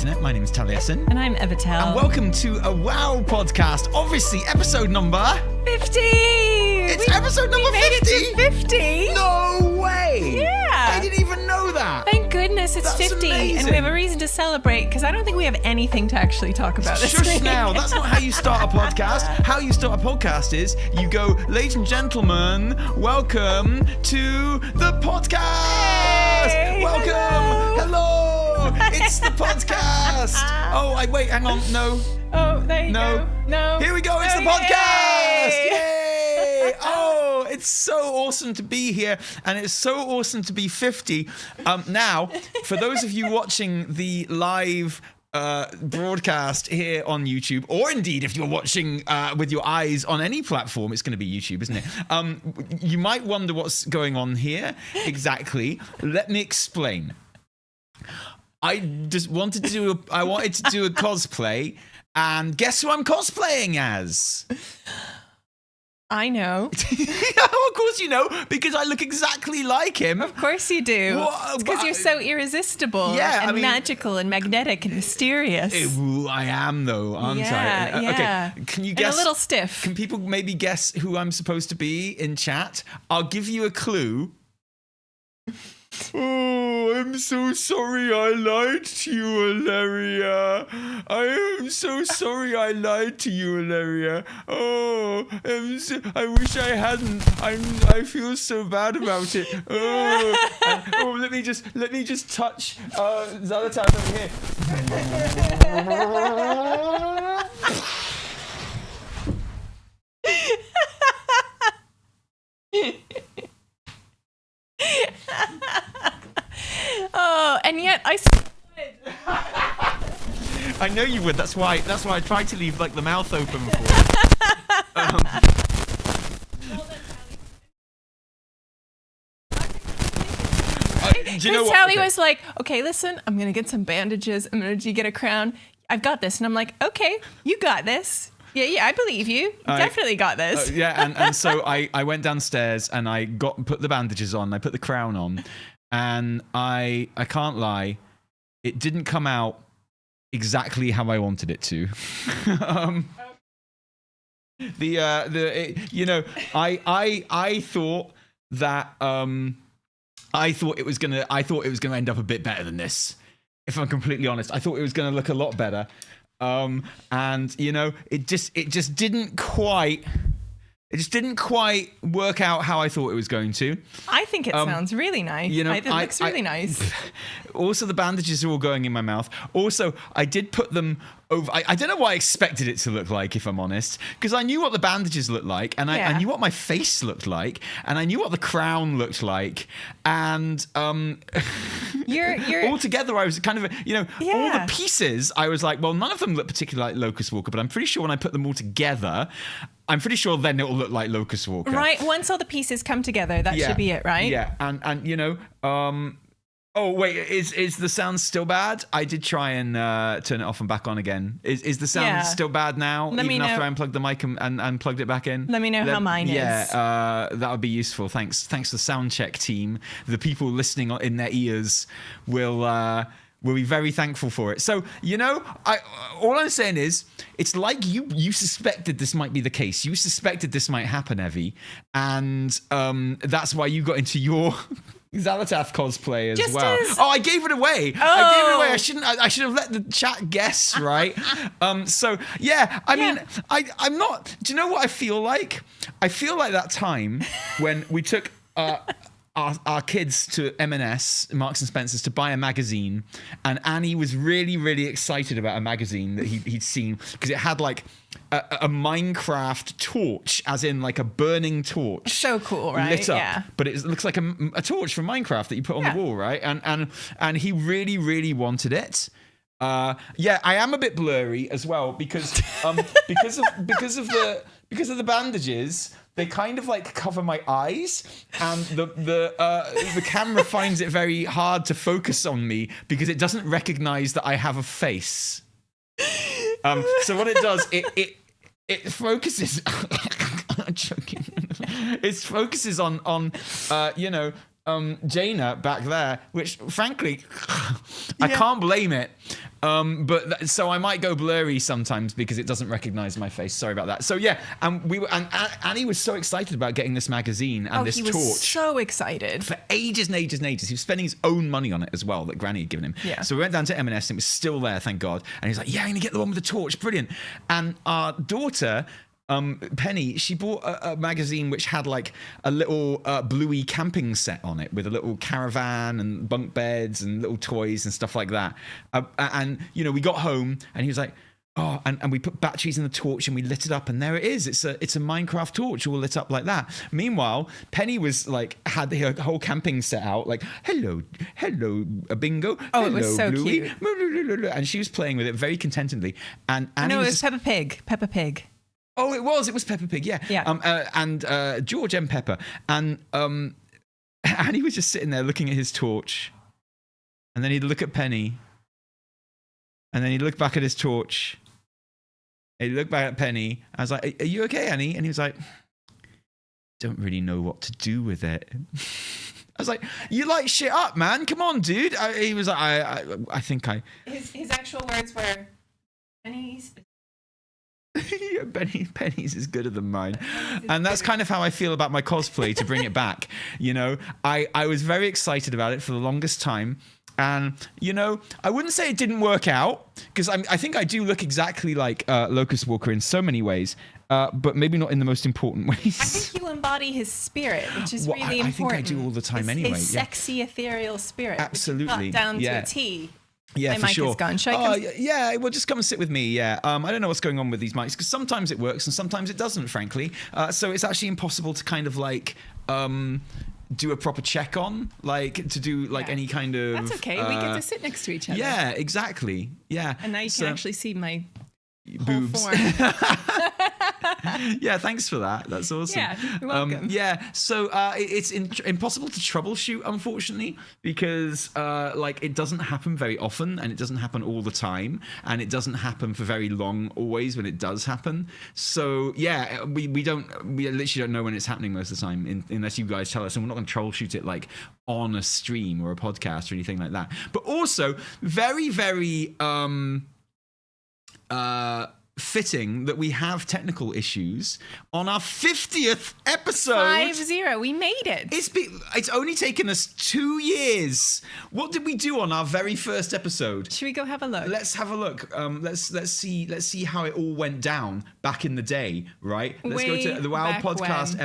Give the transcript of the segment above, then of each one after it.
internet. My name is Tali. And I'm Evitel. And welcome to a WoW podcast. Obviously, episode number 50! It's episode number 50! It to 50! No way! Yeah! I didn't even know that! Thank goodness it's That's 50. amazing. And we have a reason to celebrate, because I don't think we have anything to actually talk about this Shush week. now. That's not how you start a podcast. How you start a podcast is you go, ladies and gentlemen, welcome to the podcast! Hey, Welcome! Hello! It's the podcast! Oh, wait, hang on. No. Oh, there you No. go. No. Here we go. It's the Oh, podcast! yay! Yay! Oh, it's so awesome to be here, and it's so awesome to be 50. Now, for those of you watching the live broadcast here on YouTube, or indeed if you're watching with your eyes on any platform, it's going to be YouTube, isn't it? You might wonder what's going on here exactly. Let me explain. I wanted to do a cosplay, and guess who I'm cosplaying as? I know. Of course you know, because I look exactly like him. Of course you do. What? It's because you're so irresistible and magical and magnetic and mysterious. I am though, aren't I? Yeah. Okay, can you guess? And a little stiff. Can people maybe guess who I'm supposed to be in chat? I'll give you a clue. Oh, I'm so sorry I lied to you, Valeria. I am so sorry I lied to you, Valeria. Oh, I wish I hadn't. I feel so bad about it. Oh, let me just touch Zalatan over here. Oh, and yet I I know you would. That's why I tried to leave like the mouth open for it. Do you know what? Tali was like, okay, listen, I'm going to get some bandages. I'm going to get a crown. I've got this. And I'm like, okay, you got this. Yeah, I believe you. You definitely got this. And so I went downstairs and I put the bandages on. I put the crown on, and I can't lie, it didn't come out exactly how I wanted it to. I thought that I thought it was gonna end up a bit better than this. If I'm completely honest, I thought it was gonna look a lot better. And it just didn't quite work out how I thought it was going to. I think it sounds really nice. It looks really nice. Also, the bandages are all going in my mouth. Also, I did put them over. I don't know what I expected it to look like, if I'm honest, because I knew what the bandages looked like, and I knew what my face looked like, and I knew what the crown looked like, and you're all together I was kind of all the pieces. I was like, well, none of them look particularly like Locust Walker, but I'm pretty sure when I put them all together, I'm pretty sure then it'll look like Locust Walker. Right, once all the pieces come together, that should be it, right? Yeah, and oh wait, is the sound still bad? I did try and turn it off and back on again. Is the sound still bad now? Even after I unplugged the mic and plugged it back in? Let me know how mine is. Yeah, that would be useful. Thanks to the sound check team. The people listening in their ears will be very thankful for it. So, all I'm saying is, it's like you suspected this might be the case. You suspected this might happen, Evie, and that's why you got into your Xalatath cosplay as well. Oh, I gave it away. I should have let the chat guess, right? So yeah, I mean, I'm not. Do you know what I feel like? I feel like that time when we took our kids to M&S, Marks and Spencer's, to buy a magazine, and Annie was really, really excited about a magazine that he'd seen, because it had like a Minecraft torch, as in like a burning torch. So cool, right? Lit up, yeah. But it looks like a torch from Minecraft that you put on the wall, right? And he really, really wanted it. I am a bit blurry as well because of the bandages. They kind of like cover my eyes, and the camera finds it very hard to focus on me because it doesn't recognize that I have a face. So what it does, it focuses. I'm joking. It focuses on Jaina back there, which frankly I can't blame it. So I might go blurry sometimes because it doesn't recognize my face. Sorry about that. So yeah, and Annie was so excited about getting this magazine and this he torch. was so excited. For ages and ages and ages. He was spending his own money on it as well that Granny had given him. Yeah. So we went down to M&S and it was still there, thank God. And he was like, yeah, I'm going to get the one with the torch. Brilliant. And our daughter, Penny, she bought a magazine which had like a little bluey camping set on it with a little caravan and bunk beds and little toys and stuff like that. And, you know, we got home and he was like, oh, and we put batteries in the torch and we lit it up and there it is. It's a Minecraft torch all lit up like that. Meanwhile, Penny was like, had her whole camping set out like, hello, bingo. Oh, hello, it was so Bluey. cute. And she was playing with it very contentedly. And Annie No, it was just, Peppa Pig. Peppa Pig. oh, it was Peppa Pig, yeah. Yeah. And George and Pepper. And Annie was just sitting there looking at his torch. And then he'd look at Penny. And then he'd look back at his torch. And he'd look back at Penny. I was like, are you okay, Annie? And he was like, don't really know what to do with it. I was like, you light shit up, man. Come on, dude. He was like, I think I... His actual words were, Penny's... Yeah, Penny's is gooder than mine. And that's kind of how I feel about my cosplay, to bring it back. You know, I was very excited about it for the longest time. And, you know, I wouldn't say it didn't work out, because I think I do look exactly like Locust Walker in so many ways, but maybe not in the most important ways. I think you embody his spirit, which is really important. I think I do all the time anyway. His sexy, ethereal spirit. Absolutely. Which down to a T. Yeah, my for mic sure. is gone. Should I come? Yeah, well, just come and sit with me. Yeah, I don't know what's going on with these mics because sometimes it works and sometimes it doesn't. Frankly, so it's actually impossible to kind of like do a proper check on, like to do like any kind of. That's okay. We get to sit next to each other. Yeah, exactly. Yeah, and now you can actually see my boobs. whole form. Yeah, thanks for that. That's awesome. Yeah, you're welcome. Yeah, so it's impossible to troubleshoot, unfortunately, because like it doesn't happen very often, and it doesn't happen all the time, and it doesn't happen for very long always when it does happen. So yeah, we literally don't know when it's happening most of the time, unless you guys tell us, and we're not going to troubleshoot it like on a stream or a podcast or anything like that. But also very, very fitting that we have technical issues on our 50th episode. 50. We made it. It's only taken us 2 years. What did we do on our very first episode? Should we go have a look? Let's have a look. Let's see how it all went down back in the day, right? Let's go to the WoW podcast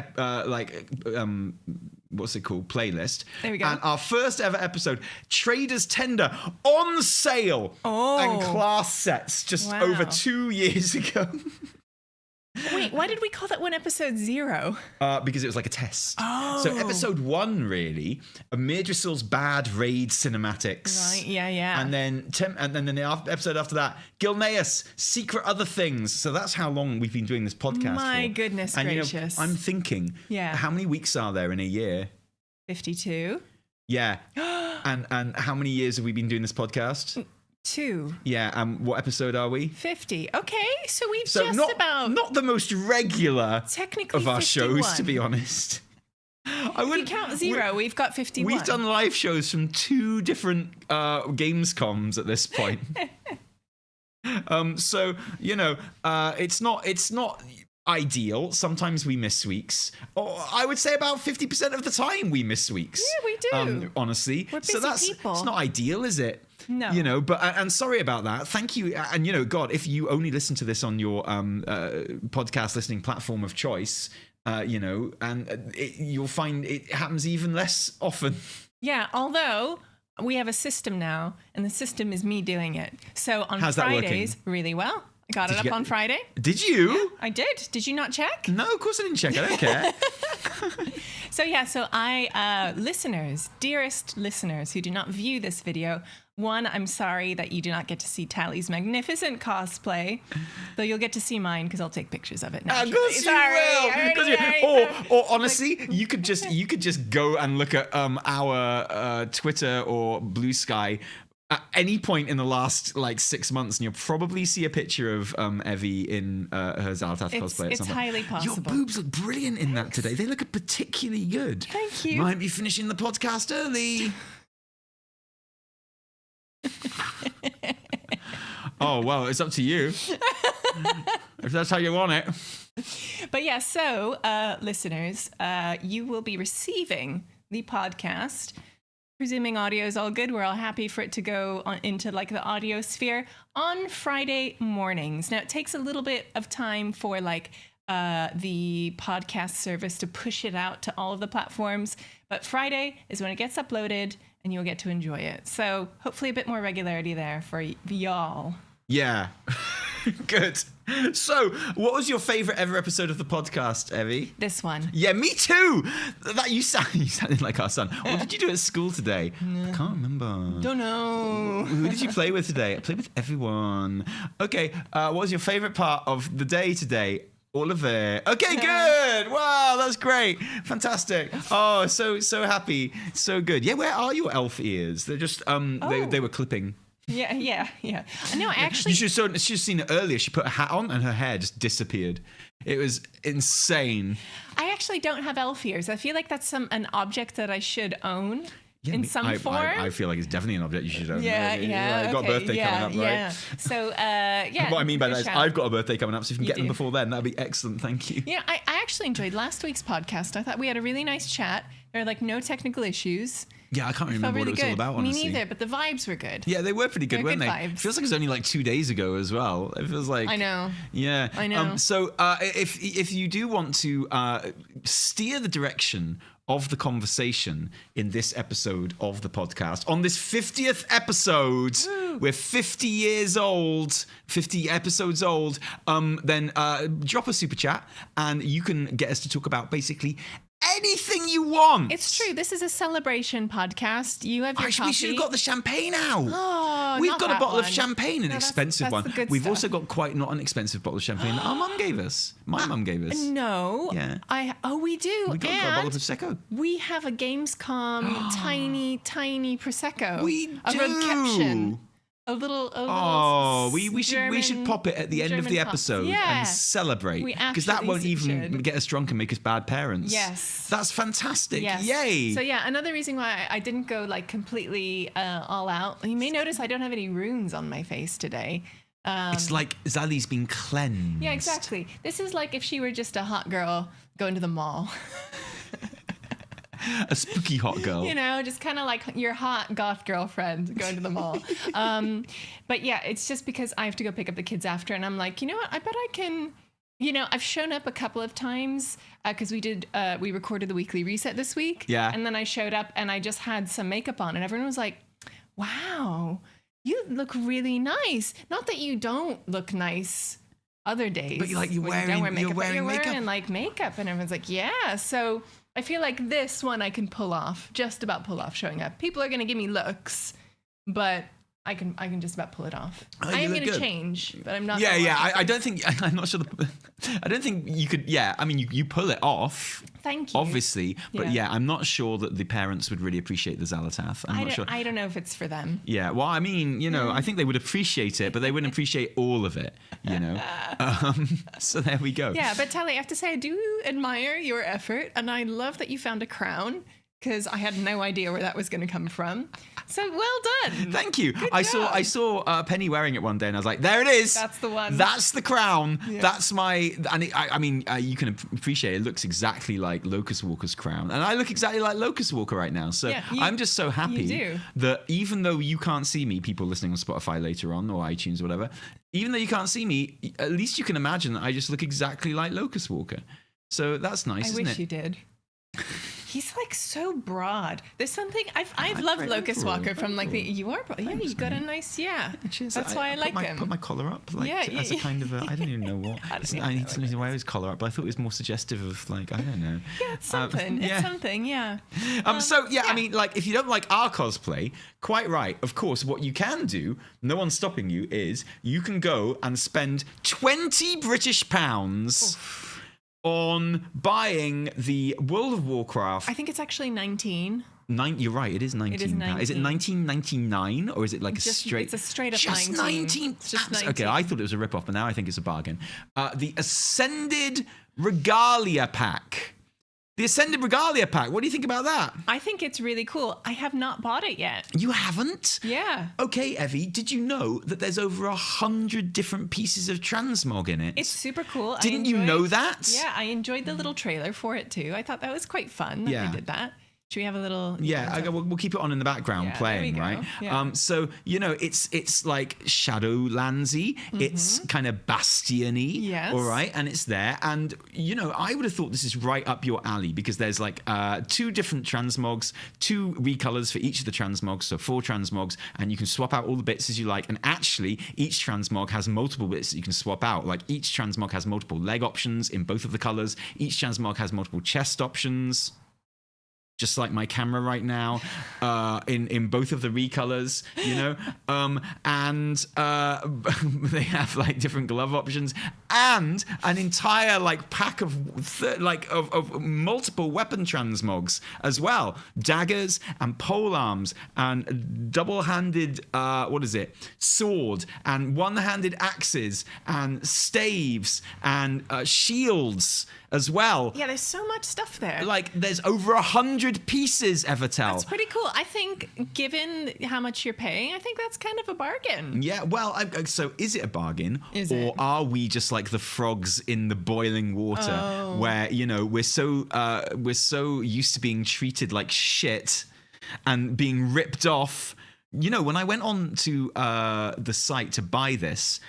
what's it called? Playlist. There we go. And our first ever episode, Traders Tender on sale. And class sets just over 2 years ago. Wait, why did we call that one episode 0? Because it was like a test. Oh. So episode 1, really, Midrisil's bad raid cinematics. Right, yeah. And then the episode after that, Gilneas, secret other things. So that's how long we've been doing this podcast My for. goodness and, gracious. You know, I'm thinking, how many weeks are there in a year? 52. Yeah. and how many years have we been doing this podcast? 2. Yeah, what episode are we? 50. Okay, so we've not the most regular technically of our 51. shows, to be honest. If you count 0, we've got 51. We've done live shows from 2 different Gamescoms at this point. So you know, it's not ideal. Sometimes we miss weeks. Or I would say about 50% of the time we miss weeks. Yeah, we do. Honestly. We're busy so people. It's not ideal, is it? No. You know, but and sorry about that. Thank you. And you know, God, if you only listen to this on your podcast listening platform of choice, you know, and you'll find it happens even less often. Yeah, although we have a system now, and the system is me doing it. So on How's Fridays, really well. I got it up on Friday. Did you? Yeah, I did. Did you not check? No, of course I didn't check. I don't care. So I, listeners, dearest listeners who do not view this video, one, I'm sorry that you do not get to see Tali's magnificent cosplay, though you'll get to see mine because I'll take pictures of it. Of course you will. Or honestly, you could just go and look at our Twitter or Blue Sky at any point in the last like 6 months, and you'll probably see a picture of Evie in her Zalatath cosplay. It's highly possible. Your boobs look brilliant in that today. They look particularly good. Thank you. Might be finishing the podcast early. Oh, well, it's up to you. If that's how you want it. But yeah, so listeners, you will be receiving the podcast. Presuming audio is all good, we're all happy for it to go into like the audio sphere on Friday mornings. Now, it takes a little bit of time for like the podcast service to push it out to all of the platforms, but Friday is when it gets uploaded and you'll get to enjoy it. So hopefully a bit more regularity there for y'all. Yeah. Good. So, what was your favorite ever episode of the podcast, Evie? This one. Yeah, me too. That you sounded like our son. What did you do at school today? I can't remember. Don't know. Who did you play with today? I played with everyone. Okay. What was your favorite part of the day today? All of it. Okay, good. Wow, that's great. Fantastic. Oh, so happy. So good. Yeah, where are your elf ears? They're just they were clipping. Yeah. No, actually, you should have seen it earlier. She put a hat on and her hair just disappeared. It was insane. I actually don't have elf ears. I feel like that's an object that I should own in some form. I feel like it's definitely an object you should own. Yeah. You've got a birthday coming up, right? Yeah. So, yeah. What I mean by that is I've got a birthday coming up, so if you can get them do. before then, that'd be excellent. Thank you. Yeah, I actually enjoyed last week's podcast. I thought we had a really nice chat. There were like no technical issues. Yeah, I can't remember what it was all about, honestly. Me neither, but the vibes were good. Yeah, they were pretty good, weren't they? Vibes. It feels like it was only like 2 days ago as well. It feels like... I know. Yeah. I know. So if you do want to steer the direction of the conversation in this episode of the podcast, on this 50th episode, we're 50 years old, 50 episodes old, then drop a super chat and you can get us to talk about basically anything you want. It's true. This is a celebration podcast. You have your coffee. We should have got the champagne out. Oh, We've not got a that bottle of one. champagne, an expensive that's one. the good We've stuff. also got quite not an expensive bottle of champagne that our mum gave us. My mum gave us. No. Yeah. We do. We got a bottle of Prosecco. We have a Gamescom tiny Prosecco. We a do. reception. A little. Oh, we should German- pop it at the end of the German pop. episode Yeah. and celebrate, We because that won't absolutely even should. get us drunk and make us bad parents. Yes. That's fantastic. Yes. Yay. So yeah, another reason why I didn't go like completely all out. You may notice I don't have any runes on my face today. It's like Zali's been cleansed. Yeah, exactly. This is like if she were just a hot girl going to the mall. A spooky hot girl. You know, just kind of like your hot goth girlfriend going to the mall. But yeah, it's just because I have to go pick up the kids after, and I'm like, you know what? I bet I can. You know, I've shown up a couple of times because we recorded the weekly reset this week. Yeah. And then I showed up and I just had some makeup on, and everyone was like, "Wow, you look really nice." Not that you don't look nice other days, But you're when you wearing don't wear makeup, but wearing you're makeup. wearing like makeup, and everyone's like, "Yeah." So I feel like this one I can pull off, just about pull off showing up. People are gonna give me looks, but I can just about pull it off. Oh, I you am look gonna good. change, but I'm not. Yeah, gonna yeah. watch I it. don't think. I'm not sure. I don't think you could. Yeah, I mean, you pull it off. Thank you. Obviously, but Yeah. yeah, I'm not sure that the parents would really appreciate the Zalatath. I'm not sure. I don't know if it's for them. Yeah, well, I mean, you know, I think they would appreciate it, but they wouldn't appreciate all of it, you know. So there we go. Yeah, but Tali, I have to say I do admire your effort, and I love that you found a crown because I had no idea where that was going to come from. So well done. Thank you. Good I job. saw Penny wearing it one day, and I was like, "There it is. That's the one. That's the crown. That's my." And I mean, you can appreciate it looks exactly like Locust Walker's crown, and I look exactly like Locust Walker right now. So Yeah, I'm just so happy do. that even though you can't see me, people listening on Spotify later on or iTunes or whatever, even though you can't see me, at least you can imagine that I just look exactly like Locust Walker. So that's nice, I isn't wish it? you did. He's like so broad. There's something I've loved very Locust broad, Walker from like very you are broad. Yeah, you got a nice Cheers. That's why I like put him. Put my collar up, like Yeah, as a yeah. kind of a. I don't even know what. I need to wear his collar up, but I thought it was more suggestive of like I don't know. Yeah, it's something. yeah. It's something. Yeah. So yeah, I mean, like if you don't like our cosplay, quite right. Of course, what you can do, no one's stopping you, is you can go and spend £20 on buying the World of Warcraft. I think it's actually 19. You're right. It is 19. It is Is it 19. 1999 or is it like a Just- straight? it's a straight up just 19. It's just pounds. 19. Okay, I thought it was a rip-off, but now I think it's a bargain. The Ascended Regalia pack. The Ascended Regalia pack. What do you think about that? I think it's really cool. I have not bought it yet. You haven't? Yeah. Okay, Evie, did you know that there's over 100 different pieces of transmog in it? It's super cool. Didn't you know that? Yeah, I enjoyed the little trailer for it too. I thought that was quite fun that they did that. Should we have a little? Yeah, we'll keep it on in the background playing, right? Yeah. So it's like Shadowlandsy, it's kind of Bastion-y, Yes. all right, and it's there, and I would have thought this is right up your alley because there's like 2 different transmogs, 2 recolors for each of the transmogs, so 4 transmogs, and you can swap out all the bits as you like. And actually, each transmog has multiple bits that you can swap out. Like each transmog has multiple leg options in both of the colors. Each transmog has multiple chest options. Just like my camera right now, in both of the recolors, and they have like different glove options and an entire like pack of of multiple weapon transmogs as well, daggers and polearms and double-handed sword and one-handed axes and staves and shields as well. Yeah, there's so much stuff there. Like, there's over 100 pieces, Evertel. That's pretty cool. I think, given how much you're paying, I think that's kind of a bargain. Yeah, well, so is it a bargain? Is or it? are we just like the frogs in the boiling water where, we're so used to being treated like shit and being ripped off? When I went on to the site to buy this,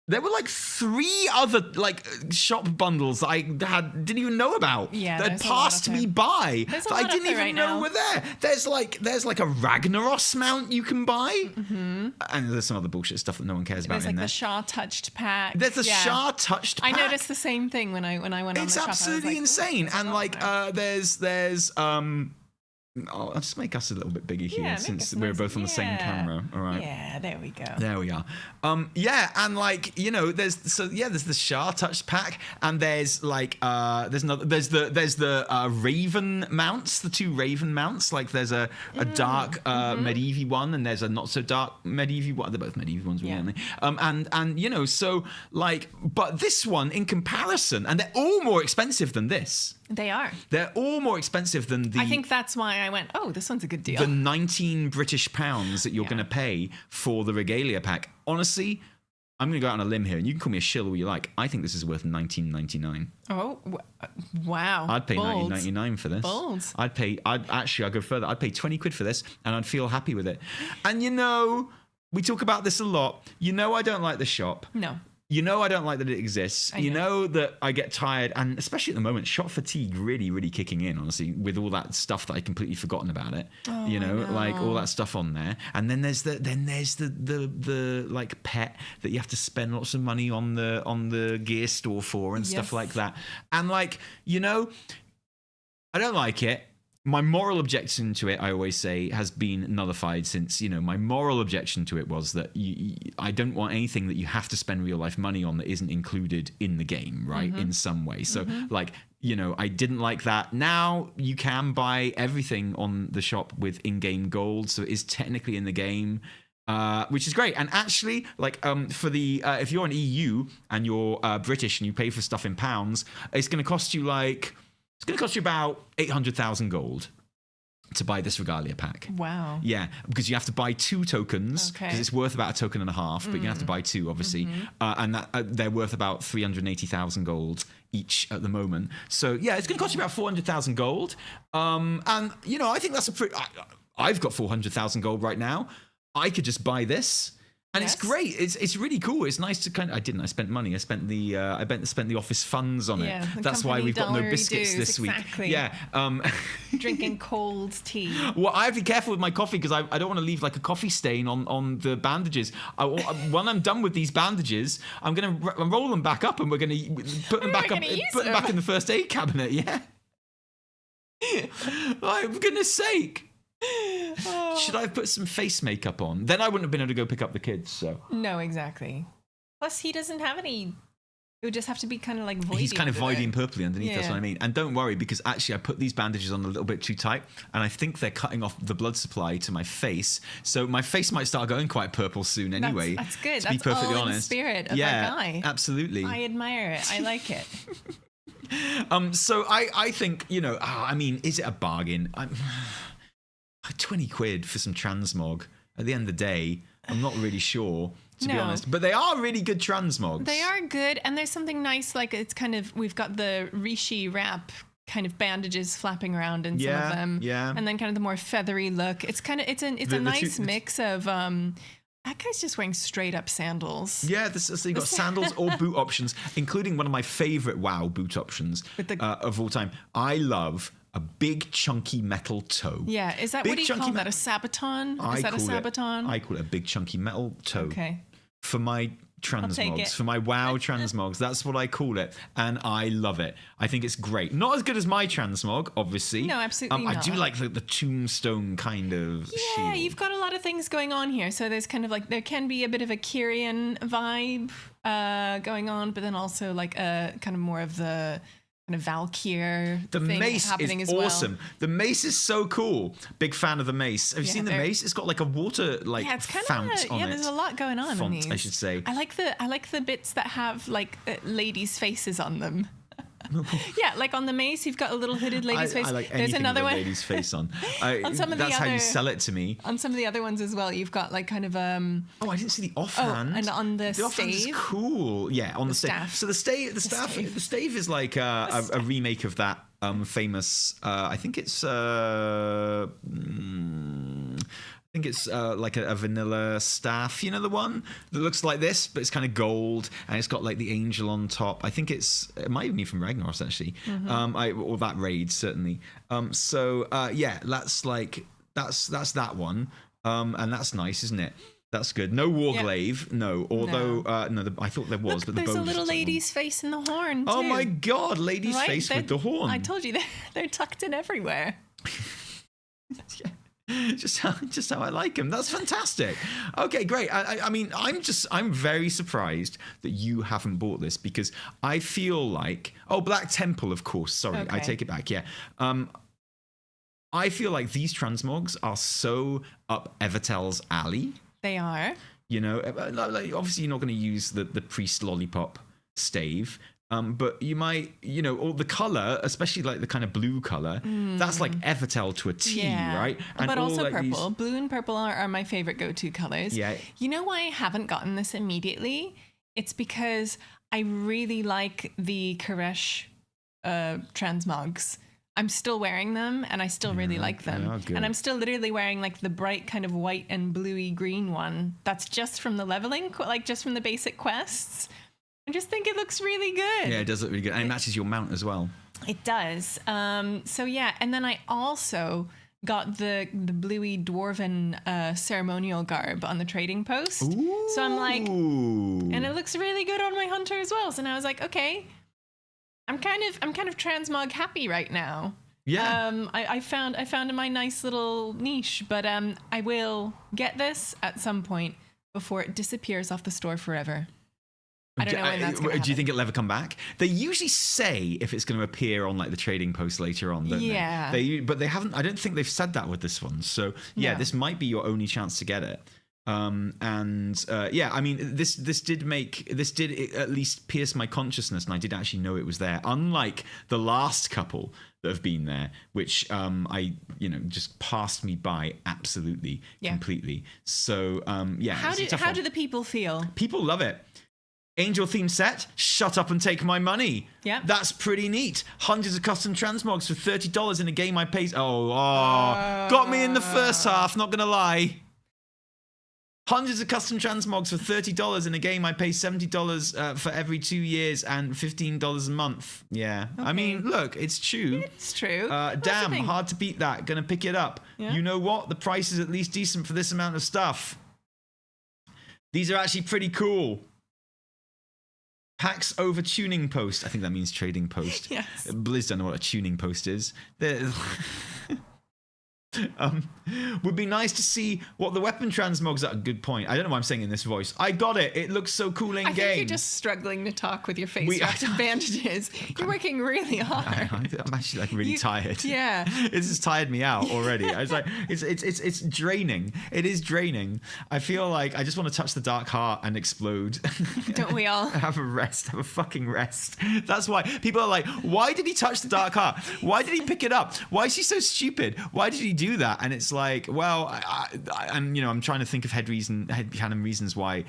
there were like 3 other like shop bundles that I didn't even know about. Yeah, that had there's a lot passed of me them. by. There's a That I lot didn't of them even right know now. were there. There's like a Ragnaros mount you can buy, and there's some other bullshit stuff that no one cares about There's in like there. the Shaw touched pack. There's a Shah touched pack. I noticed the same thing when I went on It's the shop. I was absolutely like, insane. there's a And lot like there. I'll just make us a little bit bigger here Yeah, make since us we're nice. both on the same camera. All right. Yeah, there we go. There we are. And like there's the Shah touch pack, and there's like there's the Raven mounts, the 2 Raven mounts. Like there's a dark medieval one, and there's a not so dark medieval one. They're both medieval ones, really, aren't they? And so like, but this one in comparison, and they're all more expensive than this. They are. They're all more expensive than the. I think that's why I went, oh, this one's a good deal. The 19 British pounds that you're going to pay for the Regalia pack. Honestly, I'm going to go out on a limb here, and you can call me a shill all you like. I think this is worth $19.99. Oh, wow. I'd pay Bold. $19.99 for this. Bold. I'd go further. I'd pay 20 quid for this, and I'd feel happy with it. And we talk about this a lot. I don't like the shop. No. I don't like that it exists. I know. That I get tired, and especially at the moment, shot fatigue really, really kicking in, honestly, with all that stuff that I'd completely forgotten about it. Oh, like all that stuff on there. And then there's the like pet that you have to spend lots of money on the gear store for and stuff Yes. like that. And like, I don't like it. My moral objection to it, I always say, has been nullified since, my moral objection to it was that I don't want anything that you have to spend real life money on that isn't included in the game, right? In some way. So like, I didn't like that. Now you can buy everything on the shop with in-game gold. So it is technically in the game. Which is great. And actually, like, for the if you're an EU and you're British and you pay for stuff in pounds, it's going to cost you about 800,000 gold to buy this Regalia pack. Wow. Yeah, because you have to buy 2 tokens, because Okay. it's worth about a token and a half, but you have to buy 2, obviously. And that they're worth about 380,000 gold each at the moment. So, yeah, it's going to cost you about 400,000 gold. And, I think that's a pretty... I've got 400,000 gold right now. I could just buy this. And Yes. it's great. It's really cool. It's nice to I spent money. I spent the office funds on Yeah, it. the That's why company we've got no dollar biscuits dues, this week. exactly. Yeah. Drinking cold tea. Well, I have to be careful with my coffee because I don't want to leave like a coffee stain on the bandages. When I'm done with these bandages, I'm going to roll them back up and we're going to put them back up, put them back in the first aid cabinet. Yeah. Oh, for goodness sake. Should I have put some face makeup on? Then I wouldn't have been able to go pick up the kids. So No, exactly. Plus, he doesn't have any. It would just have to be kind of like voidy. he's kind of under voidy and there. purpley underneath. That's Yeah. what I mean. And don't worry, because actually I put these bandages on a little bit too tight, and I think they're cutting off the blood supply to my face. So my face might start going quite purple soon. Anyway, That's good. To be That's perfectly all in the honest, spirit of yeah, our guy. absolutely. I admire it. I like it. So I think, you know, I mean, is it a bargain? 20 quid for some transmog. At the end of the day, I'm not really sure, to be honest. But they are really good transmogs. They are good, and there's something nice, like it's kind of, we've got the Rishi wrap kind of bandages flapping around in some of them. Yeah. And then kind of the more feathery look. It's kind of, it's a nice mix of, that guy's just wearing straight up sandals. Yeah, so you've got sandals or boot options, including one of my favorite WoW boot options of all time. I love a big chunky metal toe. Yeah, is that, what do you call that? A sabaton? Is that a sabaton? I call it a big chunky metal toe. Okay. For my transmogs, for my WoW transmogs, that's what I call it, and I love it. I think it's great. Not as good as my transmog, obviously. No, absolutely not. I do like the tombstone kind of shield. Yeah, you've got a lot of things going on here. So there's kind of like, there can be a bit of a Kyrian vibe going on, but then also like a kind of more of the kind of Valkyr thing mace happening is as well. awesome. The mace is so cool. Big fan of the mace. Have you seen the mace? It's got like a water it's fount on it. Yeah, there's a lot going on in these. I should say. I like the bits that have like ladies' faces on them. Yeah, like on the mace, you've got a little hooded lady's face. I like There's anything another with a one. lady's face on. On some of the that's how other, you sell it to me. On some of the other ones as well, you've got like kind of Oh, I didn't see the offhand. and on the offhand is stave. cool. Yeah, on the staff. So the stave is like a remake of that famous. I think it's like a vanilla staff, you know, the one that looks like this, but it's kind of gold and it's got like the angel on top. I think it might even be from Ragnaros actually, or that raid certainly. Yeah, that's that one, and that's nice, isn't it? That's good. No Warglaive, no. Although I thought there was, but the there's bow a little lady's face in the horn. Oh too. my god, lady's face with the horn. I told you they're tucked in everywhere. Just how I like him. That's fantastic. Okay, great. I mean, I'm very surprised that you haven't bought this, because I feel like Black Temple, of course. Sorry, I take it back. Yeah. I feel like these transmogs are so up Evertel's alley. They are. You know, like, obviously you're not going to use the priest lollipop stave. But you might, you know, or the color, especially like the kind of blue color, that's like Evertel to a T, right? And but also like purple. Blue and purple are my favorite go-to colors. Yeah. You know why I haven't gotten this immediately? It's because I really like the Koresh transmogs. I'm still wearing them, and I still really like them. And I'm still literally wearing like the bright kind of white and bluey green one. That's just from the leveling, like just from the basic quests. I just think it looks really good. Yeah, it does look really good. And it matches your mount as well. It does. So yeah, and then I also got the bluey dwarven ceremonial garb on the trading post. Ooh. So I'm like, and it looks really good on my hunter as well. So now I was like, okay, I'm kind of transmog happy right now. Yeah. I found my nice little niche, but I will get this at some point before it disappears off the store forever. I don't know when that's going to happen. Do you think it'll ever come back? They usually say if it's going to appear on like the trading post later on, don't they? But they haven't. I don't think they've said that with this one. So yeah, this might be your only chance to get it. I mean, this did at least pierce my consciousness, and I did actually know it was there. Unlike the last couple that have been there, which just passed me by absolutely, completely. So how do the people feel? People love it. Angel themed set, shut up and take my money. Yeah. That's pretty neat. Hundreds of custom transmogs for $30 in a game I paid. Got me in the first half, not gonna lie. Hundreds of custom transmogs for $30 in a game I pay $70 for every 2 years and $15 a month. Yeah. Okay. I mean, look, it's true. It's true. Damn, hard to beat that. Gonna pick it up. Yeah. You know what? The price is at least decent for this amount of stuff. These are actually pretty cool. Packs over tuning post. I think that means trading post. Yes. Blizz don't know what a tuning post is. Would be nice to see what the weapon transmogs are. Good point. I don't know why I'm saying in this voice. I got it. It looks so cool in game. I think you're just struggling to talk with your face wrapped in bandages. You're working really hard. I'm actually like really tired. Yeah. This has tired me out already. I was like, it's draining. It is draining. I feel like I just want to touch the dark heart and explode. Don't we all? Have a rest. Have a fucking rest. That's why people are like, why did he touch the dark heart? Why did he pick it up? Why is he so stupid? Why did he do that? And it's like, well, I'm trying to think of headcanon reasons why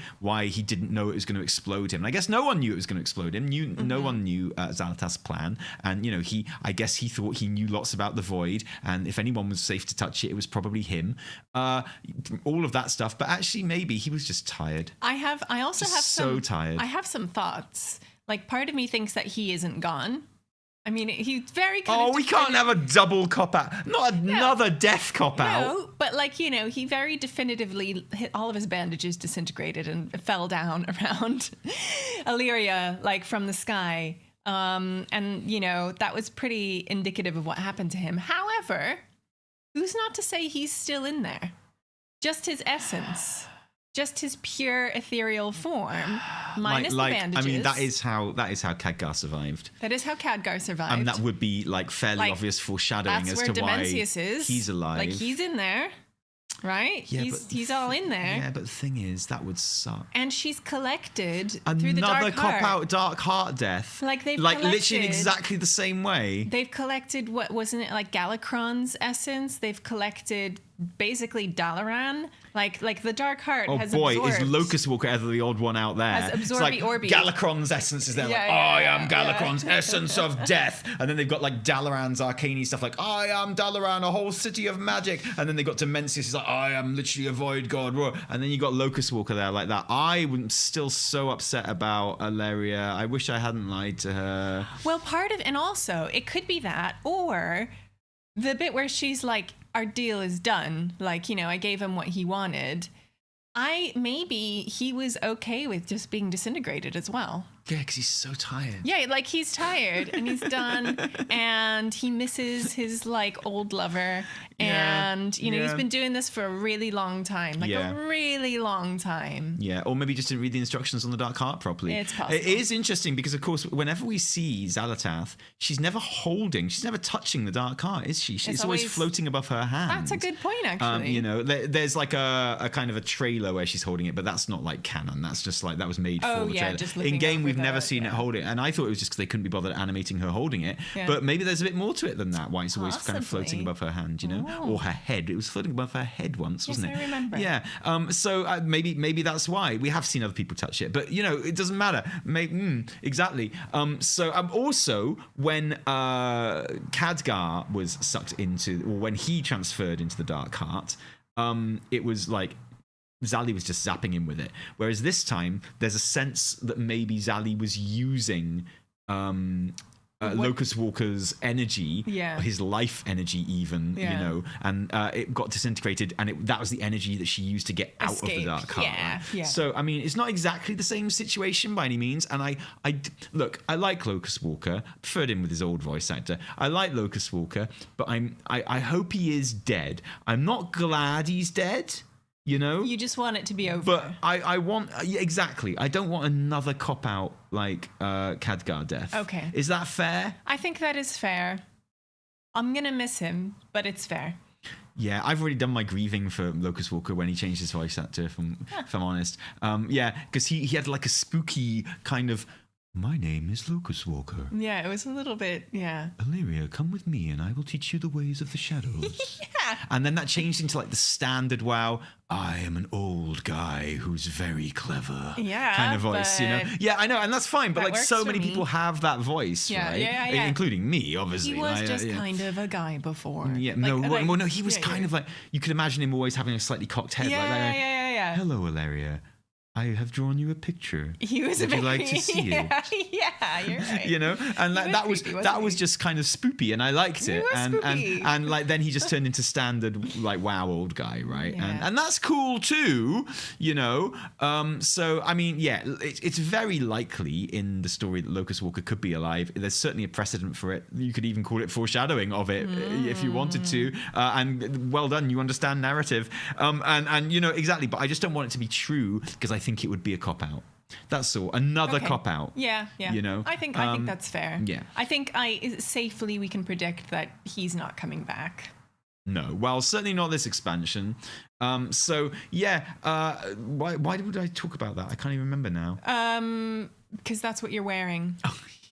he didn't know it was going to explode him. And I guess no one knew it was going to explode him. No one knew Xal'atath's plan. And I guess he thought he knew lots about the void. And if anyone was safe to touch it was probably him. All of that stuff. But actually, maybe he was just tired. I also have so tired. I have some thoughts. Like, part of me thinks that he isn't gone. I mean, he's very kind of... we can't have a double cop-out. Not another death cop-out. No, but he very definitively hit all of his bandages disintegrated and fell down around Illyria, like, from the sky. And, that was pretty indicative of what happened to him. However, who's not to say he's still in there? Just his essence. Just his pure ethereal form, minus the bandages. I mean, that is how Khadgar survived. That is how Khadgar survived. And that would be fairly obvious foreshadowing as to why he's alive. Like, he's in there, right? Yeah, he's all in there. Yeah, but the thing is, that would suck. And she's collected through the dark heart. Another cop-out dark heart death. Like, they've literally in exactly the same way. They've collected, wasn't it, like Galakron's essence? They've collected basically Dalaran. Like the dark heart has absorbed. Oh boy, is Locust Walker ever the odd one out there? Has absorbed the Orbi. Galakron's essence is there. I am Galakron's essence of death. And then they've got like Dalaran's arcane stuff like, I am Dalaran, a whole city of magic. And then they got Dimensius, is like, I am literally a void god. And then you got Locust Walker there like that. I'm still so upset about Illyria. I wish I hadn't lied to her. Well, and also, it could be that, or the bit where she's like, our deal is done. Like, I gave him what he wanted. Maybe he was okay with just being disintegrated as well. Yeah, because he's so tired. Yeah, like, he's tired and he's done and he misses his old lover. And, he's been doing this for a really long time. A really long time. Yeah, or maybe just didn't read the instructions on the Dark Heart properly. It's possible. It is interesting because, of course, whenever we see Xal'atath, she's never touching the Dark Heart, is she? It's always floating above her hand. That's a good point, actually. There's like a kind of a trailer where she's holding it, but that's not like canon. That's just that was made for the trailer. Just in game, we've never seen it hold it, and I thought it was just because they couldn't be bothered animating her holding it. Yeah. But maybe there's a bit more to it than that. Why it's always kind of floating above her hand, or her head. It was floating above her head once, wasn't it? I remember. Yeah. So maybe that's why we have seen other people touch it, but it doesn't matter. Exactly. So also when Khadgar was sucked into, or when he transferred into the Dark Heart, it was like Zali was just zapping him with it. Whereas this time, there's a sense that maybe Zali was using Locust Walker's energy, his life energy even, and it got disintegrated, and that was the energy that she used to get out of the Dark Heart. Yeah. So, I mean, it's not exactly the same situation by any means, and I like Locust Walker. I preferred him with his old voice actor. I like Locust Walker, but I hope he is dead. I'm not glad he's dead. You just want it to be over. But I want exactly. I don't want another cop out like Khadgar death. Okay, is that fair? I think that is fair. I'm gonna miss him, but it's fair. Yeah, I've already done my grieving for Locust Walker when he changed his voice actor. If I'm honest, because he had like a spooky kind of. My name is Locust Walker. Yeah, it was a little bit, Illyria, come with me and I will teach you the ways of the shadows. And then that changed into like the standard WoW, I am an old guy who's very clever kind of voice, Yeah, I know, and that's fine, but like so many people have that voice, right? Yeah. Including me, obviously. He was just kind of a guy before. Yeah, no, he was kind of like, you could imagine him always having a slightly cocked head. Yeah. Hello, Illyria. I have drawn you a picture. He was Would you like to see it? Yeah, you're right. You know, and that was creepy, wasn't he? just kind of spoopy, and I liked it. It was and spoopy. and like then he just turned into standard like WoW old guy, right? Yeah. And that's cool too, you know. So I mean, yeah, it's very likely in the story that Locust Walker could be alive. There's certainly a precedent for it. You could even call it foreshadowing of it if you wanted to. And well done, you understand narrative. And you know exactly. But I just don't want it to be true because I think it would be a cop-out. That's all. Another cop-out. Yeah. You know? I think that's fair. Yeah. I think safely we can predict that he's not coming back. No. Well, certainly not this expansion. So, yeah. Why would I talk about that? I can't even remember now. Because that's what you're wearing.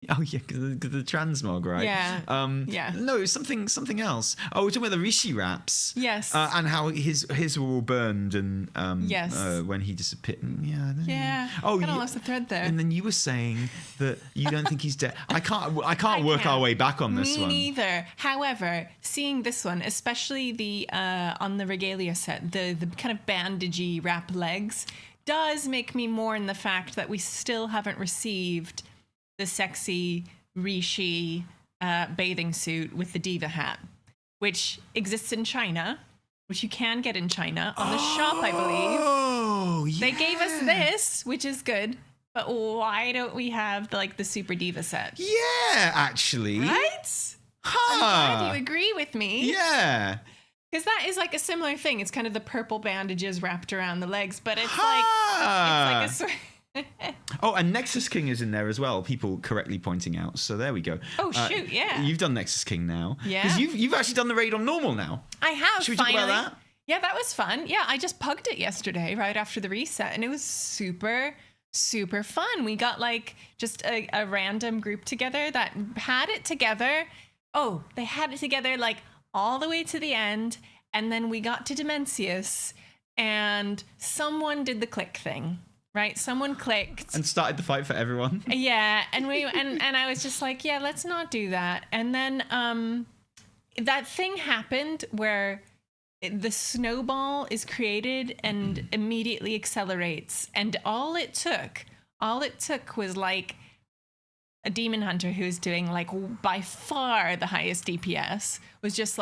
Oh yeah, the transmog, right? Yeah. Yeah. No, it was something else. Oh, we're talking about the Rishi wraps. Yes. And how his were all burned and Yes. When he disappeared. Yeah. Yeah. Oh, Kind of lost the thread there. And then you were saying that you don't think he's dead. I can't work our way back on this Me one. neither. However, seeing this one, especially the on the Regalia set, the kind of bandagey wrap legs, does make me mourn the fact that we still haven't received the sexy Rishi bathing suit with the diva hat, which exists in China, which you can get in China on the shop, I believe. Oh, yeah. They gave us this, which is good, but why don't we have the super diva set? Yeah, actually. Right? Huh. I'm glad you agree with me. Yeah. Because that is like a similar thing. It's kind of the purple bandages wrapped around the legs, but it's Huh. like a sort. Oh, and Nexus King is in there as well. People correctly pointing out. So there we go. Oh shoot! Yeah, You've done Nexus King now. Yeah. Because you've actually done the raid on normal now. I have. Should we finally. talk about that? Yeah, that was fun. Yeah, I just pugged it yesterday, right after the reset, and it was super fun. We got just a random group together that had it together. Oh, they had it together all the way to the end, and then we got to Dimensius, and someone did the click thing. Right, someone clicked and started the fight for everyone. Yeah, and I was just like, yeah, let's not do that. And then that thing happened where the snowball is created and immediately accelerates, and all it took was a demon hunter who's doing by far the highest DPS was just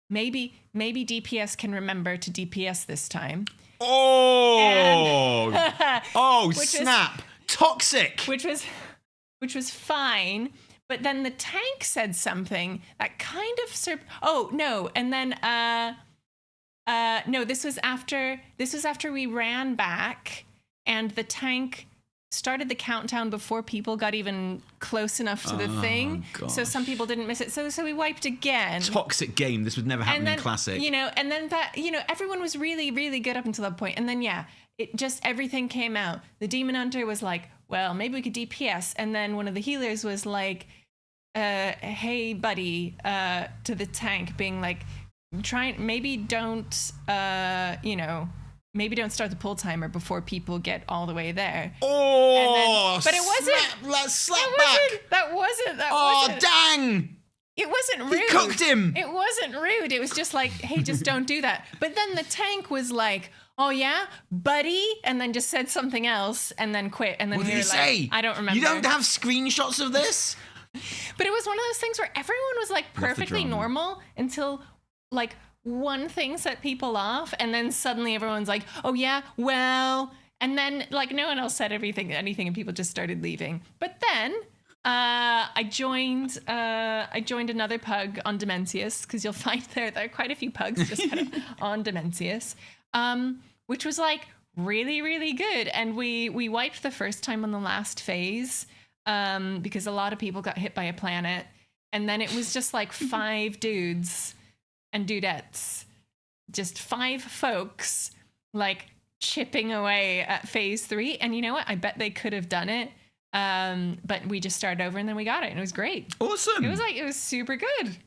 maybe DPS can remember to DPS this time. Oh, Which snap! Toxic. Which was fine, but then the tank said something that kind of oh no, and then no, this was after we ran back, and the tank started the countdown before people got even close enough to the thing. Gosh. So some people didn't miss it. So we wiped again. Toxic game. This would never happen in Classic. And then everyone was really, really good up until that point. And then, it just, everything came out. The Demon Hunter was like, well, maybe we could DPS. And then one of the healers was like, hey, buddy, to the tank, being like, maybe don't, maybe don't start the pull timer before people get all the way there. Oh, but it wasn't. Let's slap back. That wasn't. Dang! It wasn't rude. He cooked him. It wasn't rude. It was just like, hey, just don't do that. But then the tank was like, oh yeah, buddy, and then just said something else and then quit. And then What did he say? I don't remember. You don't have screenshots of this? But it was one of those things where everyone was perfectly normal until one thing set people off, and then suddenly everyone's like, oh yeah, well, and then no one else said anything, and people just started leaving. But then I joined another pug on Dimensius, because you'll find there are quite a few pugs just kind of on Dimensius, which was really, really good. And we wiped the first time on the last phase because a lot of people got hit by a planet, and then it was just 5 dudes and dudettes, just 5 folks chipping away at phase 3. And you know what? I bet they could have done it. But we just started over and then we got it, and it was great. Awesome. It was super good.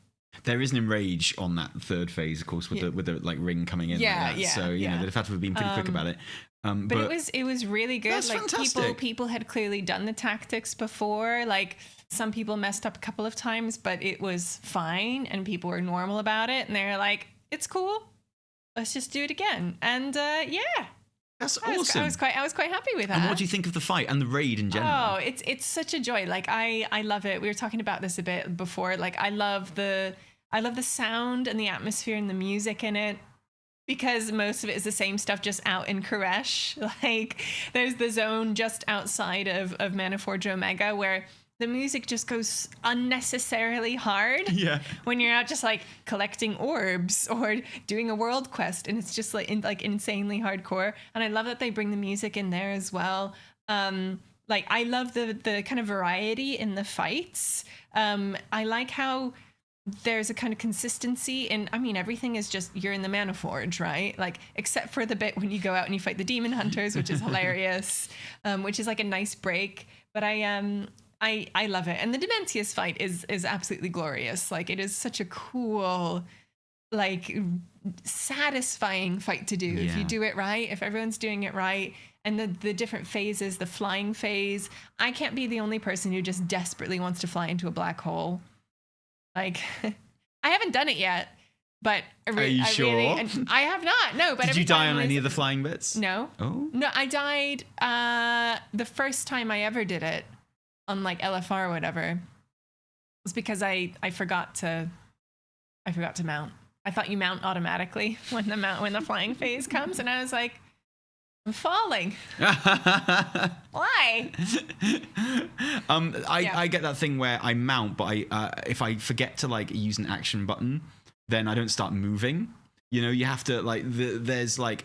There is an enrage on that third phase, of course, with the ring coming in. Yeah, like that. yeah. So they'd have to have been pretty quick about it. But it was really good. That's fantastic. People had clearly done the tactics before. Some people messed up a couple of times, but it was fine, and people were normal about it, and they're like, it's cool. Let's just do it again. And yeah, That's awesome. I was quite happy with that. And what do you think of the fight and the raid in general? Oh, it's such a joy. Like I love it. We were talking about this a bit before. Like I love the sound and the atmosphere and the music in it, because most of it is the same stuff just out in Koresh. Like there's the zone just outside of Maniforge Omega where the music just goes unnecessarily hard. Yeah. When you're out just like collecting orbs or doing a world quest, and it's just like insanely hardcore. And I love that they bring the music in there as well. Like I love the kind of variety in the fights. I like how there's a kind of consistency in, I mean, everything is just, you're in the Maniforge, right? Like, except for the bit when you go out and you fight the demon hunters, which is hilarious, which is like a nice break. But I love it. And the Dementius fight is absolutely glorious. Like, it is such a cool, like, satisfying fight to do if you do it right, if everyone's doing it right. And the different phases, the flying phase. I can't be the only person who just desperately wants to fly into a black hole. Like, I haven't done it yet, but Are you sure? I have not. No, but did you die on any of the flying bits? No. Oh. No, I died the first time I ever did it on like LFR or whatever. It was because I forgot to mount. I thought you mount automatically when the flying phase comes, and I was like, I'm falling. Why? I get that thing where I mount, but if I forget to like use an action button, then I don't start moving. You know, you have to like there's like,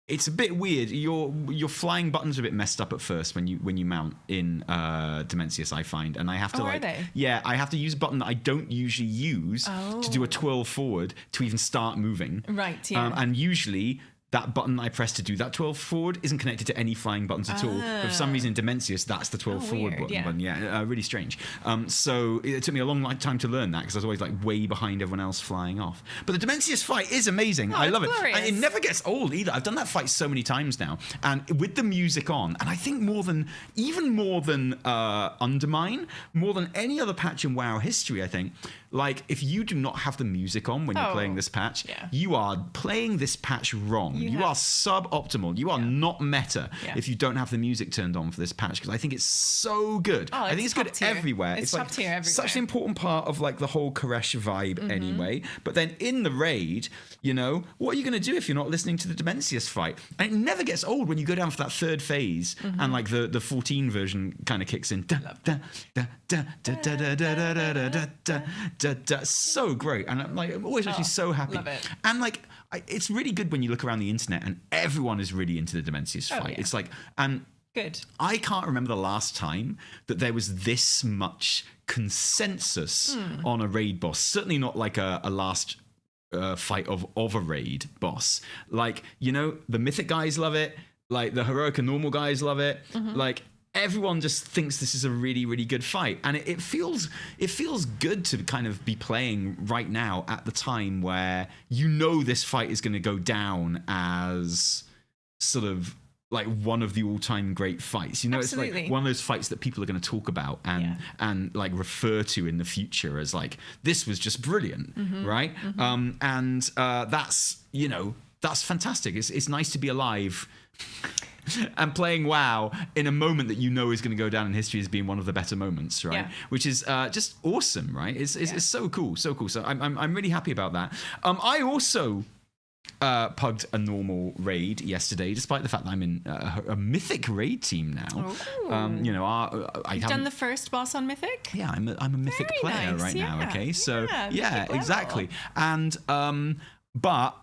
it's a bit weird. Your flying buttons are a bit messed up at first when you mount in Dementius, I find, and I have to are they? Yeah, I have to use a button that I don't usually use to do a twirl forward to even start moving. Right. Yeah. And usually that button I press to do that 12 forward isn't connected to any flying buttons at all. But for some reason in Dementius, that's the 12 forward button. Yeah, really strange. So it took me a long time to learn that, because I was always like way behind everyone else flying off. But the Dementius fight is amazing. I love it. And it never gets old either. I've done that fight so many times now. And with the music on, and I think even more than Undermine, more than any other patch in WoW history, I think, like, if you do not have the music on when you're playing this patch, you are playing this patch wrong. You are suboptimal. You are not meta if you don't have the music turned on for this patch, because I think it's so good. I think it's good everywhere. It's top like tier everywhere. Such an important part of like the whole Koresh vibe anyway. But then in the raid, you know, what are you going to do if you're not listening to the Dementius fight? And it never gets old when you go down for that third phase and like the 14 version kind of kicks in. So great. And I'm always actually so happy. Love it. And like, it's really good when you look around the internet and everyone is really into the Dementius fight. Yeah. It's like, and good. I can't remember the last time that there was this much consensus on a raid boss. Certainly not like a last fight of a raid boss. Like, you know, the mythic guys love it. Like the heroic and normal guys love it. Like, everyone just thinks this is a really, really good fight. And it feels good to kind of be playing right now at the time where you know this fight is going to go down as sort of like one of the all-time great fights. You know, Absolutely. It's like one of those fights that people are going to talk about and like refer to in the future as like, this was just brilliant, right? And that's, you know, that's fantastic. It's nice to be alive and playing WoW in a moment that you know is going to go down in history as being one of the better moments, right? Yeah. Which is just awesome, right? It's so cool, so cool. So I'm really happy about that. I also pugged a normal raid yesterday, despite the fact that I'm in a mythic raid team now. You know, I've done the first boss on mythic. Yeah, I'm a mythic Very player nice, right now. Okay, so mythic exactly. And but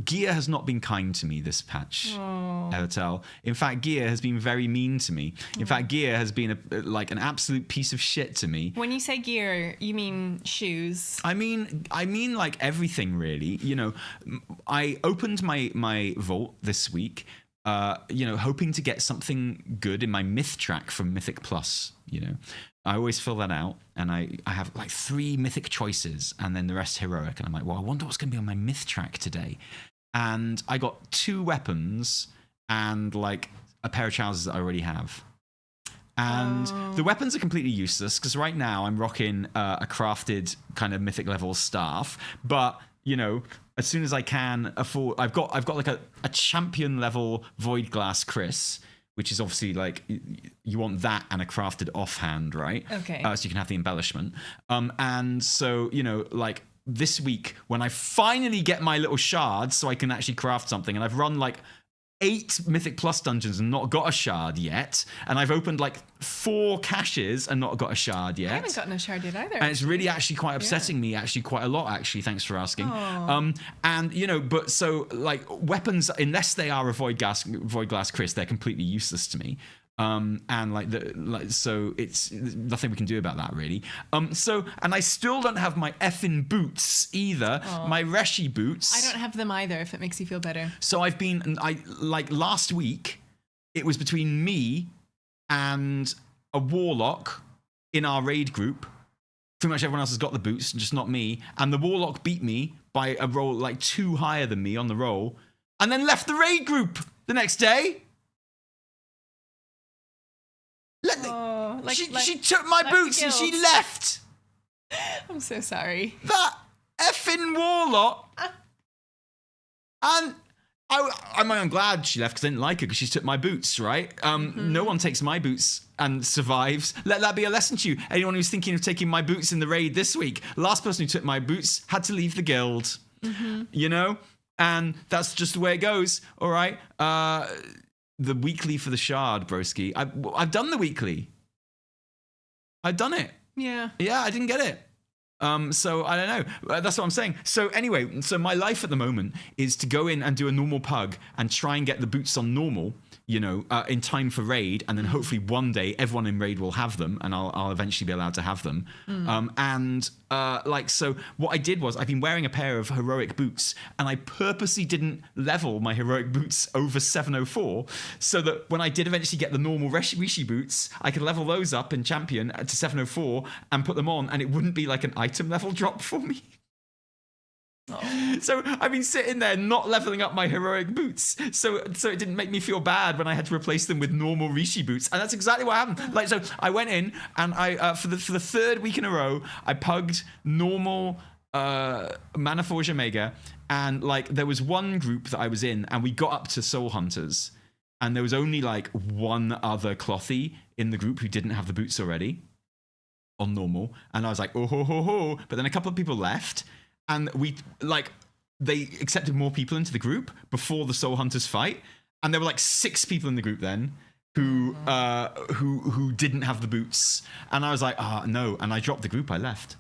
Gear has not been kind to me this patch, Ertel. In fact, Gear has been very mean to me. In fact, Gear has been like an absolute piece of shit to me. When you say gear, you mean shoes? I mean like everything, really. You know, I opened my vault this week, you know, hoping to get something good in my myth track from Mythic Plus, you know. I always fill that out, and I have like 3 mythic choices, and then the rest heroic. And I'm like, well, I wonder what's going to be on my myth track today. And I got 2 weapons and like a pair of trousers that I already have. And the weapons are completely useless, because right now I'm rocking a crafted kind of mythic level staff. But, you know, as soon as I can afford. I've got like a champion level Void Glass Chris, which is obviously like you want that and a crafted offhand, right? Okay. So you can have the embellishment. And so, you know, like this week when I finally get my little shards so I can actually craft something, and I've run like 8 Mythic Plus dungeons and not got a shard yet, and I've opened like 4 caches and not got a shard yet. I haven't gotten a shard yet either. And it's really actually quite upsetting me actually quite a lot, actually. Thanks for asking. And you know, but so like weapons, unless they are a void glass Chris, they're completely useless to me. And so it's nothing we can do about that really. So, and I still don't have my effing boots either. My Reshi boots. I don't have them either, if it makes you feel better. So like last week, it was between me and a warlock in our raid group. Pretty much everyone else has got the boots, just not me. And the warlock beat me by a roll like 2 higher than me on the roll, and then left the raid group the next day. She took my boots and she left. I'm so sorry. That effing warlock. And I'm glad she left because I didn't like her because she took my boots, right? No one takes my boots and survives. Let that be a lesson to you. Anyone who's thinking of taking my boots in the raid this week, last person who took my boots had to leave the guild. You know? And that's just the way it goes, all right? The weekly for the shard, broski. I've done the weekly. I've done it. Yeah. Yeah, I didn't get it. So I don't know. That's what I'm saying. So anyway, so my life at the moment is to go in and do a normal pug and try and get the boots on normal, you know, in time for raid, and then hopefully one day everyone in raid will have them, and I'll eventually be allowed to have them. So what I did was I've been wearing a pair of heroic boots, and I purposely didn't level my heroic boots over 704, so that when I did eventually get the normal Rishi boots, I could level those up in champion to 704 and put them on, and it wouldn't be like an item level drop for me. So I've been sitting there not leveling up my heroic boots, so it didn't make me feel bad when I had to replace them with normal Rishi boots, and that's exactly what happened. Like, so I went in and I for the 3rd week in a row I pugged normal Mana Forge Omega, and like there was one group that I was in and we got up to Soul Hunters, and there was only like one other clothy in the group who didn't have the boots already on normal, and I was like, oh ho ho ho, but then a couple of people left. And they accepted more people into the group before the Soul Hunters fight, and there were like 6 people in the group then who didn't have the boots, and I was like, no, and I dropped the group. I left.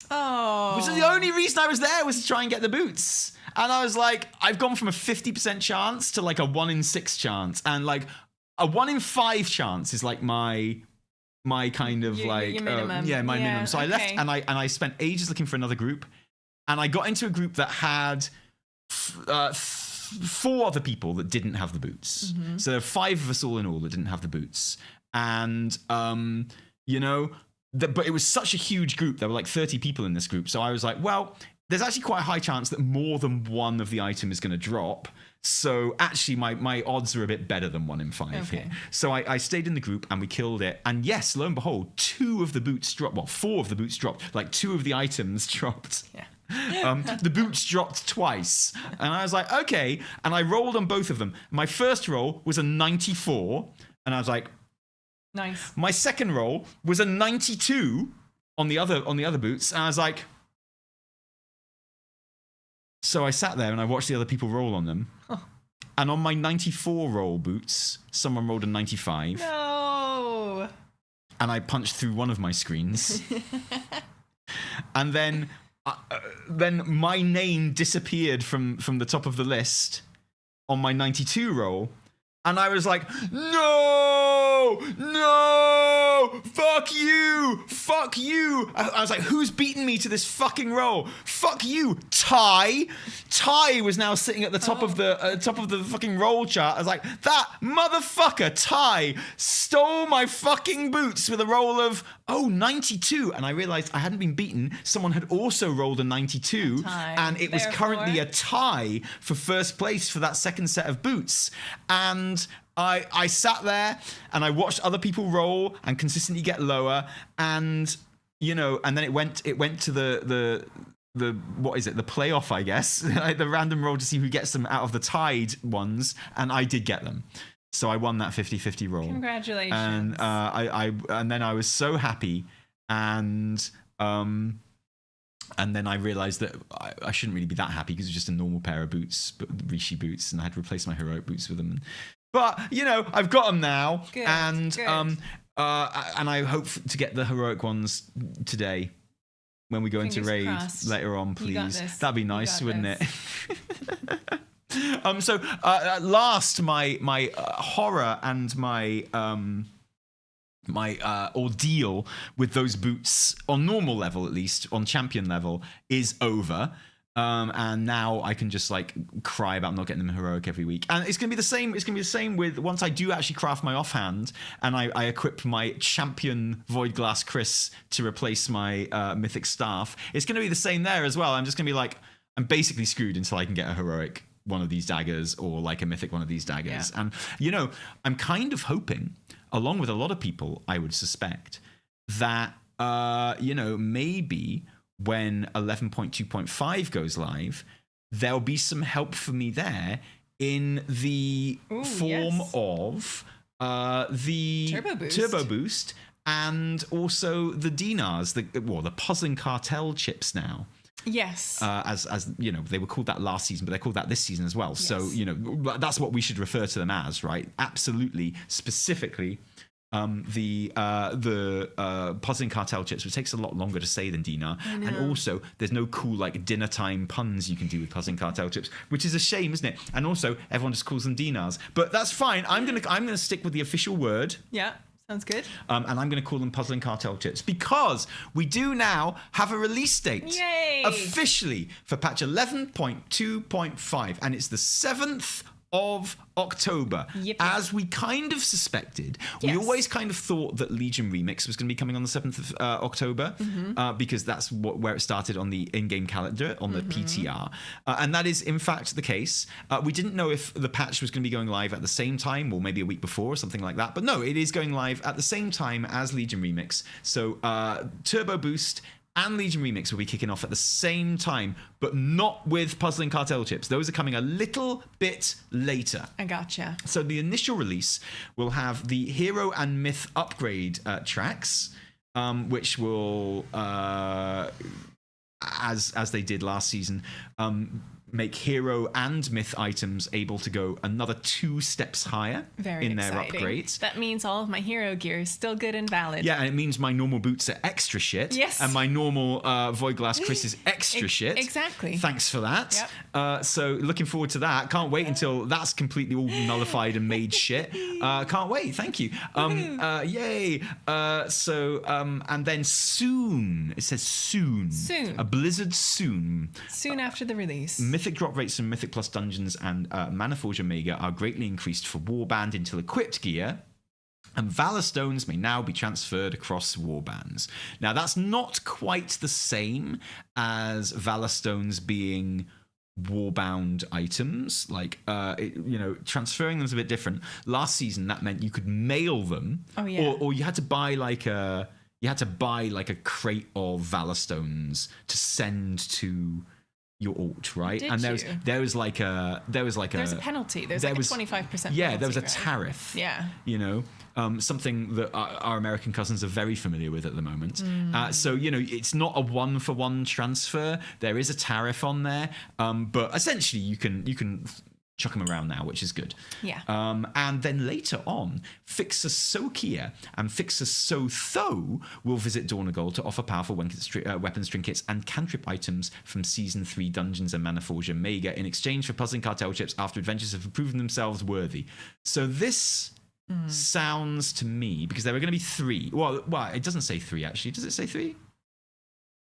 Which is the only reason I was there, was to try and get the boots, and I was like, I've gone from a 50% chance to like a 1 in 6 chance, and like a 1 in 5 chance is like my kind of your minimum. My minimum. So I left, and I spent ages looking for another group. And I got into a group that had 4 other people that didn't have the boots. So there were 5 of us all in all that didn't have the boots. And, you know, but it was such a huge group. There were like 30 people in this group. So I was like, well, there's actually quite a high chance that more than one of the item is going to drop. So actually my odds are a bit better than 1 in 5 here. So I stayed in the group and we killed it. And yes, lo and behold, 2 of the boots dropped. Well, 4 of the boots dropped. Like 2 of the items dropped. Yeah. The boots dropped twice, and I was like, okay, and I rolled on both of them. My first roll was a 94, and I was like, nice. My second roll was a 92 on the other boots, and I was like, so I sat there and I watched the other people roll on them, and on my 94 roll boots, someone rolled a 95. No. And I punched through one of my screens, and then my name disappeared from the top of the list on my 92 roll, and I was like, no, fuck you. I was like, who's beaten me to this fucking roll? Fuck you, Ty was now sitting at the top of the fucking roll chart. I was like, that motherfucker Ty stole my fucking boots with a roll of 92, and I realized I hadn't been beaten. Someone had also rolled a 92, and it was currently a tie for first place for that second set of boots. And I sat there and I watched other people roll and consistently get lower, and you know, and then it went to the what is it, the playoff, I guess, like the random roll to see who gets them out of the tied ones, and I did get them. So I won that 50-50 roll. Congratulations. And and then I was so happy, and then I realized that I shouldn't really be that happy because it was just a normal pair of boots, but Rishi boots, and I had to replace my heroic boots with them. But I've got them now, Good, and good. and I hope to get the heroic ones today when we go into Fingers raids crossed. later on, You got please. this. That'd be You nice, got wouldn't this. it? So last, my horror and my ordeal with those boots on normal level, at least on champion level, is over. And now I can just like cry about not getting them heroic every week. And it's gonna be the same. It's gonna be the same with once I do actually craft my offhand and I equip my champion Void Glass Chris to replace my mythic staff. It's gonna be the same there as well. I'm just gonna be like, I'm basically screwed until I can get a heroic one of these daggers or like a mythic one of these daggers. Yeah. And I'm kind of hoping, along with a lot of people, I would suspect that maybe when 11.2.5 goes live, there'll be some help for me there in the form of the Turbo Boost and also the dinars, the puzzling cartel chips now. Yes. As they were called that last season, but they're called that this season as well. Yes. So that's what we should refer to them as, right? Absolutely, specifically. The puzzling cartel chips, which takes a lot longer to say than dinar, and also there's no cool like dinner time puns you can do with puzzling cartel chips, which is a shame, isn't it? And also everyone just calls them dinars, but that's fine. I'm gonna stick with the official word. Yeah. Sounds good. And I'm going to call them puzzling cartel chips because we do now have a release date. Yay! Officially for patch 11.2.5, and it's the 7th of October. Yippee. As we kind of suspected. Yes. We always kind of thought that Legion Remix was going to be coming on the 7th of October because that's where it started on the in-game calendar, on the PTR. And that is, in fact, the case. We didn't know if the patch was going to be going live at the same time or maybe a week before or something like that. But no, it is going live at the same time as Legion Remix. So Turbo Boost and Legion Remix will be kicking off at the same time, but not with Puzzling Cartel chips. Those are coming a little bit later. I gotcha. So the initial release will have the Hero and Myth upgrade tracks, which will, as they did last season, make Hero and Myth items able to go another 2 steps higher in their upgrades. That means all of my hero gear is still good and valid. Yeah, and it means my normal boots are extra shit. Yes. And my normal Void Glass Chris is extra shit. Exactly. Thanks for that. Yep. So looking forward to that. Can't wait until that's completely all nullified and made shit. Can't wait. Thank you. Yay. And then soon, it says soon. Soon. A Blizzard soon. Soon after the release. Mythic drop rates from Mythic Plus dungeons and Maniforge Omega are greatly increased for Warband until equipped gear, and Valor Stones may now be transferred across warbands. Now, that's not quite the same as Valor Stones being warbound items. Like, transferring them is a bit different. Last season, that meant you could mail them, or you had to buy like a crate of Valor Stones to send to your alt, right? Did and you? There's a penalty. There's like a 25% yeah, there was a right? tariff. Yeah. Something that our American cousins are very familiar with at the moment. So it's not a 1-for-1 transfer. There is a tariff on there, but essentially you can chuck them around now, which is good. Yeah. And then later on, Fixer Sokia and Fixer Sotho will visit Dornagol to offer powerful weapons, trinkets, and cantrip items from Season 3 Dungeons and Maniforge Omega in exchange for puzzling cartel chips after adventures have proven themselves worthy. So this sounds to me, because there are going to be 3. Well, it doesn't say 3 actually. Does it say 3?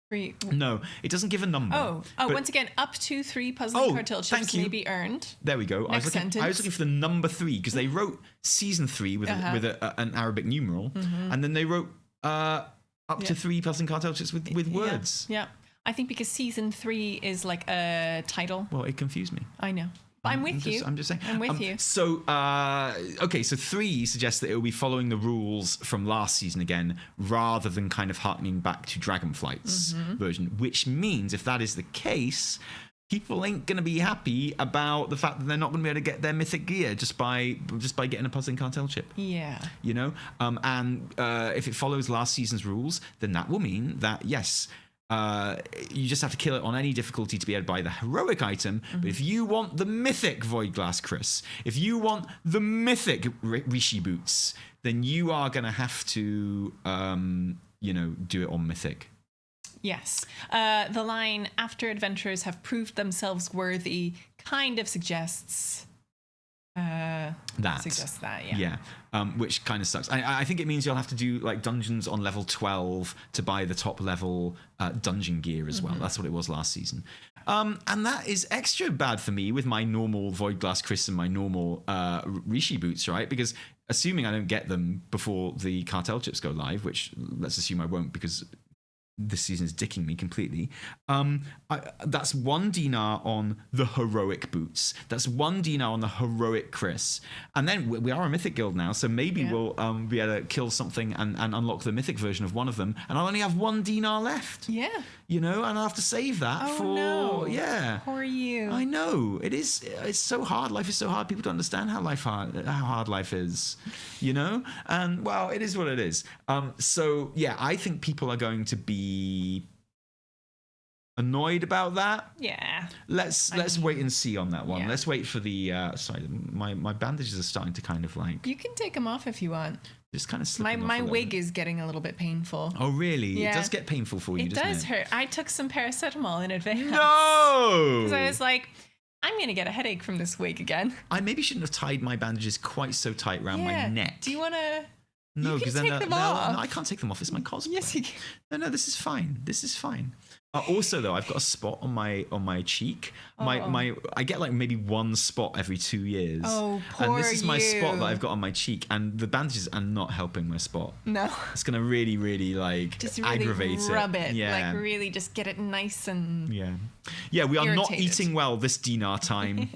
3. No, it doesn't give a number. But once again, up to 3 puzzling cartel chips may be earned. There we go. I was looking for the number 3 because they wrote Season 3 with an Arabic numeral, and then they wrote up to 3 puzzling cartel chips with words. Yeah. I think because Season 3 is like a title. Well, it confused me. I know. But I'm with you. I'm just saying. I'm with you. So, okay, so 3 suggests that it will be following the rules from last season again, rather than kind of harkening back to Dragonflight's version, which means if that is the case, people ain't going to be happy about the fact that they're not going to be able to get their mythic gear just by getting a puzzling cartel chip. Yeah. You know? And if it follows last season's rules, then that will mean that, yes, you just have to kill it on any difficulty to be able to buy the heroic item. But if you want the mythic Void Glass Chris, if you want the mythic Rishi boots, then you are going to have to, do it on mythic. Yes. The line, after adventurers have proved themselves worthy, kind of suggests that, yeah. Which kind of sucks. I think it means you'll have to do like dungeons on level 12 to buy the top level dungeon gear as well. That's what it was last season. And that is extra bad for me with my normal Void Glass Chris and my normal Rishi boots, right? Because assuming I don't get them before the cartel chips go live, which let's assume I won't because this season is dicking me completely. That's 1 dinar on the heroic boots. That's 1 dinar on the heroic Chris. And then we are a mythic guild now, so maybe we'll be able to kill something and unlock the mythic version of one of them. And I'll only have 1 dinar left. Yeah. You know, and I'll have to save that yeah. Poor you. I know. It's so hard. Life is so hard. People don't understand how hard life is. You know? And well, it is what it is. So yeah, I think people are going to be annoyed about that. Yeah. Let's wait and see on that one. Yeah. Let's wait for the sorry, my bandages are starting to kind of like You can take them off if you want. just kind of slipping off My a little wig bit. is getting a little bit painful. Oh really? Yeah. It does get painful for you, It doesn't does it? hurt. I took some paracetamol in advance. No! Because I was like, I'm going to get a headache from this wig again. I maybe shouldn't have tied my bandages quite so tight around my neck. Do you want to... No, you because can then take them off. no, I can't take them off. It's my cosplay. Yes, you can. No, this is fine. This is fine. Also, though, I've got a spot on my cheek. I get like maybe 1 spot every 2 years. Oh, poor And this is my spot you. that I've got on my cheek, and the bandages are not helping my spot. No. It's gonna really, really like Just really aggravate rub it. Yeah. Like really just get it nice and... Yeah. We are not irritated. eating well this dinar time.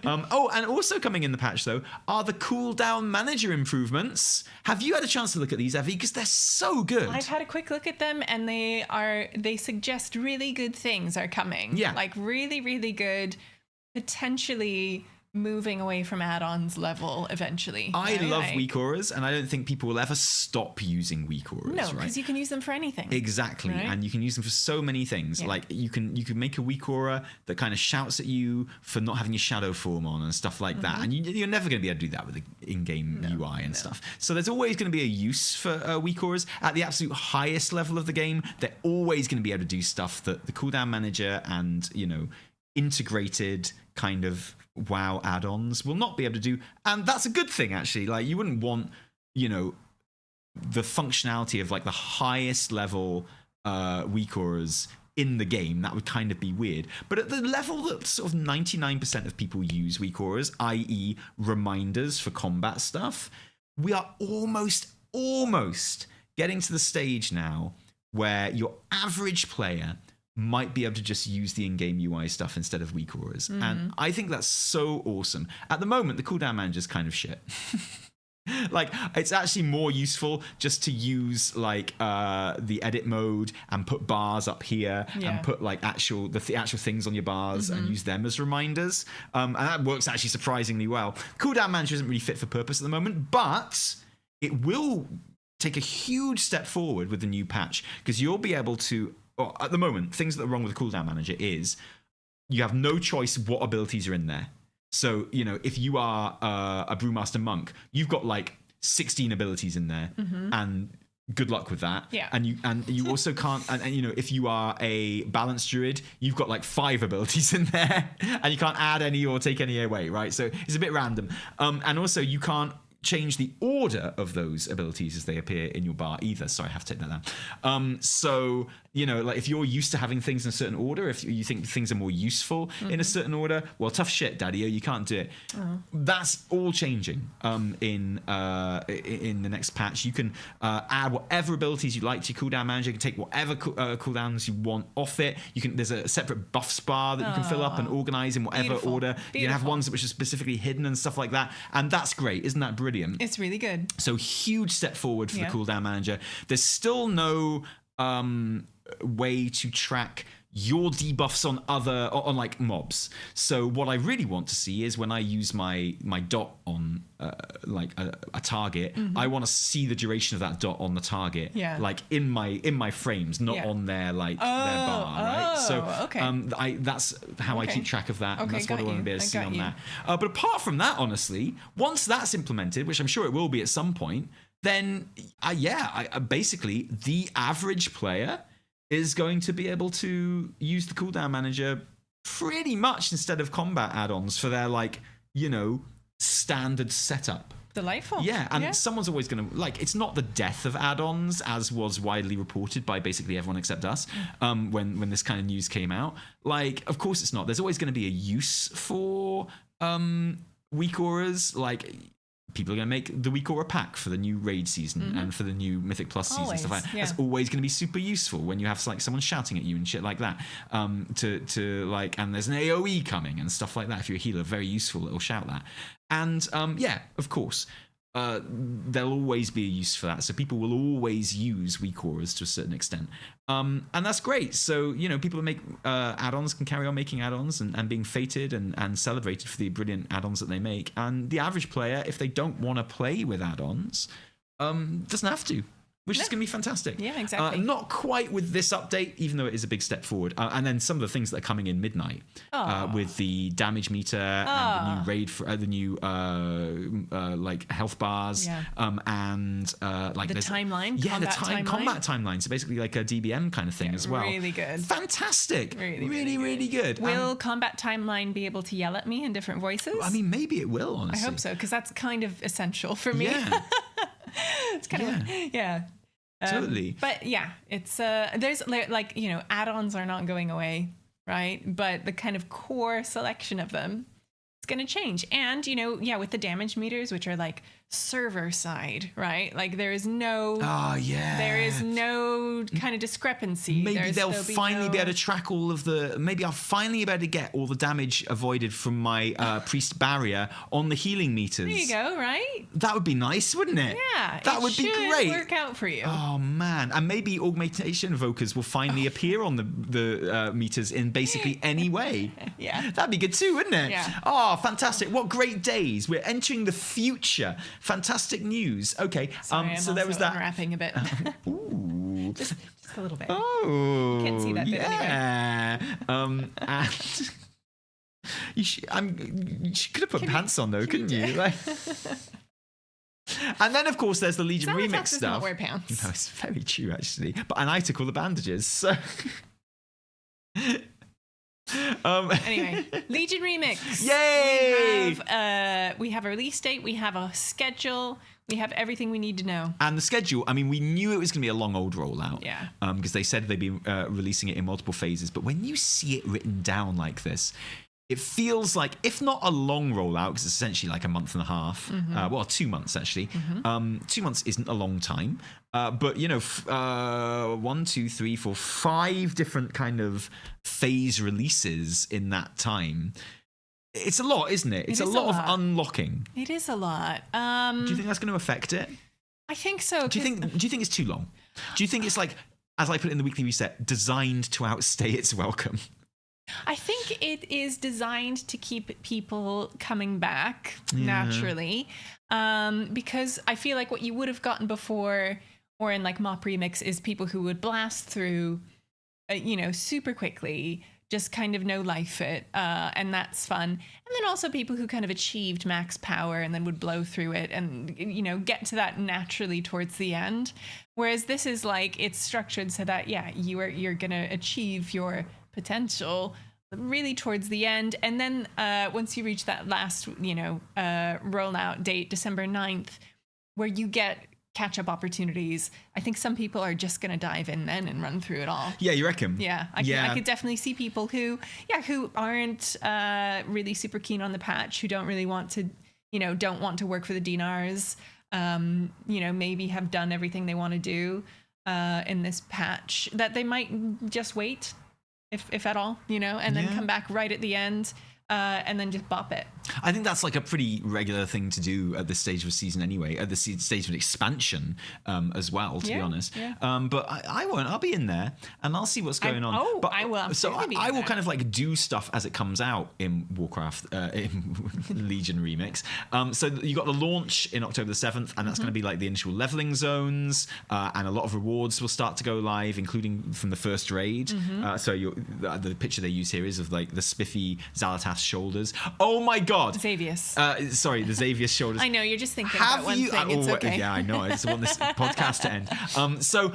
And also coming in the patch though are the cooldown manager improvements. Have you had a chance to look at these, Evie? Because they're so good. I've had a quick look at them and they suggest really good things are coming. Yeah. Like really, really good, potentially moving away from add-ons level eventually. I love weak auras, and I don't think people will ever stop using weak auras. No, right? because you can use them for anything. Exactly, right? and you can use them for so many things. Yeah. Like you can make a weak aura that kind of shouts at you for not having your shadow form on and stuff like that. And you're never going to be able to do that with the in-game UI and stuff. So there's always going to be a use for weak auras at the absolute highest level of the game. They're always going to be able to do stuff that the cooldown manager and integrated kind of WoW add-ons will not be able to do, and that's a good thing actually. Like you wouldn't want the functionality of like the highest level weak auras in the game. That would kind of be weird, but at the level that sort of 99% of people use weak auras, i.e. reminders for combat stuff, we are almost getting to the stage now where your average player might be able to just use the in-game UI stuff instead of weak auras. And I think that's so awesome. At the moment, the cooldown manager's kind of shit. Like, it's actually more useful just to use like the edit mode and put bars up here and put like the actual things on your bars and use them as reminders. And that works actually surprisingly well. Cooldown manager isn't really fit for purpose at the moment, but it will take a huge step forward with the new patch, because you'll be able to... at the moment, things that are wrong with the cooldown manager is you have no choice what abilities are in there. So, if you are a Brewmaster Monk, you've got like 16 abilities in there, and good luck with that. Yeah. And you also can't, and if you are a Balanced Druid, you've got like 5 abilities in there, and you can't add any or take any away, right? So it's a bit random. And also you can't change the order of those abilities as they appear in your bar either. Sorry, I have to take that down. So, like if you're used to having things in a certain order, if you think things are more useful in a certain order, well, tough shit, Daddy-o, you can't do it. That's all changing in the next patch. You can add whatever abilities you like to your cooldown manager. You can take whatever cooldowns you want off it. There's a separate buffs bar that you can fill up and organize in whatever order. You can have ones which are specifically hidden and stuff like that. And that's great. Isn't that brilliant? It's really good. So huge step forward for the cooldown manager. There's still no way to track your debuffs on like mobs. So what I really want to see is when I use my dot on like a target, I want to see the duration of that dot on the target, like in my frames, not on their their bar, right? So that's how I keep track of that, and that's what I want to be able to see on that. But apart from that, honestly, once that's implemented, which I'm sure it will be at some point, then basically the average player is going to be able to use the cooldown manager pretty much instead of combat add-ons for their standard setup. Delightful. Yeah, and someone's always going to it's not the death of add-ons as was widely reported by basically everyone except us when this kind of news came out. Of course it's not. There's always going to be a use for weak auras. People are going to make the weak aura pack for the new raid season and for the new Mythic Plus season, stuff like that. That's always going to be super useful when you have someone shouting at you and shit like that. And there's an AoE coming and stuff like that. If you're a healer, very useful. It'll shout that. And of course, there'll always be a use for that. So people will always use weak auras to a certain extent. And that's great. So, people who make add-ons can carry on making add-ons and being feted and celebrated for the brilliant add-ons that they make. And the average player, if they don't want to play with add-ons, doesn't have to. Which is going to be fantastic. Yeah, exactly. Not quite with this update, even though it is a big step forward. And then some of the things that are coming in midnight with the damage meter and the new raid for the new health bars and the timeline. Yeah, combat timeline. So basically like a DBM kind of thing as well. Really good. Fantastic. Really good. Will combat timeline be able to yell at me in different voices? I mean, maybe it will. Honestly, I hope so because that's kind of essential for me. Yeah. It's kind of totally. But it's there's add-ons are not going away, right? But the kind of core selection of them, it's going to change. And with the damage meters, which are server side, right? There is no there is no kind of discrepancy. Maybe they'll finally be able to track all of the maybe I'll finally be able to get all the damage avoided from my priest barrier on the healing meters. There you go, right? That would be nice, wouldn't it? Yeah, that would be great. Work out for you. Oh man. And maybe augmentation evokers will finally appear on the meters in basically any way. Yeah, that'd be good too, wouldn't it? Yeah. Oh, fantastic. What great days. We're entering the future. Fantastic news. Okay. Sorry, so there was that. Unwrapping a bit. Ooh. just a little bit. Oh. You can't see that bit anyway. And you could have put pants on though, couldn't you? And then of course there's the Legion remix stuff. Not wear pants. No, it's very true actually. And I took all the bandages. So anyway, Legion Remix. Yay! We have a release date. We have a schedule. We have everything we need to know. And the schedule, I mean, we knew it was going to be a long old rollout. Yeah. Because they said they'd be releasing it in multiple phases. But when you see it written down like this, it feels like, if not a long rollout, because it's essentially like a month and a half. 2 months actually. 2 months isn't a long time. But 1, 2, 3, 4, 5 different kind of phase releases in that time. It's a lot, isn't it? It's a lot of unlocking. It is a lot. Do you think that's going to affect it? I think so. Do you think it's too long? Do you think it's like, as I put it in the weekly reset, designed to outstay its welcome? I think it is designed to keep people coming back naturally, because I feel like what you would have gotten before or in Mop Remix is people who would blast through, super quickly, just kind of no life it, and that's fun. And then also people who kind of achieved max power and then would blow through it and, get to that naturally towards the end. Whereas this is it's structured so that, you're going to achieve your potential, really towards the end. And then once you reach that last, rollout date, December 9th, where you get catch-up opportunities, I think some people are just going to dive in then and run through it all. Yeah, you reckon? Yeah, I could definitely see people who aren't really super keen on the patch, who don't really want to, don't want to work for the dinars, maybe have done everything they want to do in this patch, that they might just wait, if at all, and then come back right at the end. And then just bop it. I think that's like a pretty regular thing to do at this stage of a season anyway, at the stage of an expansion as well, to be honest. Yeah. But I won't. I'll be in there and I'll see what's going on. But I will. So I will kind of like do stuff as it comes out in Warcraft, in Legion Remix. So you got the launch in October the 7th, and that's going to be like the initial leveling zones, and a lot of rewards will start to go live, including from the first raid. So the picture they use here is of like the spiffy Xalatath shoulders. Oh my god, Xavius. Sorry, the Xavius shoulders. I know, you're just thinking about one thing. It's okay. Yeah, I know. I just want this podcast to end. So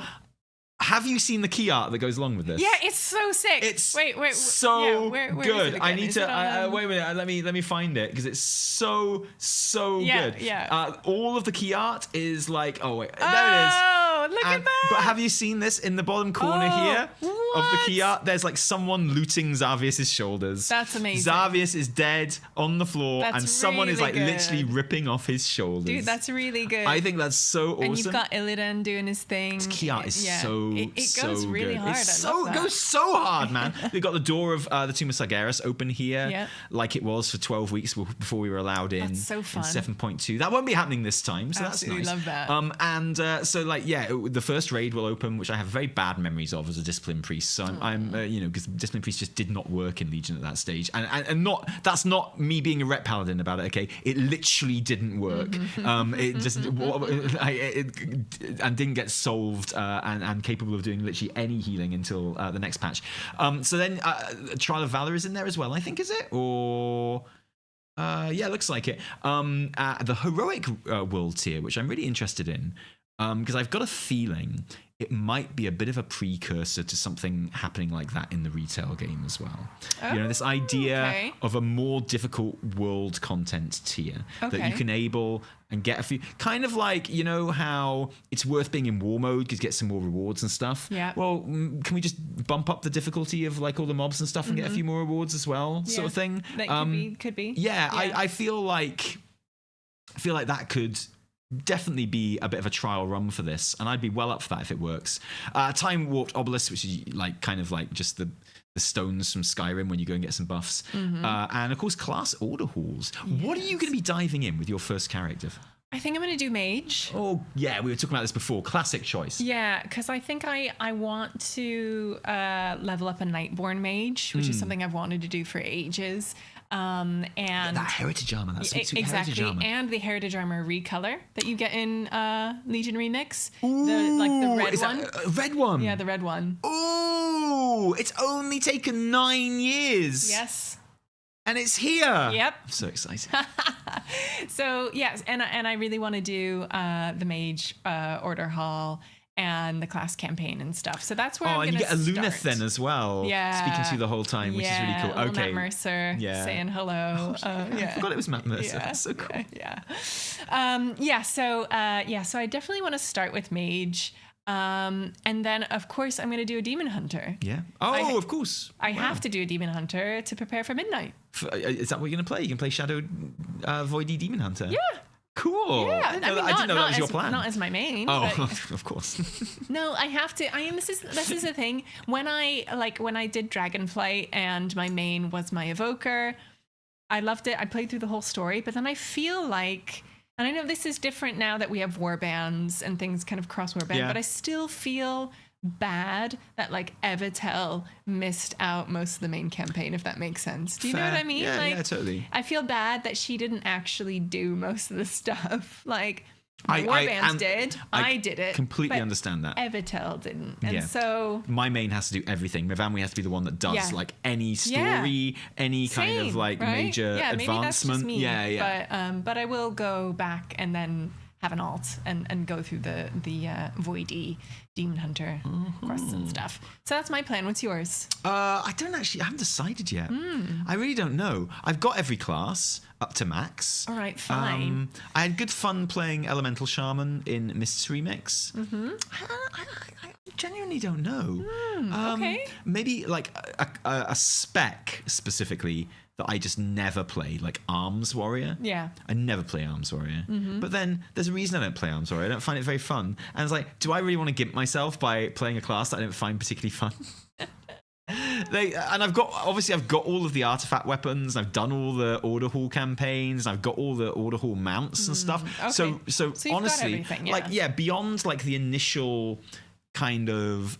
have you seen the key art that goes along with this? Yeah, it's so sick. It's wait, so where good. I need to wait a minute. Let me find it because it's so good. Yeah. All of the key art is like there it is. Oh, look at that. But have you seen this in the bottom corner here of the key art? There's like someone looting Xavius' shoulders. That's amazing. Xavius is dead on the floor, and someone is like literally ripping off his shoulders. Dude, that's really good. I think that's so awesome. And you've got Illidan doing his thing. This key art is so it goes really good. hard. It goes so hard, man. We've got the door of the Tomb of Sargeras open here, like it was for 12 weeks before we were allowed in. That's so fun. In 7.2. That won't be happening this time, so Absolutely that's nice. Love that. And so the first raid will open, which I have very bad memories of as a discipline priest. So I'm because discipline priest just did not work in Legion at that stage, and that's not me being a rep paladin about it. Okay, it literally didn't work. It just and didn't get solved and capable of doing literally any healing until the next patch. So then Trial of Valor is in there as well, I think, is it? Or yeah, looks like it. The heroic world tier, which I'm really interested in, because I've got a feeling it might be a bit of a precursor to something happening like that in the retail game as well. This idea of a more difficult world content tier that you can enable and get a few, kind of like, how it's worth being in war mode because you get some more rewards and stuff. Yeah. Well, can we just bump up the difficulty of like all the mobs and stuff and get a few more rewards as well, sort of thing? That could be. Yeah, I feel like that could definitely be a bit of a trial run for this, and I'd be well up for that if it works. Time warped obelisk, which is like kind of like just the stones from Skyrim when you go and get some buffs, and of course class order halls. What are you going to be diving in with your first character? I think I'm going to do mage. Oh yeah, we were talking about this before. Classic choice. Yeah, because I think I want to level up a Nightborn mage, which is something I've wanted to do for ages. And that heritage armor, that sweet heritage armor, and the heritage armor recolor that you get in Legion Remix. Ooh, the red is one. That a red one? Yeah, the red one. Ooh, it's only taken 9 years. Yes. And it's here. Yep. I'm so excited. So yes, and I really want to do the mage order hall and the class campaigan and stuff. So that's where I'm going to start. And you get a Luneth then as well. Yeah. Speaking to you the whole time, which is really cool. Okay. Matt Mercer saying hello. I forgot it was Matt Mercer. Yeah. That's so cool. So I definitely want to start with mage. And then, of course, I'm going to do a demon hunter. Yeah. Oh, of course. I have to do a demon hunter to prepare for midnight. Is that what you're going to play? You can play Shadow Voidy Demon Hunter? Yeah. Cool. Yeah, I didn't know that was your plan. Not as my main. Oh, of course. No, I have to. This is the thing. When I did Dragonflight and my main was my evoker, I loved it. I played through the whole story, but then I feel like, and I know this is different now that we have warbands and things kind of cross warband, but I still feel bad that like Evitel missed out most of the main campaign, if that makes sense. Do you know what I mean? Yeah, totally. I feel bad that she didn't actually do most of the stuff. Like warbands did. I did it. Completely understand that. Evitel didn't. And so my main has to do everything. Mivamwe has to be the one that does like any story, any kind of like major advancement. Maybe that's just me, but I will go back and then have an alt and go through the voidy demon hunter quests and stuff. So that's my plan. What's yours? I haven't decided yet. I really don't know. I've got every class up to max. All right, fine. I had good fun playing Elemental Shaman in Mist's Remix. I genuinely don't know. Okay. Maybe like a spec specifically that I just never play, like Arms Warrior. Yeah. I never play Arms Warrior. But then there's a reason I don't play Arms Warrior. I don't find it very fun. And it's like, do I really want to gimp myself by playing a class that I don't find particularly fun? I've got all of the artifact weapons. I've done all the Order Hall campaigns. I've got all the Order Hall mounts and stuff. Okay. So you've honestly, got everything, beyond like the initial kind of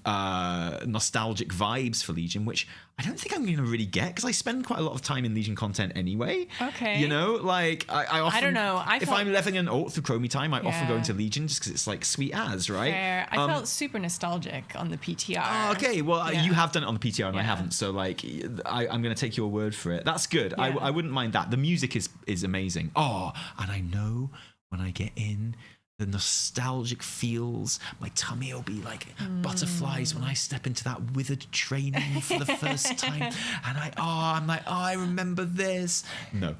nostalgic vibes for Legion, which I don't think I'm going to really get because I spend quite a lot of time in Legion content anyway. Okay. You know, like I often, I don't know. If I'm leveling an alt through Chromie time, I often go into Legion just because it's like sweet as, right? Fair. I felt super nostalgic on the PTR. Oh, okay, well, you have done it on the PTR and I haven't, so like I'm going to take your word for it. That's good. Yeah. I wouldn't mind that. The music is amazing. Oh, and I know when I get in, the nostalgic feels, my tummy will be like butterflies when I step into that withered training for the first time. And I'm like, I remember this. No.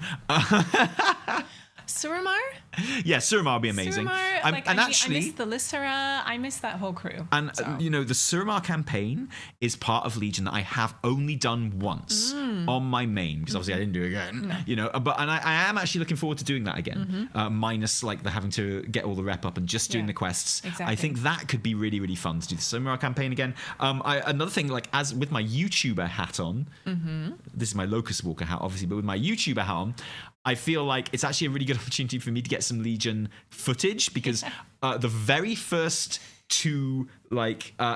Suramar? Yeah, Suramar will be amazing. Suramar, I miss the Lysera. I miss that whole crew. And, the Suramar campaign is part of Legion that I have only done once on my main, because obviously I didn't do it again. No. I am actually looking forward to doing that again, minus like the having to get all the rep up and just doing the quests. Exactly. I think that could be really, really fun to do the Suramar campaign again. Another thing, like as with my YouTuber hat on, this is my Locust Walker hat, obviously, but with my YouTuber hat on, I feel like it's actually a really good opportunity for me to get some Legion footage because the very first two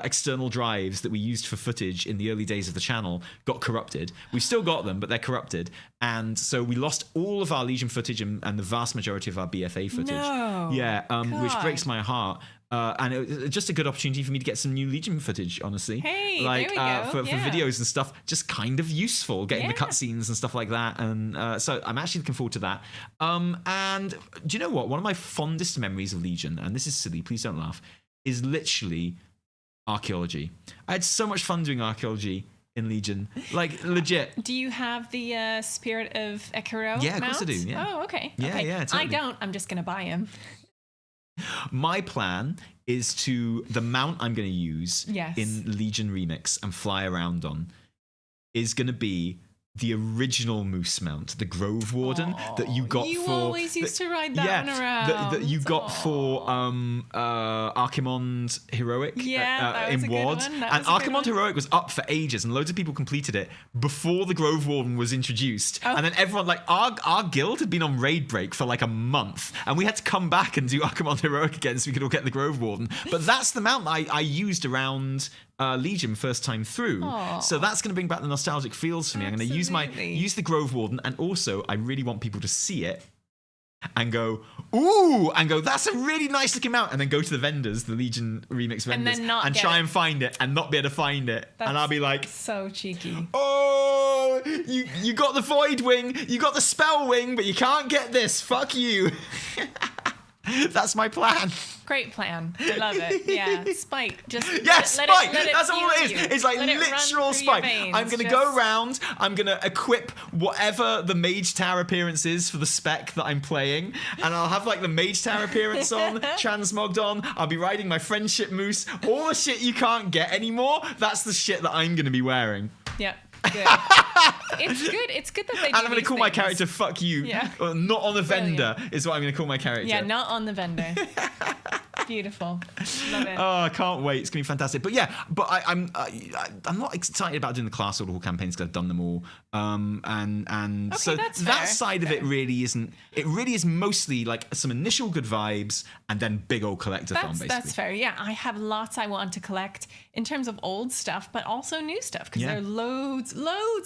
external drives that we used for footage in the early days of the channel got corrupted. We've still got them, but they're corrupted. And so we lost all of our Legion footage and the vast majority of our BFA footage. No. Yeah, which breaks my heart. And it was just a good opportunity for me to get some new Legion footage, honestly. Hey, there we go. For videos and stuff, just kind of useful, getting the cutscenes and stuff like that. And so I'm actually looking forward to that. And do you know what? One of my fondest memories of Legion, and this is silly, please don't laugh, is literally archaeology. I had so much fun doing archaeology in Legion, like legit. Do you have the Spirit of Ekiro? Yeah, of course I do. Yeah. Oh, okay. Yeah, okay. yeah. Totally. I don't. I'm just gonna buy him. My plan is the mount I'm going to use Yes. in Legion Remix and fly around on is going to be the original moose mount, the Grove Warden that you got you for. You always used to ride that one around. That you got for Archimond Heroic that was in a good WoD. one. That And was a good Archimond one. Heroic was up for ages and loads of people completed it before the Grove Warden was introduced. Oh. And then everyone, like, our guild had been on raid break for like a month and we had to come back and do Archimond Heroic again so we could all get the Grove Warden. But that's the mount that I used around Legion first time through. Aww. So that's going to bring back the nostalgic feels for me. I'm going to use the Grove Warden, and also I really want people to see it and go, ooh, and go, that's a really nice looking mount, and then go to the vendors, the Legion Remix vendors, and try and find it and not be able to find it. And I'll be like, so cheeky. oh, you got the Void Wing, you got the Spell Wing, but you can't get this. Fuck you. That's my plan. Great plan. I love it. Yeah. Spite. Just spite. Let it That's all it is. you. It's like Let it run literal through your spite. veins. I'm going to go around. I'm going to equip whatever the Mage Tower appearance is for the spec that I'm playing. And I'll have like the Mage Tower appearance on, transmogged on. I'll be riding my Friendship Moose. All the shit you can't get anymore, that's the shit that I'm going to be wearing. Yep. Good. It's good. It's good that they do And I'm going to call my things. character Fuck You. Yeah. Not on the vendor is what I'm going to call my character. Yeah, not on the vendor. Beautiful. Love it. Oh, I can't wait. It's going to be fantastic. But yeah, I'm not excited about doing the class order hall campaigns because I've done them all. And so that's that fair. side of it really isn't. It really is mostly like some initial good vibes and then big old collectathon, basically. That's fair. Yeah, I have lots I want to collect in terms of old stuff, but also new stuff because there are loads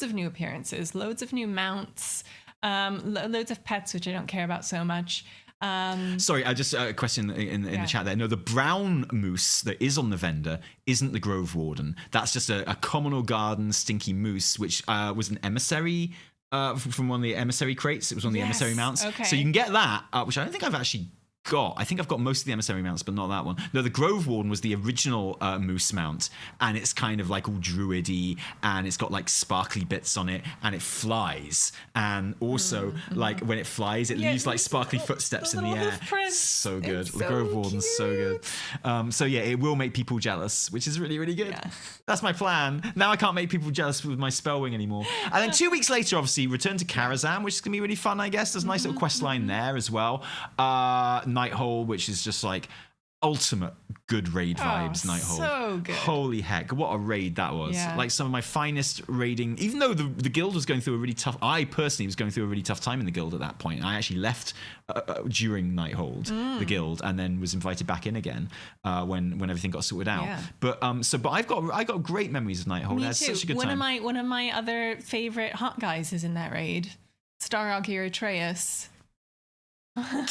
of new appearances, loads of new mounts, loads of pets which I don't care about so much. Sorry, I just a question in the chat there. No, the brown moose that is on the vendor isn't the Grove Warden. That's just a communal garden stinky moose, which was an emissary from one of the emissary crates. It was one of the emissary mounts. Okay. So you can get that, which I don't think I've actually I think I've got most of the emissary mounts, but not that one. No, the Grove Warden was the original moose mount, and it's kind of like all druidy, and it's got like sparkly bits on it, and it flies, and also like when it flies, it leaves like sparkly footsteps in the air. So good. The Grove Warden's so good. So yeah, it will make people jealous, which is really, really good. Yeah. That's my plan. Now I can't make people jealous with my Spellwing anymore. And then 2 weeks later, obviously, return to Karazhan, which is gonna be really fun, I guess. There's a nice little quest line there as well. Nighthole, which is just like ultimate good raid vibes. Nighthole, so good. Holy heck, what a raid that was. Like some of my finest raiding, even though the guild was going through a really tough, I personally was going through a really tough time in the guild at that point. I actually left during Nighthold, the guild, and then was invited back in again when everything got sorted out. But I got great memories of Nighthold. That's such a good time. One of my other favorite hot guys is in that raid, Starog Eritreus.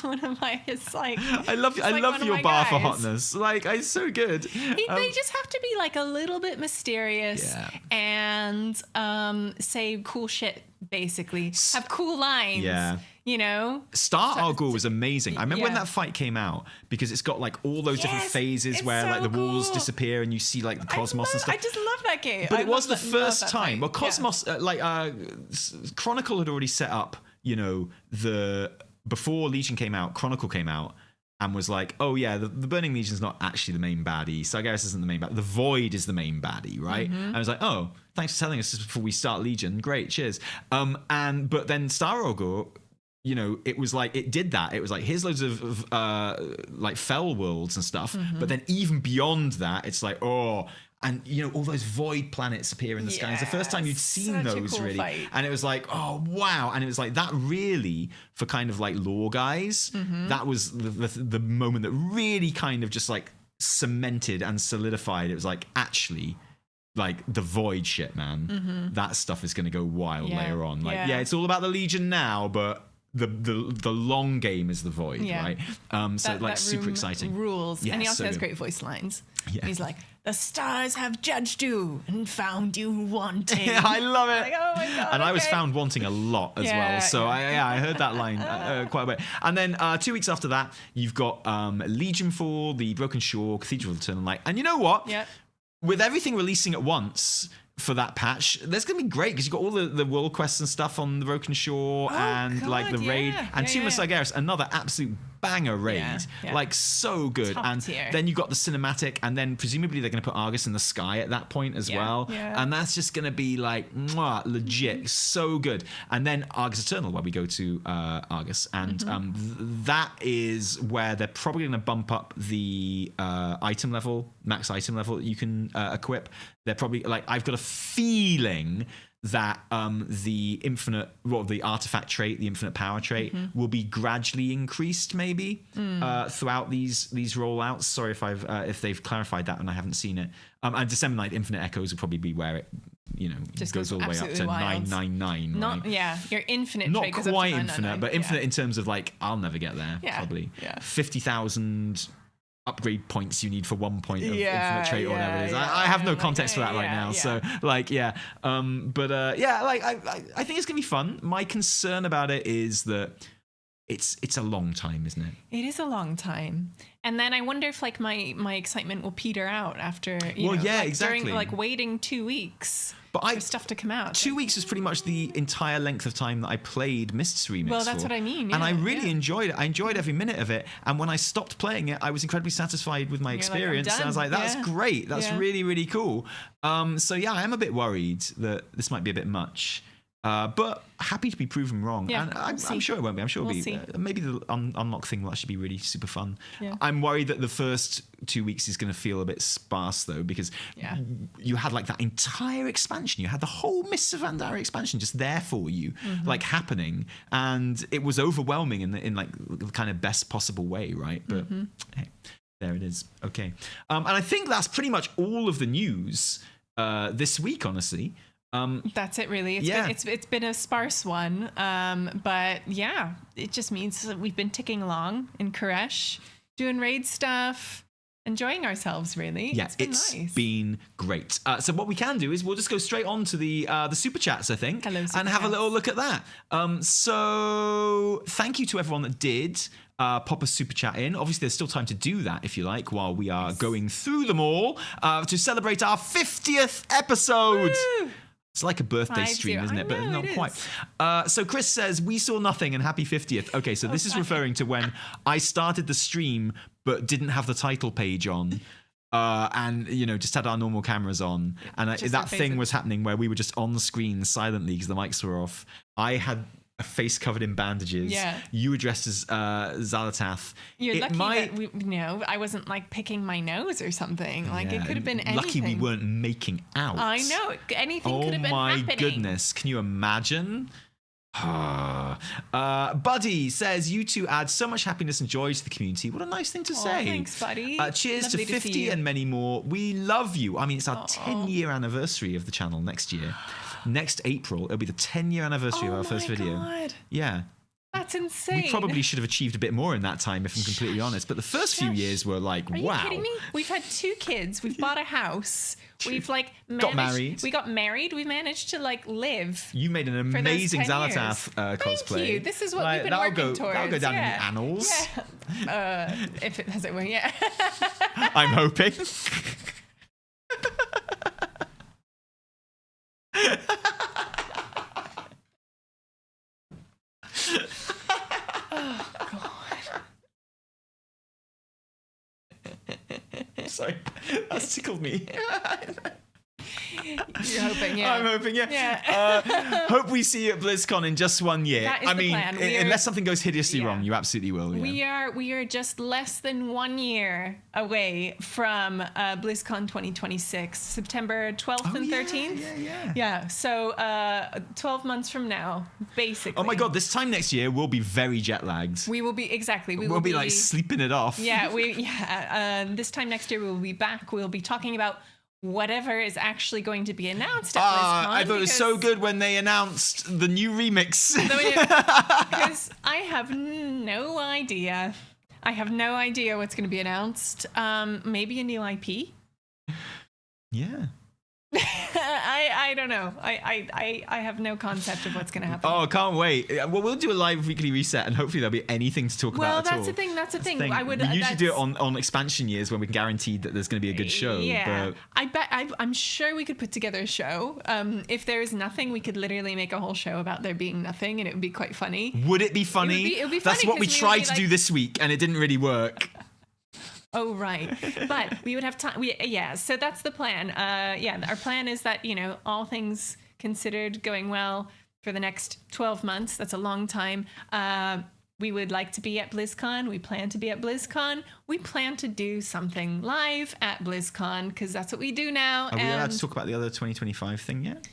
One of my, it's like I love your bar for hotness. Like, it's so good. They just have to be like a little bit mysterious and say cool shit. Basically, have cool lines. You know, Star Argul was amazing. I remember when that fight came out, because it's got like all those different phases where like the walls disappear and you see like the cosmos and stuff. I just love that game. But it was the first time. Well, Cosmos, Chronicle had already set up, you know, before Legion came out, Chronicle came out and was like, oh yeah, the Burning Legion's not actually the main baddie. Sargeras isn't the main baddie. The Void is the main baddie, right? I was like, oh, thanks for telling us this before we start Legion. Great, cheers. But then Star Ogre, you know, it was like, it did that. It was like, here's loads of like fell worlds and stuff. But then even beyond that, it's like, oh, and you know, all those void planets appear in the sky. It's the first time you'd seen those, cool really fight. And it was like, oh wow. And it was like that really, for kind of like lore guys, that was the moment that really kind of just like cemented and solidified. It was like, actually, like the void shit, man, that stuff is going to go wild later on. Like, it's all about the Legion now, but the long game is the void, right? So that super exciting. Rules. And he also has great voice lines. He's like, the stars have judged you and found you wanting. I love it. Like, oh my God, and I was found wanting a lot as well. So I heard that line quite a bit. And then 2 weeks after that, you've got Legion Fall, the Broken Shore, Cathedral of Eternal Light. And you know what? With everything releasing at once for that patch, that's gonna be great because you've got all the world quests and stuff on the Broken Shore like the raid and Tomb of Sargeras, another absolute banger raid, like so good. Top and tier. Then you got the cinematic, and then presumably they're gonna put Argus in the sky at that point as well, and that's just gonna be like legit, so good. And then Argus Eternal, where we go to Argus, and that is where they're probably gonna bump up the item level, max item level that you can equip. They're probably like, I've got a feeling that the artifact trait, the infinite power trait, will be gradually increased maybe throughout these rollouts. Sorry if they've clarified that and I haven't seen it. And December Night Infinite Echoes will probably be where it, you know, just goes all the way up to wild. 999. Right? Your infinite not trait goes quite up to infinite, but infinite in terms of like, I'll never get there. Probably 50,000 upgrade points you need for 1 point of infinite trait or whatever it is. I have no context for that right now. So like, like I think it's gonna be fun. My concern about it is that it's a long time, isn't it? It is a long time. And then I wonder if like my excitement will peter out after exactly. during like waiting 2 weeks for stuff to come out. 2 weeks was pretty much the entire length of time that I played Mist's Remix. Well, that's what I mean. And I really enjoyed it. I enjoyed every minute of it. And when I stopped playing it, I was incredibly satisfied with my experience. Like, and I was like, that's great. That's really, really cool. So yeah, I am a bit worried that this might be a bit much. But happy to be proven wrong. And I'm sure it won't be. I'm sure it'll be. Maybe the unlock thing will actually be really super fun. I'm worried that the first 2 weeks is going to feel a bit sparse though, because you had like that entire expansion. You had the whole Mists of Pandaria expansion just there for you, like happening, and it was overwhelming in like the kind of best possible way, right? But hey, there it is. Okay, and I think that's pretty much all of the news this week, honestly. That's it, really. It's been a sparse one, but it just means that we've been ticking along in Koresh, doing raid stuff, enjoying ourselves, really. Yeah, it's been great. So what we can do is we'll just go straight on to the super chats, I think, Hello, super and have a chats. little look at that. So thank you to everyone that did pop a super chat in. Obviously, there's still time to do that if you like, while we are going through them all to celebrate our 50th episode. Woo! It's like a birthday 50. stream, isn't I it? But know, not it quite. So Chris says, we saw nothing and happy 50th. Okay, so this is referring to when I started the stream but didn't have the title page on. And, just had our normal cameras on. And that thing was happening where we were just on the screen silently because the mics were off. I had a face covered in bandages. Yeah. You were dressed as Xalatath. You're lucky that I wasn't like picking my nose or something. Like it could have been anything. Lucky we weren't making out. I know. Anything could have been happening. Oh my goodness. Can you imagine? Buddy says, you two add so much happiness and joy to the community. What a nice thing to say. Thanks, buddy. Cheers Lovely to to see 50 you. and many more. We love you. I mean, it's our 10-year anniversary of the channel next year. Next April, it'll be the 10-year anniversary of our first video. God. Yeah. That's insane. We probably should have achieved a bit more in that time, if I'm completely honest. But the first few years were like, Are wow. you kidding me? We've had 2 kids. We've bought a house. We've Got married. We got married. We managed to live. You made an for those amazing 10 Xalatath cosplay. Thank you. This is what we've been working towards. That'll go down in the annals. Yeah. If it has it, well, yeah. I'm hoping. Oh God. Sorry, that's tickled me. You're hoping, yeah. I'm hoping, yeah. Yeah. Hope we see you at BlizzCon in just 1 year. That is the plan. Unless something goes hideously Yeah. wrong, you absolutely will. Yeah. We are just less than 1 year away from BlizzCon 2026, September 12th and 13th. Yeah. So 12 months from now, basically. Oh my God, this time next year we'll be very jet lagged. We will be exactly. We'll be like sleeping it off. Yeah. This time next year we'll be back. We'll be talking about whatever is actually going to be announced at BlizzCon. I thought it was so good when they announced the new remix. Because I have no idea. I have no idea what's going to be announced. Maybe a new IP. Yeah. I don't know. I have no concept of what's going to happen. Oh, can't wait. Well, we'll do a live weekly reset, and hopefully there'll be anything to talk about at all. Well, that's the thing. I would. We usually do it on expansion years when we can guarantee that there's going to be a good show. Yeah, but I'm sure we could put together a show. If there is nothing, we could literally make a whole show about there being nothing, and it would be quite funny. Would it be funny? It would be That's funny what we 'cause tried would to be do this week, and it didn't really work. Oh, right. But we would have time. So that's the plan. Our plan is that, all things considered going well for the next 12 months. That's a long time. We would like to be at BlizzCon. We plan to be at BlizzCon. We plan to do something live at BlizzCon because that's what we do now. Are we allowed to talk about the other 2025 thing yet?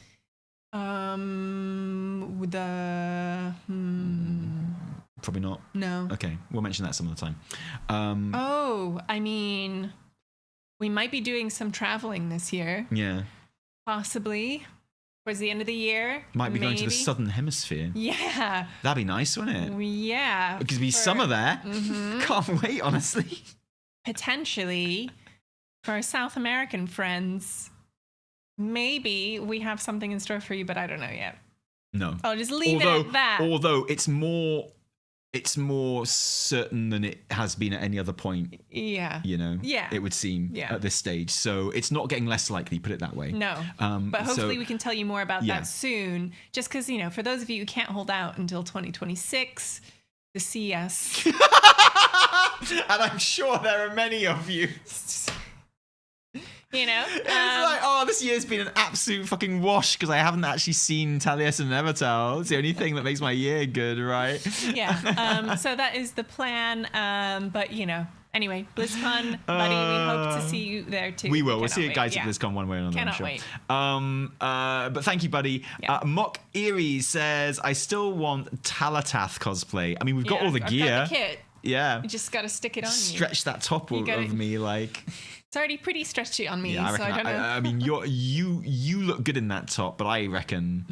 Probably not. No. Okay, we'll mention that some other time. We might be doing some traveling this year. Yeah. Possibly. Towards the end of the year. Might be going to the maybe. Southern Hemisphere. Yeah. That'd be nice, wouldn't it? Yeah. It could be summer there. Mm-hmm. Can't wait, honestly. Potentially, for our South American friends, maybe we have something in store for you, but I don't know yet. No. I'll just leave it at that. Although it's more certain than it has been at any other point. Yeah. Yeah. It would seem at this stage. So it's not getting less likely, put it that way. No. But hopefully we can tell you more about that soon. Just because, for those of you who can't hold out until 2026 to see us. And I'm sure there are many of you. It's like, this year's been an absolute fucking wash because I haven't actually seen Taliesin and Evertal. It's the only thing that makes my year good, right? Yeah. So that is the plan. But anyway, BlizzCon, buddy, we hope to see you there too. We will. We'll see you wait. guys at BlizzCon one way or another. Cannot I'm sure. wait. But thank you, buddy. Yeah. Mock Eerie says, I still want Talatath cosplay. I mean, we've got all the gear. I've got the kit. Yeah. You just got to stick it on you. Stretch that top of me like. It's already pretty stretchy on me, Yeah, so I don't know. I mean, you look good in that top, but I reckon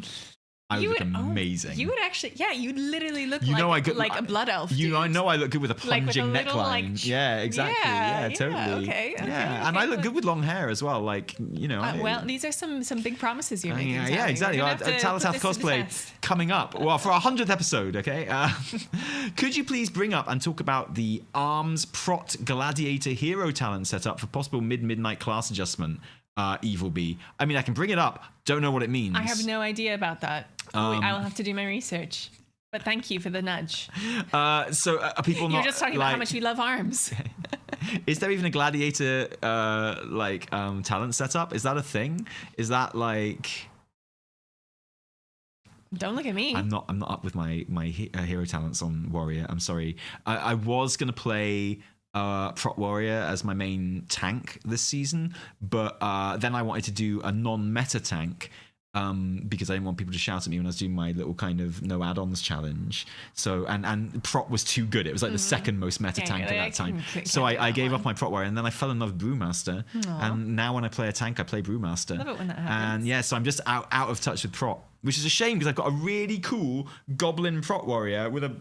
I would look amazing. You would actually, you'd literally look like a blood elf. I know I look good with a plunging little, neckline. Yeah, exactly. Yeah, totally. Okay. And I look good with long hair as well. Like, well, these are some big promises you're making. Yeah, exactly. Talatath Cosplay coming up. Well, for our 100th episode, okay? Could you please bring up and talk about the Arms Prot Gladiator hero talent setup for possible midnight class adjustment? Evil Bee. I mean, I can bring it up. Don't know what it means. I have no idea about that. I will have to do my research. But thank you for the nudge. So are people not... You're just talking about how much we love arms. Is there even a gladiator talent setup? Is that a thing? Is that like... Don't look at me. I'm not up with my hero talents on Warrior. I'm sorry. I was going to play... Prot Warrior as my main tank this season, but then I wanted to do a non-meta tank because I didn't want people to shout at me when I was doing my little kind of no add-ons challenge. So and Prot was too good. It was like the second most meta tank at that time. So I gave up my Prot Warrior, and then I fell in love with Brewmaster. And now when I play a tank, I play Brewmaster. Love it when that happens. And so I'm just out of touch with Prot, which is a shame because I've got a really cool Goblin Prot Warrior with a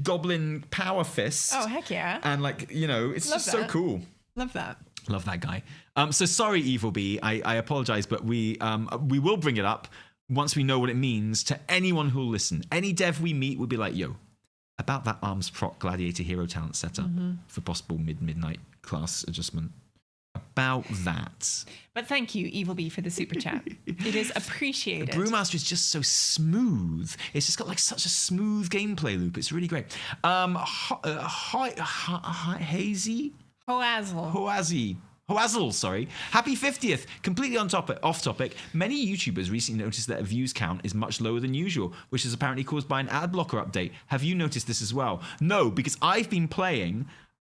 Goblin power fist. Oh, heck yeah. And it's Love just that. So cool. Love that. Love that guy. So sorry, Evil Bee. I apologize, but we will bring it up once we know what it means to anyone who'll listen. Any dev we meet will be like, yo, about that Arms Prot Gladiator hero talent setup for possible midnight class adjustment. About that. But thank you, Evil Bee, for the super chat. It is appreciated. Brewmaster is just so smooth. It's just got like such a smooth gameplay loop. It's really great. Hazy? Hoazel, sorry. Happy 50th. Completely off topic. Many YouTubers recently noticed that a views count is much lower than usual, which is apparently caused by an ad blocker update. Have you noticed this as well? No, because I've been playing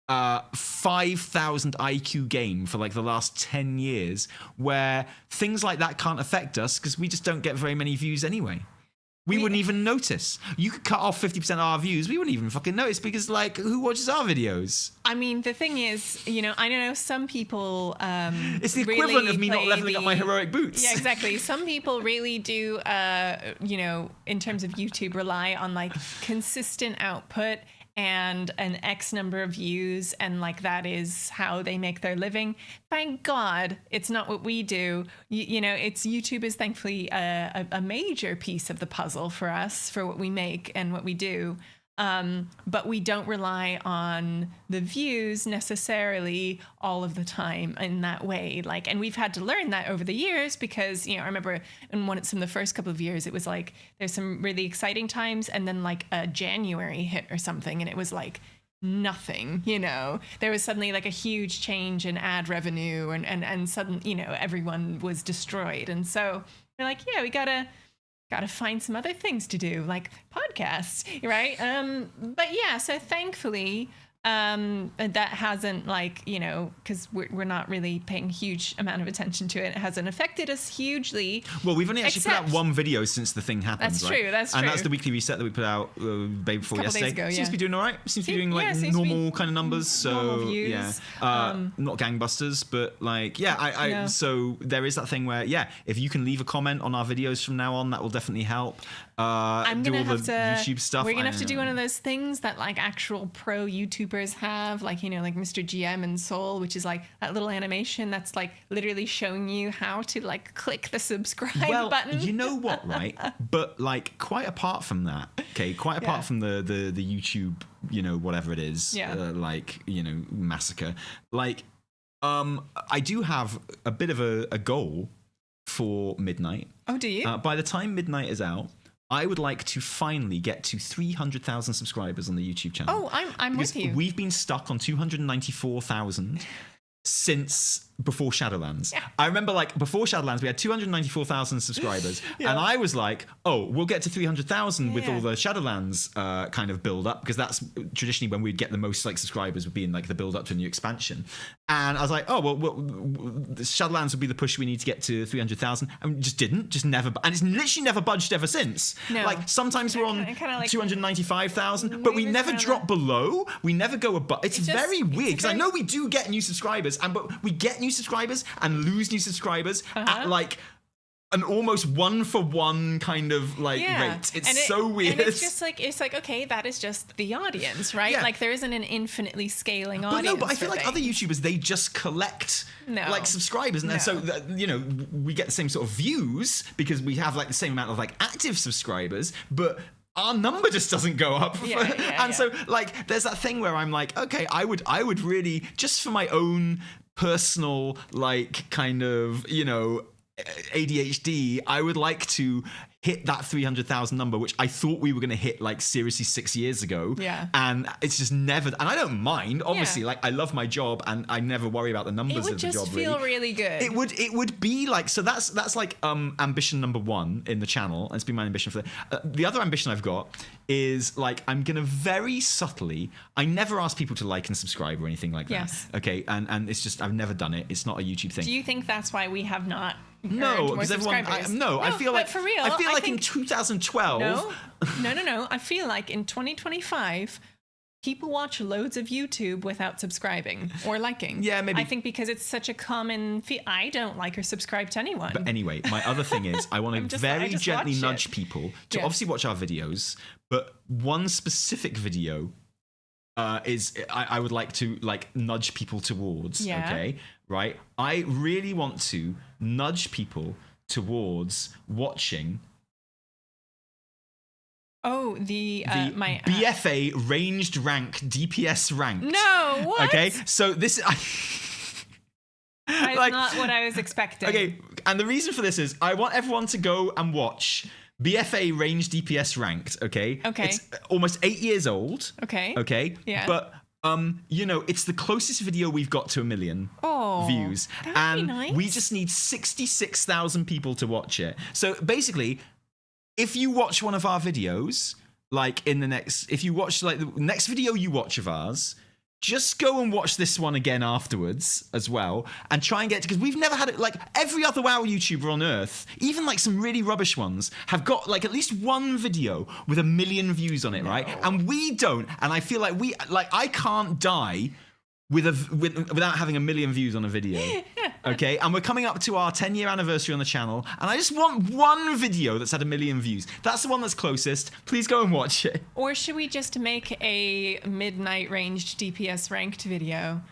5,000 IQ game for like the last 10 years where things like that can't affect us because we just don't get very many views anyway. We wouldn't even notice. You could cut off 50% of our views. We wouldn't even fucking notice because who watches our videos? I mean, the thing is, I know some people it's the equivalent really of me not leveling up my heroic boots. Yeah, exactly. Some people really do, in terms of YouTube, rely on like consistent output and an X number of views, and like that is how they make their living. Thank God it's not what we do. It's YouTube is thankfully a major piece of the puzzle for us, for what we make and what we do. But we don't rely on the views necessarily all of the time in that way. And we've had to learn that over the years because, I remember in some of the first couple of years, it was like, there's some really exciting times and then like a January hit or something. And it was like nothing, there was suddenly like a huge change in ad revenue and suddenly, everyone was destroyed. And so they're like, yeah, we gotta find some other things to do, like podcasts, right? But yeah, so thankfully, that hasn't because we're not really paying a huge amount of attention to it. It hasn't affected us hugely. Well, we've only actually put out one video since the thing happened. That's true. And that's the weekly reset that we put out day before yesterday. Days ago, yeah. Seems to be doing all right. Seems to be doing normal kind of numbers. So normal views. Yeah, not gangbusters, but No. So there is that thing where if you can leave a comment on our videos from now on, that will definitely help. I'm gonna have to YouTube stuff. We're gonna have to do one of those things that like actual pro YouTubers have, like like Mr. GM and Soul, which is like that little animation that's like literally showing you how to like click the subscribe button. You know what, right? But like quite apart from that, apart from the YouTube, whatever it is, massacre. I do have a bit of a goal for Midnight. Oh, do you? By the time Midnight is out, I would like to finally get to 300,000 subscribers on the YouTube channel. Oh, I'm with you. We've been stuck on 294,000 since before Shadowlands. Yeah. I remember before Shadowlands we had 294,000 subscribers and I was like, oh, we'll get to 300,000 with all the Shadowlands kind of build up, because that's traditionally when we'd get the most subscribers would be in the build up to a new expansion. And I was like, oh, well Shadowlands would be the push we need to get to 300,000, and we just never, and it's literally never budged ever since. No. Sometimes we're on 295,000, but we never drop below, we never go above. It's very weird, because I know we do get new subscribers, but we get new subscribers and lose new subscribers at an almost 1-for-1 kind of like Yeah. rate. It's so weird. And it's like okay, that is just the audience, right? Yeah. Like there isn't an infinitely scaling But audience. no, but I feel for like other things. YouTubers, they just collect like subscribers, and then so you know, we get the same sort of views because we have like the same amount of like active subscribers, but our number just doesn't go up. And so like there's that thing where I'm like, okay, I would really, just for my own personal like kind of, you know, ADHD, I would like to hit that 300,000 number, which I thought we were going to hit like seriously 6 years ago. Yeah. And it's just never, and I don't mind, obviously, like I love my job and I never worry about the numbers of the job. It would just feel really good. It would be like, so that's like ambition number 1 in the channel. And it's been my ambition for the other ambition I've got is like, I'm going to very subtly, I never ask people to like and subscribe or anything like that. Yes. Okay. And it's just, I've never done it. It's not a YouTube thing. Do you think that's why we have not? No, because everyone. I feel like for real. I feel like in 2012. No. I feel like in 2025, people watch loads of YouTube without subscribing or liking. Yeah, maybe. I think because it's such a common. I don't like or subscribe to anyone. But anyway, my other thing is I want to very gently nudge people to obviously watch our videos, but one specific video is I would like to like nudge people towards. Yeah. Okay, right. I really want to nudge people towards watching. Oh, my BFA ranged rank DPS ranked. No, what? Okay, so this That's like, not what I was expecting. Okay, and the reason for this is I want everyone to go and watch BFA ranged DPS ranked. Okay. Okay. It's almost 8 years old. Okay. Okay. Yeah. But you know, it's the closest video we've got to 1 million views, that'd and be nice. we just need 66,000 people to watch it. So basically, if you watch one of our videos, like if you watch like the next video you watch of ours, just go and watch this one again afterwards as well, and try and get, because we've never had it, like every other WoW YouTuber on earth, even like some really rubbish ones, have got like at least one video with 1 million views on it, right? And we don't, and I feel like I can't die without having 1 million views on a video. Okay, and we're coming up to our 10-year anniversary on the channel, and I just want one video that's had 1 million views. That's the one that's closest. Please go and watch it. Or should we just make a midnight ranged DPS ranked video?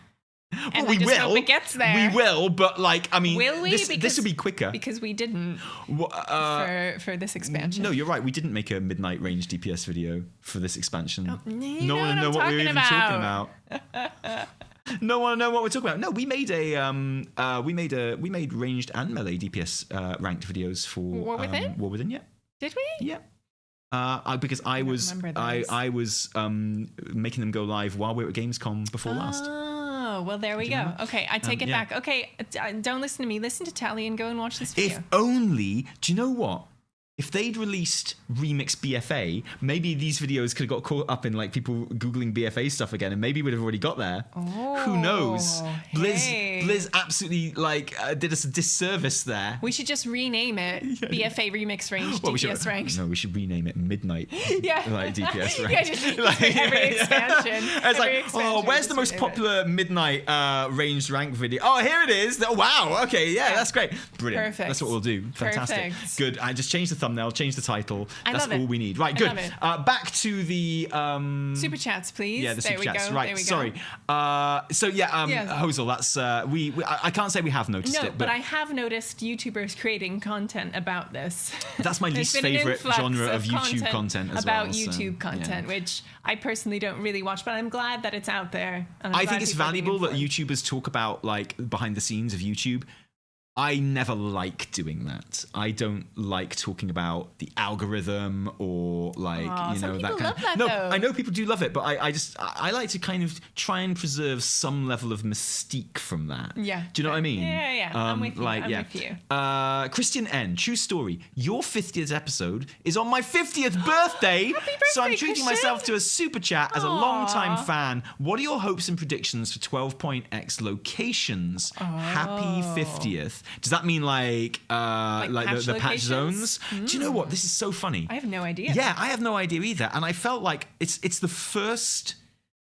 And we will. Hope it gets there. We will, but like, I mean, will we? This will be quicker because we didn't for this expansion. No, you're right. We didn't make a midnight range DPS video for this expansion. No one will know what we were even talking about. No one will know what we're talking about. No, we made we made ranged and melee DPS ranked videos for War Within. War Within, yeah. Did we? Yeah. Because I was making them go live while we were at Gamescom before last. Oh, well, there we go. Okay, I take it back. Okay, don't listen to me. Listen to Tali and go and watch this video. If only, do you know what? If they'd released Remix BFA, maybe these videos could have got caught up in like people Googling BFA stuff again, and maybe we'd have already got there. Oh, who knows? Hey. Blizz absolutely like did us a disservice there. We should just rename it BFA Remix Range DPS Ranked. No, we should rename it Midnight like DPS Ranked. Yeah, just like, every expansion. It's like, where's the most popular Midnight ranged rank video? Oh, here it is. Oh, wow. Okay, yeah, that's great. Brilliant. Perfect. That's what we'll do. Fantastic. Perfect. Good. I just changed the thumbnail, change the title. That's love it. all we need. Right, good. Back to the super chats, please. Yeah, the super chats. Go. Right, there we sorry. Hosel, that's I can't say we have noticed it, but I have noticed YouTubers creating content about this. That's my least favorite genre of YouTube content as about well. YouTube content, which I personally don't really watch, but I'm glad that it's out there. I think it's valuable that YouTubers talk about like behind the scenes of YouTube. I never like doing that. I don't like talking about the algorithm or like some that kind love of. that, No, though. I know people do love it, but I like to kind of try and preserve some level of mystique from that. Yeah. Do you know what I mean? Yeah. I'm with you. I'm with you. Christian N. True story. Your 50th episode is on my 50th birthday. Happy birthday, so I'm treating Christian. myself to a super chat as a long-time fan. What are your hopes and predictions for 12.x locations? Happy 50th. Does that mean like the patch zones? Do you know what? This is so funny. I have no idea. Yeah, I have no idea either. And I felt like it's the first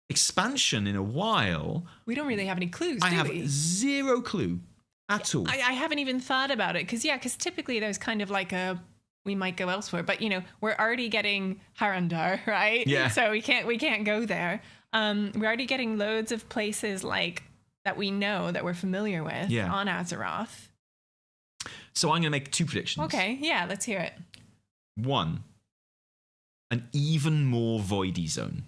expansion in a while. We don't really have any clues, I do have we? zero clue. at all. I haven't even thought about it because typically there's kind of like we might go elsewhere, but we're already getting Harandar, right? Yeah. So we can't go there. We're already getting loads of places like that we know that we're familiar with on Azeroth. So I'm going to make 2 predictions. Okay, yeah, let's hear it. 1, an even more voidy zone.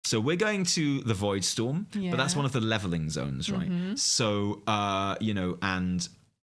So we're going to the Void Storm, but that's one of the leveling zones, right? Mm-hmm. So, and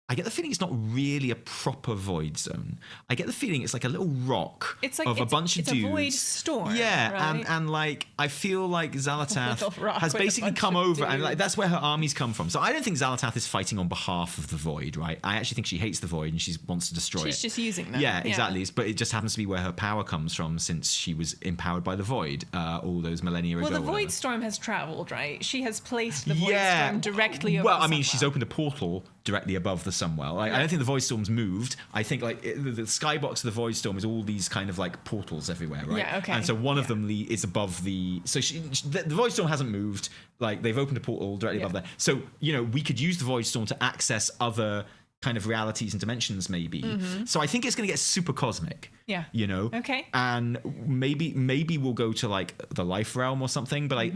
I get the feeling it's not really a proper void zone. I get the feeling it's like a little rock of a bunch of dudes. It's a void storm. Yeah, right? and like I feel like Xalatath has basically come over, and like that's where her armies come from. So I don't think Xalatath is fighting on behalf of the void, right? I actually think she hates the void and she wants to destroy it. She's just using them. Yeah, exactly. But it just happens to be where her power comes from, since she was empowered by the void all those millennia ago. Well, the void storm has traveled, right? She has placed the void storm directly above. Well, I mean, she's opened a portal directly above the Sunwell. Like, I don't think the Void Storm's moved. I think like the skybox of the Void Storm is all these kind of like portals everywhere, right? Yeah, okay. And so one of them is above the. So the Void Storm hasn't moved. Like they've opened a portal directly above there. So we could use the Void Storm to access other kind of realities and dimensions, maybe. Mm-hmm. So I think it's going to get super cosmic. Yeah. Okay. And maybe we'll go to like the Life Realm or something. But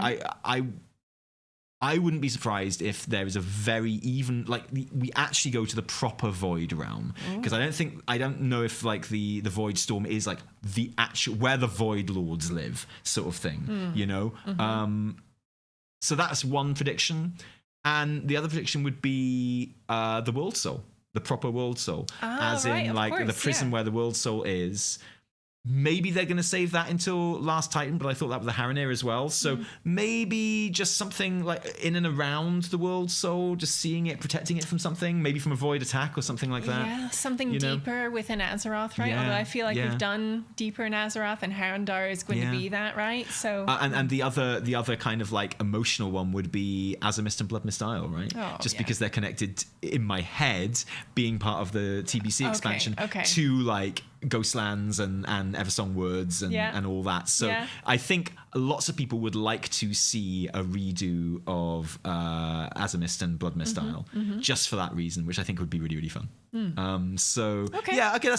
I wouldn't be surprised if there is a very even, like we actually go to the proper Void Realm, because I don't know if like the Void Storm is like the actual where the Void Lords live sort of thing, Mm-hmm. So that's one prediction, and the other prediction would be the World Soul, the proper World Soul, as in like the prison where the World Soul is. Maybe they're going to save that until Last Titan, but I thought that was the Haranir as well. So maybe just something like in and around the World Soul, just seeing it, protecting it from something, maybe from a void attack or something like that. Yeah, something deeper within Azeroth, right? Although I feel like we've done deeper in Azeroth, and Harandar is going to be that, right? So and the other kind of like emotional one would be Azamist and Blood Mist Isle, right? Just because they're connected in my head, being part of the TBC expansion to like Ghostlands and Eversong Woods and all that. So I think lots of people would like to see a redo of Azamist and Blood Mist Isle just for that reason, which I think would be really, really fun. That's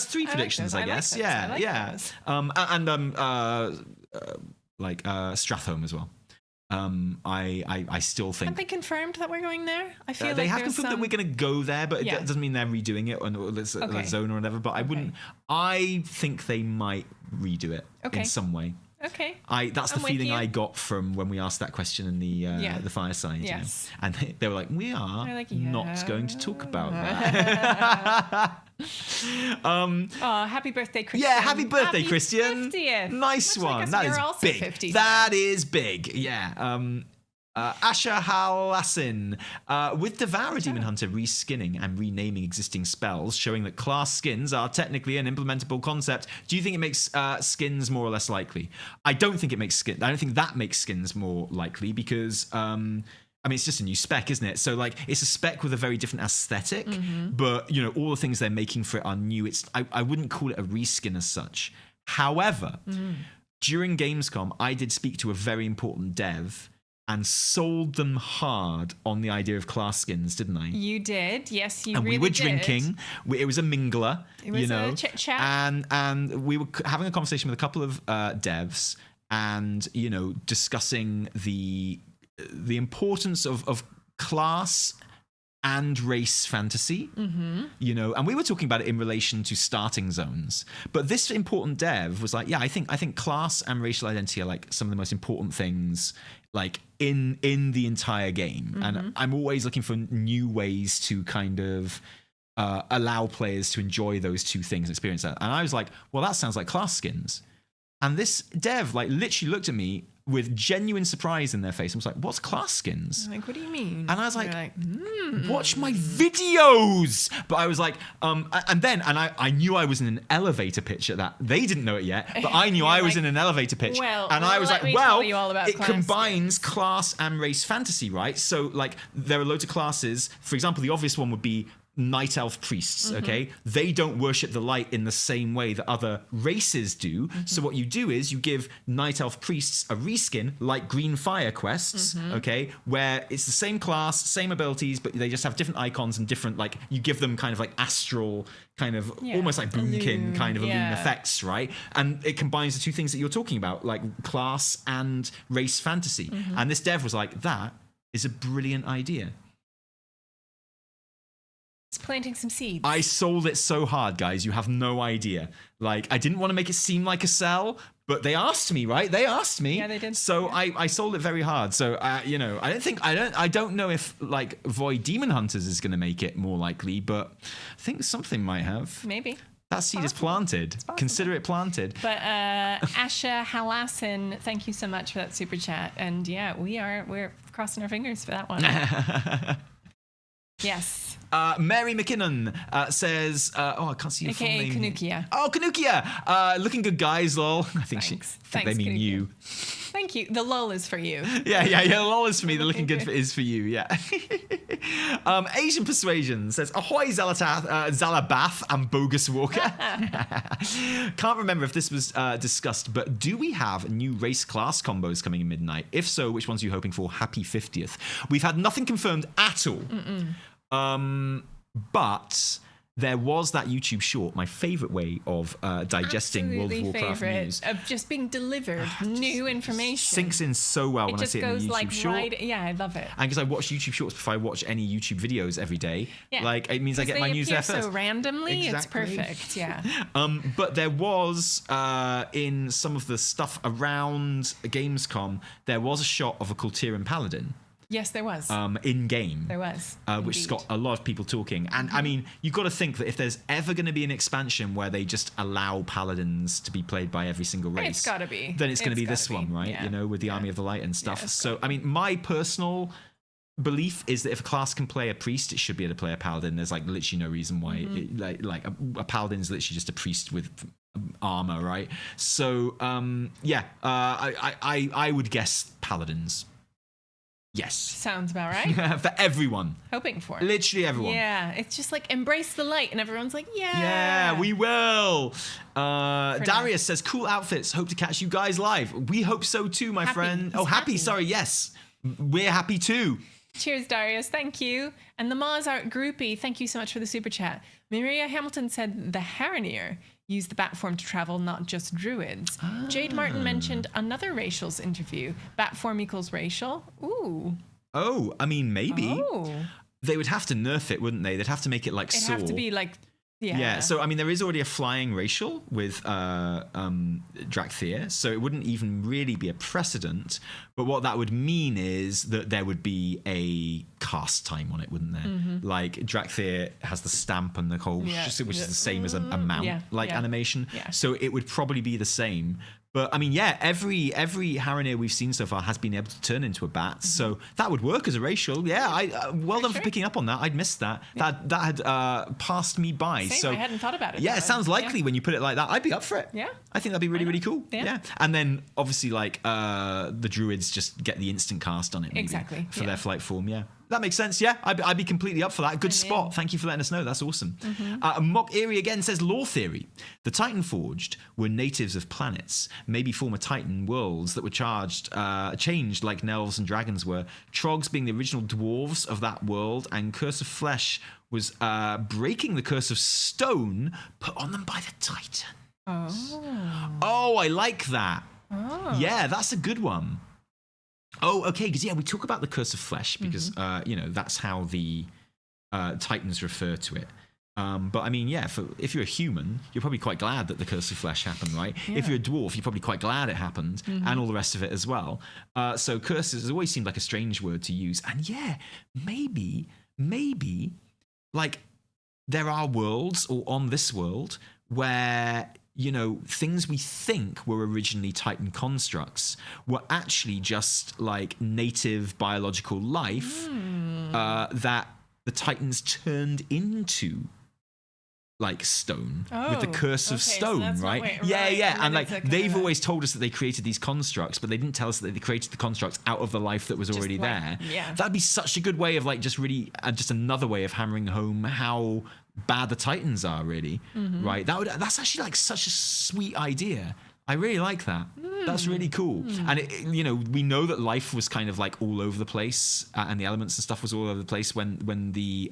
3 predictions, I guess. Stratholme as well. I still think. Have they confirmed that we're going there? I feel they have confirmed that we're going to go there, but it doesn't mean they're redoing it or it's a zone or whatever. But I wouldn't. I think they might redo it in some way. Okay. That's the feeling I got from when we asked that question in the fireside. Yes. And they were like, we are not going to talk about that. Happy birthday, Christian. Yeah, happy birthday, Christian. 50th. Nice Looks one. Like that is also big. 50. That is big. Yeah. Asha Halassin, with Devour Demon Hunter reskinning and renaming existing spells, showing that class skins are technically an implementable concept, do you think it makes skins more or less likely? I don't think that makes skins more likely, because it's just a new spec, isn't it? So like it's a spec with a very different aesthetic, but all the things they're making for it are new. I wouldn't call it a reskin as such. However, during Gamescom, I did speak to a very important dev and sold them hard on the idea of class skins, didn't I? You did, yes, you really did. And we were drinking. It was a mingler, It was a chit-chat. And we were having a conversation with a couple of devs, and discussing the importance of class and race fantasy, and we were talking about it in relation to starting zones. But this important dev was like, I think class and racial identity are like some of the most important things like in the entire game. And I'm always looking for new ways to kind of allow players to enjoy those two things and experience that. And I was like, well, that sounds like class skins. And this dev like literally looked at me with genuine surprise in their face and was like, what's class skins? I'm like, what do you mean? And I was like, watch my videos. But I was like, I knew I was in an elevator pitch at that. They didn't know it yet, but I knew I was in an elevator pitch. I was like, it combines class and race fantasy, right? So like there are loads of classes. For example, the obvious one would be night elf priests, okay? They don't worship the light in the same way that other races do. So what you do is you give night elf priests a reskin, like Green Fire quests, okay? Where it's the same class, same abilities, but they just have different icons and different, like, you give them kind of like astral, kind of almost like boomkin kind of illusion effects, right? And it combines the two things that you're talking about, like class and race fantasy. And this dev was like, that is a brilliant idea. It's planting some seeds. I sold it so hard, guys. You have no idea. Like, I didn't want to make it seem like a sell, but they asked me, right? They asked me. Yeah, they did. So I sold it very hard. So, you know, I don't know if like Void Demon Hunters is going to make it more likely, but I think something might have. Maybe. That seed is planted. Consider it planted. But Asha Halasan, thank you so much for that super chat. And yeah, we're crossing our fingers for that one. Yes. Mary McKinnon says, I can't see your full AKA name. Kanukia. Oh, Kanukia. Looking good, guys, lol. I think Thanks. they mean Kanukia. you. Thank you. The lull is for you. Yeah. Lol is for me. The looking good is for you. Yeah. Asian Persuasion says, ahoy, Zalabath and Bogus Walker. Can't remember if this was discussed, but do we have new race class combos coming in midnight? If so, which ones are you hoping for? Happy 50th. We've had nothing confirmed at all. But there was that YouTube short, my favorite way of digesting World of Warcraft news. Of just being delivered new information. Sinks in so well when I see it in the YouTube short. Yeah, I love it. And because I watch YouTube shorts before I watch any YouTube videos every day, like it means I get my news there first. So randomly, Exactly. it's perfect. Yeah. But there was in some of the stuff around Gamescom, there was a shot of a Kultiran Paladin. Yes, there was. In game. There was. Which has got a lot of people talking. And I mean, you've got to think that if there's ever going to be an expansion where they just allow paladins to be played by every single race, It's gotta be. Then it's going to be this one, right? Yeah. You know, with the Army of the Light and stuff. Yeah, So, I mean, my personal belief is that if a class can play a priest, it should be able to play a paladin. There's like literally no reason why a paladin is literally just a priest with armor, right? So, I would guess paladins. Yes. Sounds about right. For everyone. Hoping for. Literally everyone. Yeah. It's just like embrace the light, and everyone's like, yeah. Yeah, we will. Darius says, cool outfits. Hope to catch you guys live. We hope so too, my friend. He's happy. Sorry. Yes. We're happy too. Cheers, Darius. Thank you. And the Maz Art Groupie, thank you so much for the super chat. Maria Hamilton said the Haranier use the bat form to travel, not just druids. Jade Martin mentioned another racials interview. Bat form equals racial. Ooh. Oh, I mean, maybe. Oh. They would have to nerf it, wouldn't they? They'd have to make it like It'd Saw. have to be like, yeah. Yeah, so I mean, there is already a flying racial with Drakthir, so it wouldn't even really be a precedent. But what that would mean is that there would be a cast time on it, wouldn't there? Like Drakthir has the stamp and the whole, which is the same as a mount animation. Yeah. So it would probably be the same. But I mean, yeah, every Haranier we've seen so far has been able to turn into a bat, so that would work as a racial. Yeah, well done for picking up on that. I'd missed that. Yeah. That had passed me by. Same, so I hadn't thought about it. Yeah, it sounds likely when you put it like that. I'd be up for it. Yeah, I think that'd be really cool. Yeah. And then obviously like the druids just get the instant cast on it. Maybe, exactly. for their flight form. Yeah. That makes sense, yeah. I'd be completely up for that. Good spot. Yeah. Thank you for letting us know. That's awesome. Mock Eerie again says, lore theory. The Titan Forged were natives of planets, maybe former Titan worlds that were changed like Nelves and dragons were. Trogs being the original dwarves of that world, and Curse of Flesh was breaking the Curse of Stone put on them by the Titan. Oh, I like that. Oh. Yeah, that's a good one. Oh, okay, because we talk about the Curse of Flesh because that's how the Titans refer to it. But I mean, if you're a human, you're probably quite glad that the Curse of Flesh happened, right? Yeah. If you're a dwarf, you're probably quite glad it happened, and all the rest of it as well. So curses has always seemed like a strange word to use, and maybe like there are worlds or on this world where things we think were originally Titan constructs were actually just like native biological life that the Titans turned into like stone with the Oh, curse of okay, so stone, that's not right? right, Yeah, right. yeah. And And then like it's like they've kinda- always told us that they created these constructs, but they didn't tell us that they created the constructs out of the life that was already like, there. yeah. That'd be such a good way of like just really just another way of hammering home how bad the Titans are, really, right? That's actually like such a sweet idea. I really like that. That's really cool. And you know, we know that life was kind of like all over the place, and the elements and stuff was all over the place when the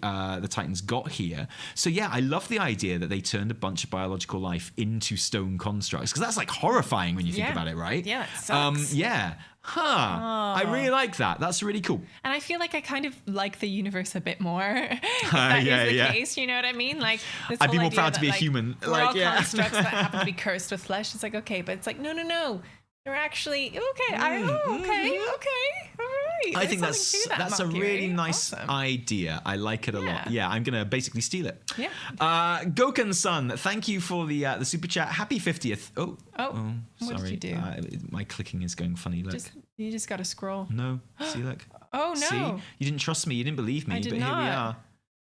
Titans got here. So yeah, I love the idea that they turned a bunch of biological life into stone constructs, because that's like horrifying when you think Yeah. about it, right? Yeah, it sucks. Yeah. I really like that. That's really cool. And I feel like I kind of like the universe a bit more. If that Yeah, is the yeah. case, you know what I mean? Like, this I'd be whole more idea proud to that, be a like, human. We're Like, all yeah. constructs that happen to be cursed with flesh. It's like, okay, but it's like, no. They're actually okay. Okay, all right. I think There's something to that, that's a Mark really Geary. nice Awesome. idea. I like it a lot. Yeah. Yeah, I'm gonna basically steal it. Yeah. Goken-san, thank you for the super chat. Happy 50th. Oh, what sorry. did you do? My clicking is going funny. Look. You just got to scroll. No. See, look. Oh no. See, you didn't trust me. You didn't believe me. I did but here we not. are.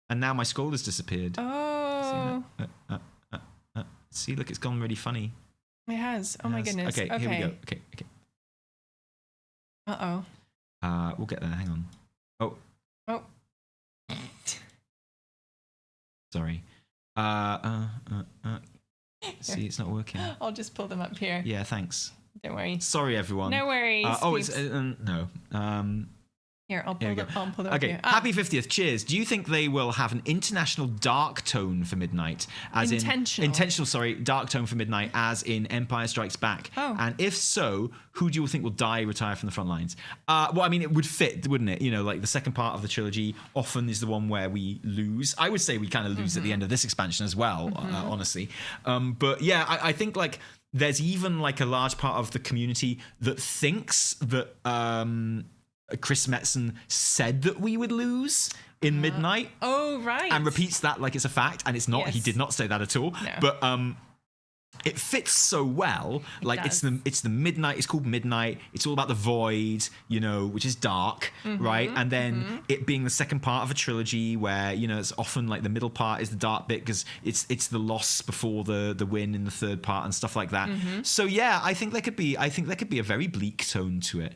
And now my scroll has disappeared. Oh, See, look, it's gone really funny. it has. Oh my Yes. goodness. Okay, here we go. Okay. Uh oh. We'll get there. Hang on. Oh. Sorry. See, it's not working. I'll just pull them up here. Yeah, thanks. Don't worry. Sorry, everyone. No worries. It's peeps. no. Here, I'll Here pull we them. go. I'll pull them up Okay, here. happy 50th. Cheers. Do you think they will have an international dark tone for midnight? As intentional, sorry, dark tone for midnight, as in Empire Strikes Back. Oh. And if so, who do you think will die, retire from the front lines? Well, I mean, it would fit, wouldn't it? You know, like the second part of the trilogy often is the one where we lose. I would say we kind of lose at the end of this expansion as well, honestly. But yeah, I think like there's even like a large part of the community that thinks that Chris Metzen said that we would lose in midnight. Oh, right. And repeats that like it's a fact, and it's not. Yes. He did not say that at all. No. But it fits so well. Like it's the midnight. It's called Midnight. It's all about the void, you know, which is dark, right? And then it being the second part of a trilogy, where you know it's often like the middle part is the dark bit because it's the loss before the win in the third part and stuff like that. So yeah, I think there could be a very bleak tone to it.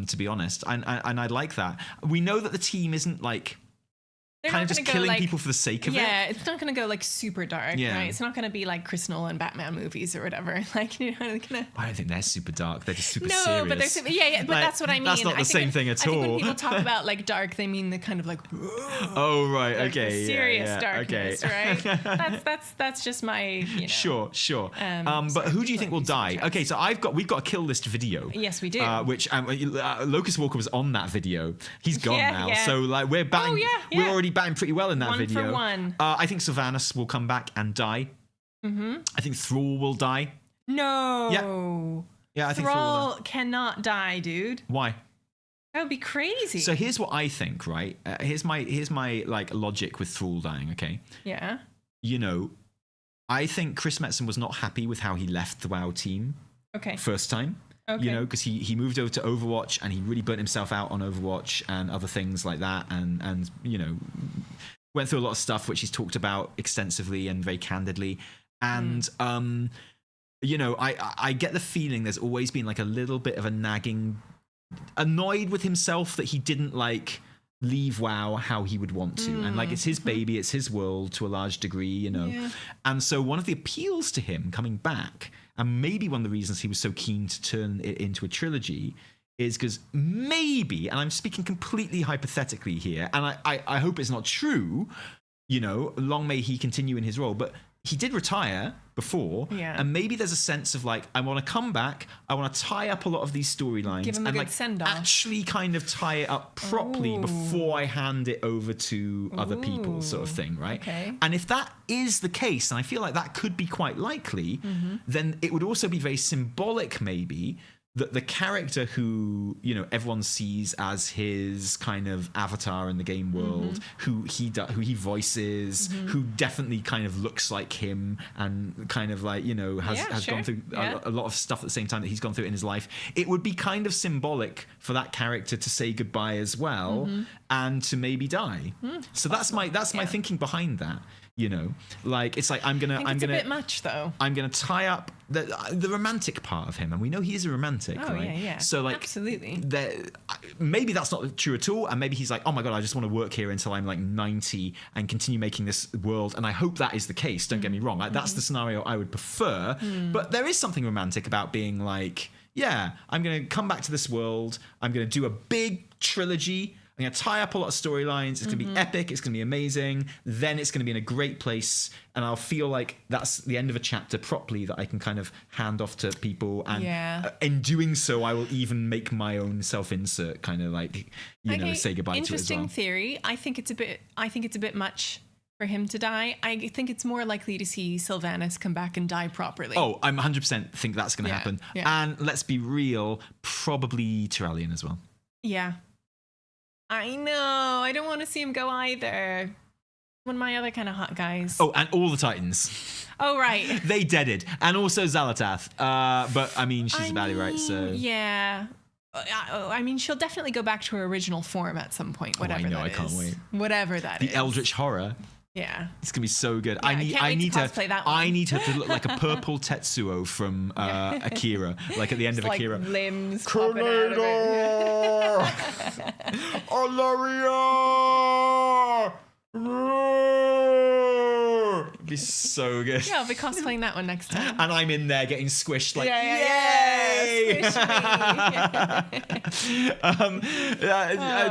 To be honest, and I'd like that. We know that the team isn't like They're kind not of just gonna go, killing like, people for the sake of it. Yeah, it's not going to go like super dark, Yeah. right? It's not going to be like Chris Nolan Batman movies or whatever. Like, you know, gonna... I don't think they're super dark. They're just super No, serious. but they're super, yeah, but Like, that's what I mean. that's not the I think same thing at I think when all. people talk about like dark, they mean the kind of like Oh right, like okay, the serious yeah, darkness, okay. right? That's just my, you know. Sure. So But who do you think will people die? like Okay, so we've got a kill list video. Yes, we do. Which Locust Walker was on that video. He's gone Yeah, now. yeah. So like we're batting. Oh, yeah. We're already batting pretty well in that One video. for one. I think Sylvanas will come back and die. I think Thrall will die. No. Yeah, I think Thrall will die. Thrall cannot die, dude. Why? That would be crazy. So here's what I think, right? Here's my like logic with Thrall dying, okay? yeah. You know, I think Chris Metzen was not happy with how he left the WoW team Okay. first time. Okay. You know, because he moved over to Overwatch and he really burnt himself out on Overwatch and other things like that, and you know, went through a lot of stuff which he's talked about extensively and very candidly. And you know, I get the feeling there's always been like a little bit of a nagging, annoyed with himself that he didn't like leave WoW how he would want to. And like it's his baby, it's his world to a large degree, you know. Yeah. And so one of the appeals to him coming back, and maybe one of the reasons he was so keen to turn it into a trilogy, is because maybe, and I'm speaking completely hypothetically here, and I hope it's not true, you know, long may he continue in his role, but he did retire before, Yeah. and maybe there's a sense of like, I want to come back, I want to tie up a lot of these storylines, Give him a and good like send-off. actually kind of tie it up properly before I hand it over to other people, sort of thing, right? Okay. And if that is the case, and I feel like that could be quite likely, then it would also be very symbolic, maybe, that the character who, you know, everyone sees as his kind of avatar in the game world, who he voices, who definitely kind of looks like him, and kind of like, you know, has sure. gone through Yeah. a lot of stuff at the same time that he's gone through in his life. It would be kind of symbolic for that character to say goodbye as well. and to maybe die. So that's my thinking behind that. You know, like it's like I'm gonna a bit much though. I'm gonna tie up the romantic part of him, and we know he is a romantic, right? Yeah. So like, absolutely. Maybe that's not true at all, and maybe he's like, oh my god, I just want to work here until I'm like 90 and continue making this world. And I hope that is the case. Don't get me wrong, like that's the scenario I would prefer. But there is something romantic about being like, yeah, I'm gonna come back to this world. I'm gonna do a big trilogy. I'm going to tie up a lot of storylines. It's going to be epic. It's going to be amazing. Then it's going to be in a great place. And I'll feel like that's the end of a chapter properly that I can kind of hand off to people. And in doing so, I will even make my own self-insert, kind of like, you know, say goodbye to it as well. Interesting theory. I think it's a bit much for him to die. I think it's more likely to see Sylvanas come back and die properly. Oh, I'm 100% think that's going to happen. Yeah. And let's be real, probably Tyrellian as well. Yeah. I know. I don't want to see him go either. One of my other kind of hot guys. Oh, and all the Titans. Oh, right. They deaded. And also Xalatath. But, I mean, she's a baddie, right? So yeah. I mean, she'll definitely go back to her original form at some point, whatever that is. I can't wait. Whatever that is. The Eldritch Horror. Yeah. It's going to be so good. Yeah, I need her to look like a purple Tetsuo from Akira, like at the end of like Akira. Limbs popping out of it. Alaria! It'd be so good. Yeah, I'll be cosplaying that one next time. And I'm in there getting squished like, yay!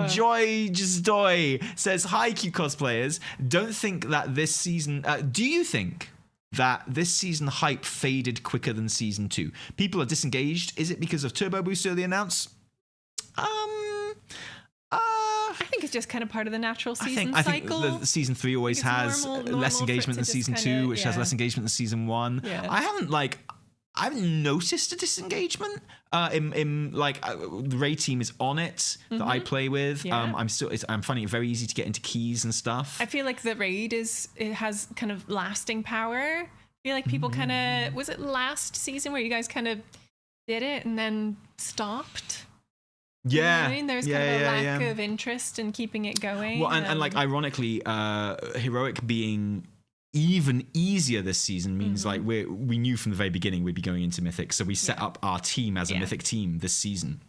Joy Just Doy says, hi, cute cosplayers. Don't think that this season... do you think that this season hype faded quicker than season 2? People are disengaged. Is it because of Turbo Boost early announce? I think it's just kind of part of the natural season cycle. I think the season 3 always has normal less engagement than season 2, which has less engagement than season 1. Yeah. I haven't noticed a disengagement. The raid team is on it that I play with. Yeah. I'm finding it very easy to get into keys and stuff. I feel like the raid it has kind of lasting power. I feel like people kind of, was it last season where you guys kind of did it and then stopped? Yeah, you know what I mean? There's kind of a lack of interest in keeping it going. Well, and like ironically, heroic being even easier this season means like we knew from the very beginning we'd be going into Mythic, so we set up our team as a Mythic team this season.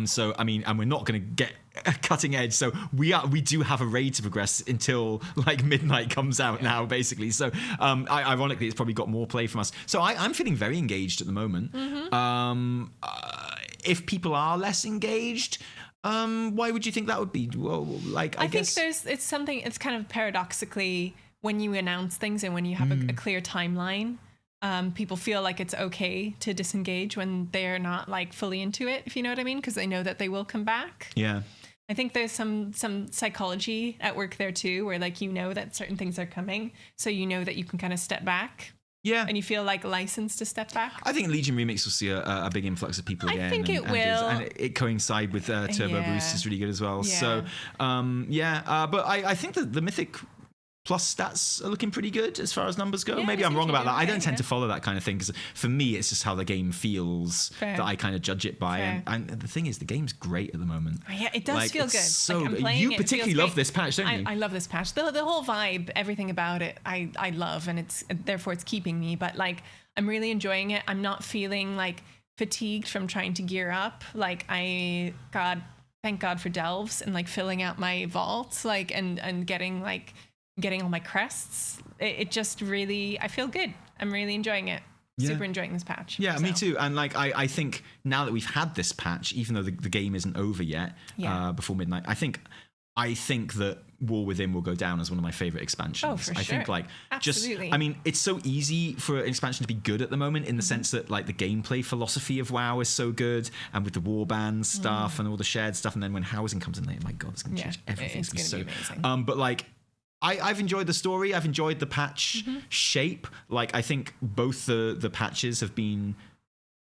So I mean, and we're not going to get a cutting edge. So we do have a raid to progress until like midnight comes out now, basically. So ironically, it's probably got more play from us. So I'm feeling very engaged at the moment. If people are less engaged, why would you think that would be? Well, like I guess think it's something. It's kind of paradoxically when you announce things and when you have a clear timeline. People feel like it's okay to disengage when they're not like fully into it, if you know what I mean, because they know that they will come back. Yeah. I think there's some psychology at work there too, where like you know that certain things are coming, so you know that you can kind of step back. Yeah. And you feel like licensed to step back. I think Legion Remix will see a big influx of people again. I think it will. And it coincide with Turbo Boost is really good as well. Yeah. So, but I think that the Mythic Plus stats are looking pretty good as far as numbers go. Maybe I'm wrong about that. I don't tend to follow that kind of thing because for me, it's just how the game feels that I kind of judge it by. And the thing is, the game's great at the moment. Yeah, it does feel good. So you particularly love this patch, don't you? I love this patch. The whole vibe, everything about it, I love, and therefore it's keeping me. But like, I'm really enjoying it. I'm not feeling like fatigued from trying to gear up. Like thank God for delves and like filling out my vaults, like and getting all my crests. It just really, I feel good. I'm really enjoying it. Super enjoying this patch. Yeah, me too. And like, I think now that we've had this patch, even though the game isn't over yet, before midnight, I think that War Within will go down as one of my favorite expansions. Oh, for sure. I think like Absolutely. I mean, it's so easy for an expansion to be good at the moment in the sense that like the gameplay philosophy of WoW is so good, and with the warband stuff and all the shared stuff, and then when housing comes in there, my God, it's going to change everything. It's going to be amazing. But like, I've enjoyed the story. I've enjoyed the patch shape. Like, I think both the patches have been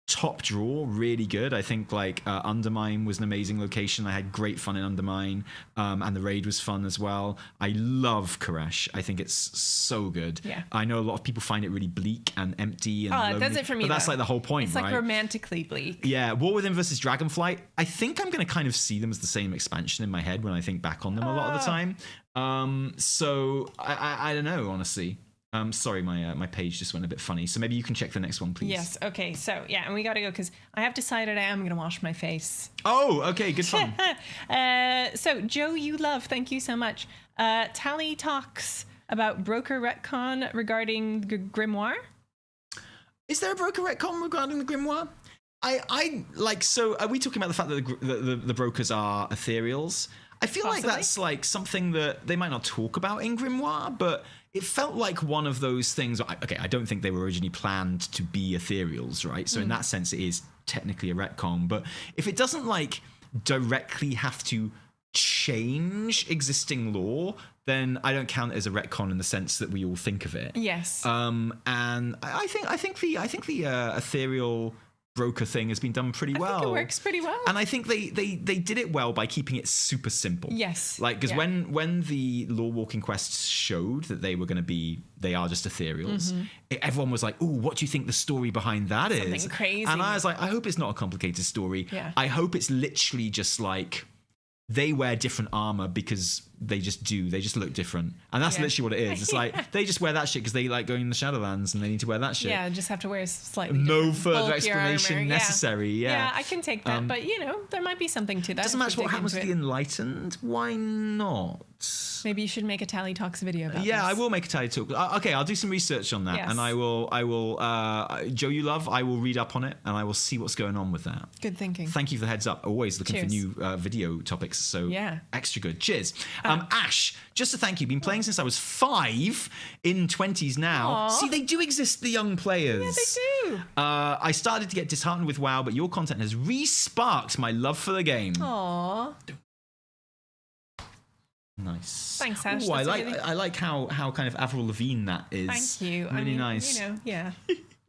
top draw, really good. I think like Undermine was an amazing location. I had great fun in Undermine, and the raid was fun as well. I love Koresh. I think it's so good. Yeah. I know a lot of people find it really bleak and empty and it does it for me, but that's though. like the whole point, It's right? like romantically bleak. Yeah, War Within versus Dragonflight. I think I'm going to kind of see them as the same expansion in my head when I think back on them a lot of the time. So I don't know, honestly. Sorry, my page just went a bit funny. So maybe you can check the next one, please. Yes. Okay. So yeah, and we got to go because I have decided I am going to wash my face. Oh, okay. Good fun. So Joe, you love. Thank you so much. Tali talks about broker retcon regarding Grimoire. Is there a broker retcon regarding the Grimoire? I like. So are we talking about the fact that the brokers are ethereals? I feel Possibly. like that's like something that they might not talk about in Grimoire, but it felt like one of those things. Okay, I don't think they were originally planned to be ethereals, right? So in that sense, it is technically a retcon. But if it doesn't like directly have to change existing lore, then I don't count it as a retcon in the sense that we all think of it. Yes. And I think the ethereal broker thing has been done pretty well. I think it works pretty well. And I think they did it well by keeping it super simple. Yes. Like, because when the lore walking quests showed that they are just ethereals, everyone was like, "Ooh, what do you think the story behind that is?" Something crazy. And I was like, I hope it's not a complicated story. Yeah. I hope it's literally just like they wear different armor because they just look different, and that's literally what it is. It's like they just wear that shit because they like going in the Shadowlands and they need to wear that shit. Yeah, just have to wear slightly No different, further bulkier explanation armor. necessary. Yeah, I can take that, but there might be something to that. doesn't if match we what dig happens with into the it. Enlightened. Why not? Maybe you should make a Tali Talks video about Yeah, this. I will make a Tally talk. Okay, I'll do some research on that, Yes. and I will. Joe, you love. I will read up on it, and I will see what's going on with that. Good thinking. Thank you for the heads up. Always looking for Cheers. new video topics, so Yeah. extra good. Cheers. Ash, just to thank you. Been playing since I was 5, in 20s now. Aw. See, they do exist, the young players. Yeah, they do. I started to get disheartened with WoW, but your content has re-sparked my love for the game. Aw. Nice. Thanks, Ash. Ooh, I That's like really- how kind of Avril Lavigne that is. Thank you. Really nice. Yeah.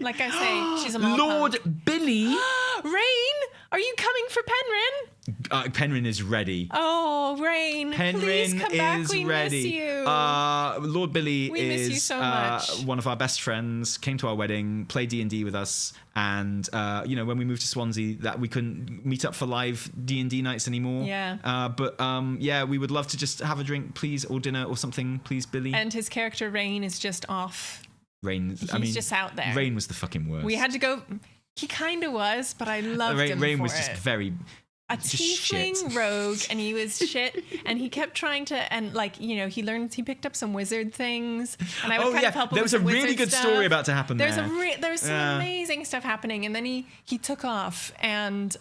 Like I say, she's a mall Lord Billy. Rain, are you coming for Penryn? Penryn is ready. Oh, Rain. Please Penryn come back. is We ready. miss you. Lord Billy We is miss you so much. one of our best friends. Came to our wedding, played D&D with us, and when we moved to Swansea, that we couldn't meet up for live D&D nights anymore. Yeah. But we would love to just have a drink, please, or dinner or something, please, Billy. And his character Rain is just off. Rain. He's just out there. Rain was the fucking worst. We had to go. He kind of was, but I loved him Rain for was it. just very. A just tiefling shit. rogue, and he was shit, and he kept trying to, and he picked up some wizard things, and I would kind of help him there with was a some really wizard good stuff. story about to happen There's there. there's some amazing stuff happening, and then he took off, and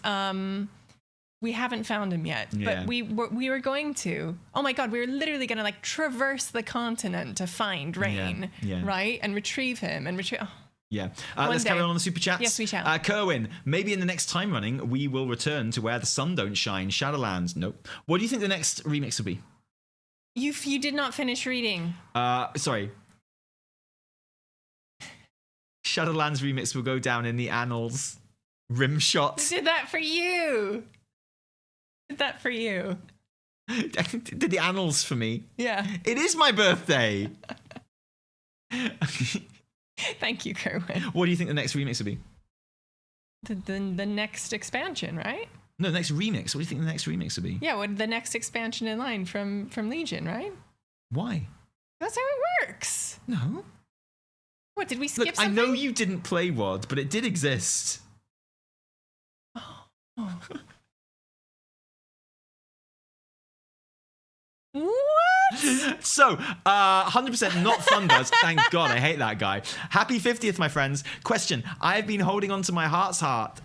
we haven't found him yet, Yeah. but we were going to. Oh my god, we were literally going to like traverse the continent to find Rain, yeah. right, and retrieve him and retrieve. Oh. Yeah. One Let's day. carry on the super chats. Yes, we shall. Kerwin, maybe in the next time running, we will return to where the sun don't shine, Shadowlands. Nope. What do you think the next remix will be? You did not finish reading. Sorry. Shadowlands remix will go down in the annals. Rim shots. Did that for you. Did that for you. Did the annals for me. Yeah. It is my birthday. Thank you, Kerwin. What do you think the next remix will be? The next expansion, right? No, the next remix. What do you think the next remix will be? Yeah, the next expansion in line from Legion, right? Why? That's how it works. No. What, did we skip Look, something? I know you didn't play WoD, but it did exist. Oh. What? So, 100% not Thunders. Thank God, I hate that guy. Happy 50th, my friends. Question: I've been holding on to my heart's heart.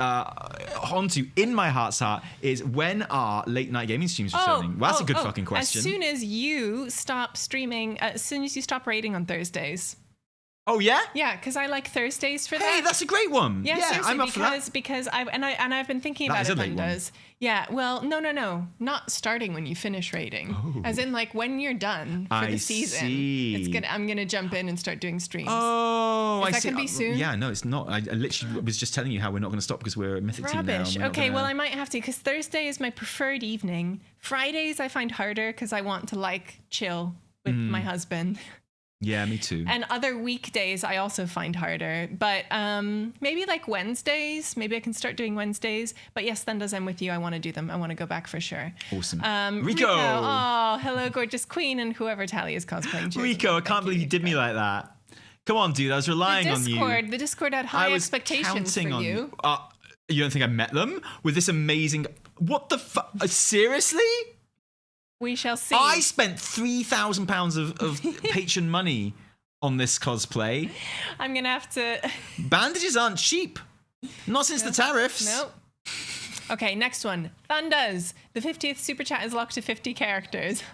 In my heart's heart is when are late night gaming streams returning? Well, that's a good fucking question. As soon as you stop streaming, as soon as you stop raiding on Thursdays. Oh yeah. Yeah, because I like Thursdays for that. Hey, that's a great one. Yeah, seriously, I'm up for that. because I've been thinking That about is it. a late one. Does. Yeah. Well, no, not starting when you finish raiding. Oh. As in, like when you're done for the season. See. I'm gonna jump in and start doing streams. Oh, Is I that see. gonna be soon? Yeah, no, it's not. I literally was just telling you how we're not going to stop because we're a mythic team now. Rubbish. and we're not Okay, gonna- well, I might have to because Thursday is my preferred evening. Fridays I find harder because I want to like chill with my husband. Yeah, me too. And other weekdays I also find harder. But maybe like Wednesdays. Maybe I can start doing Wednesdays. But yes, Thundas, I'm with you. I want to do them. I want to go back for sure. Awesome. Rico. Oh, hello, gorgeous queen, and whoever Tali is cosplaying. Rico, I can't believe you did me like that. Come on, dude. I was relying on you. The Discord had high expectations for you. You don't think I met them with this amazing? What the fuck? Seriously? We shall see. I spent £3,000 of patron money on this cosplay. I'm gonna have to. Bandages aren't cheap. Not since the tariffs. Nope. Okay, next one. Thundas. The 50th super chat is locked to 50 characters.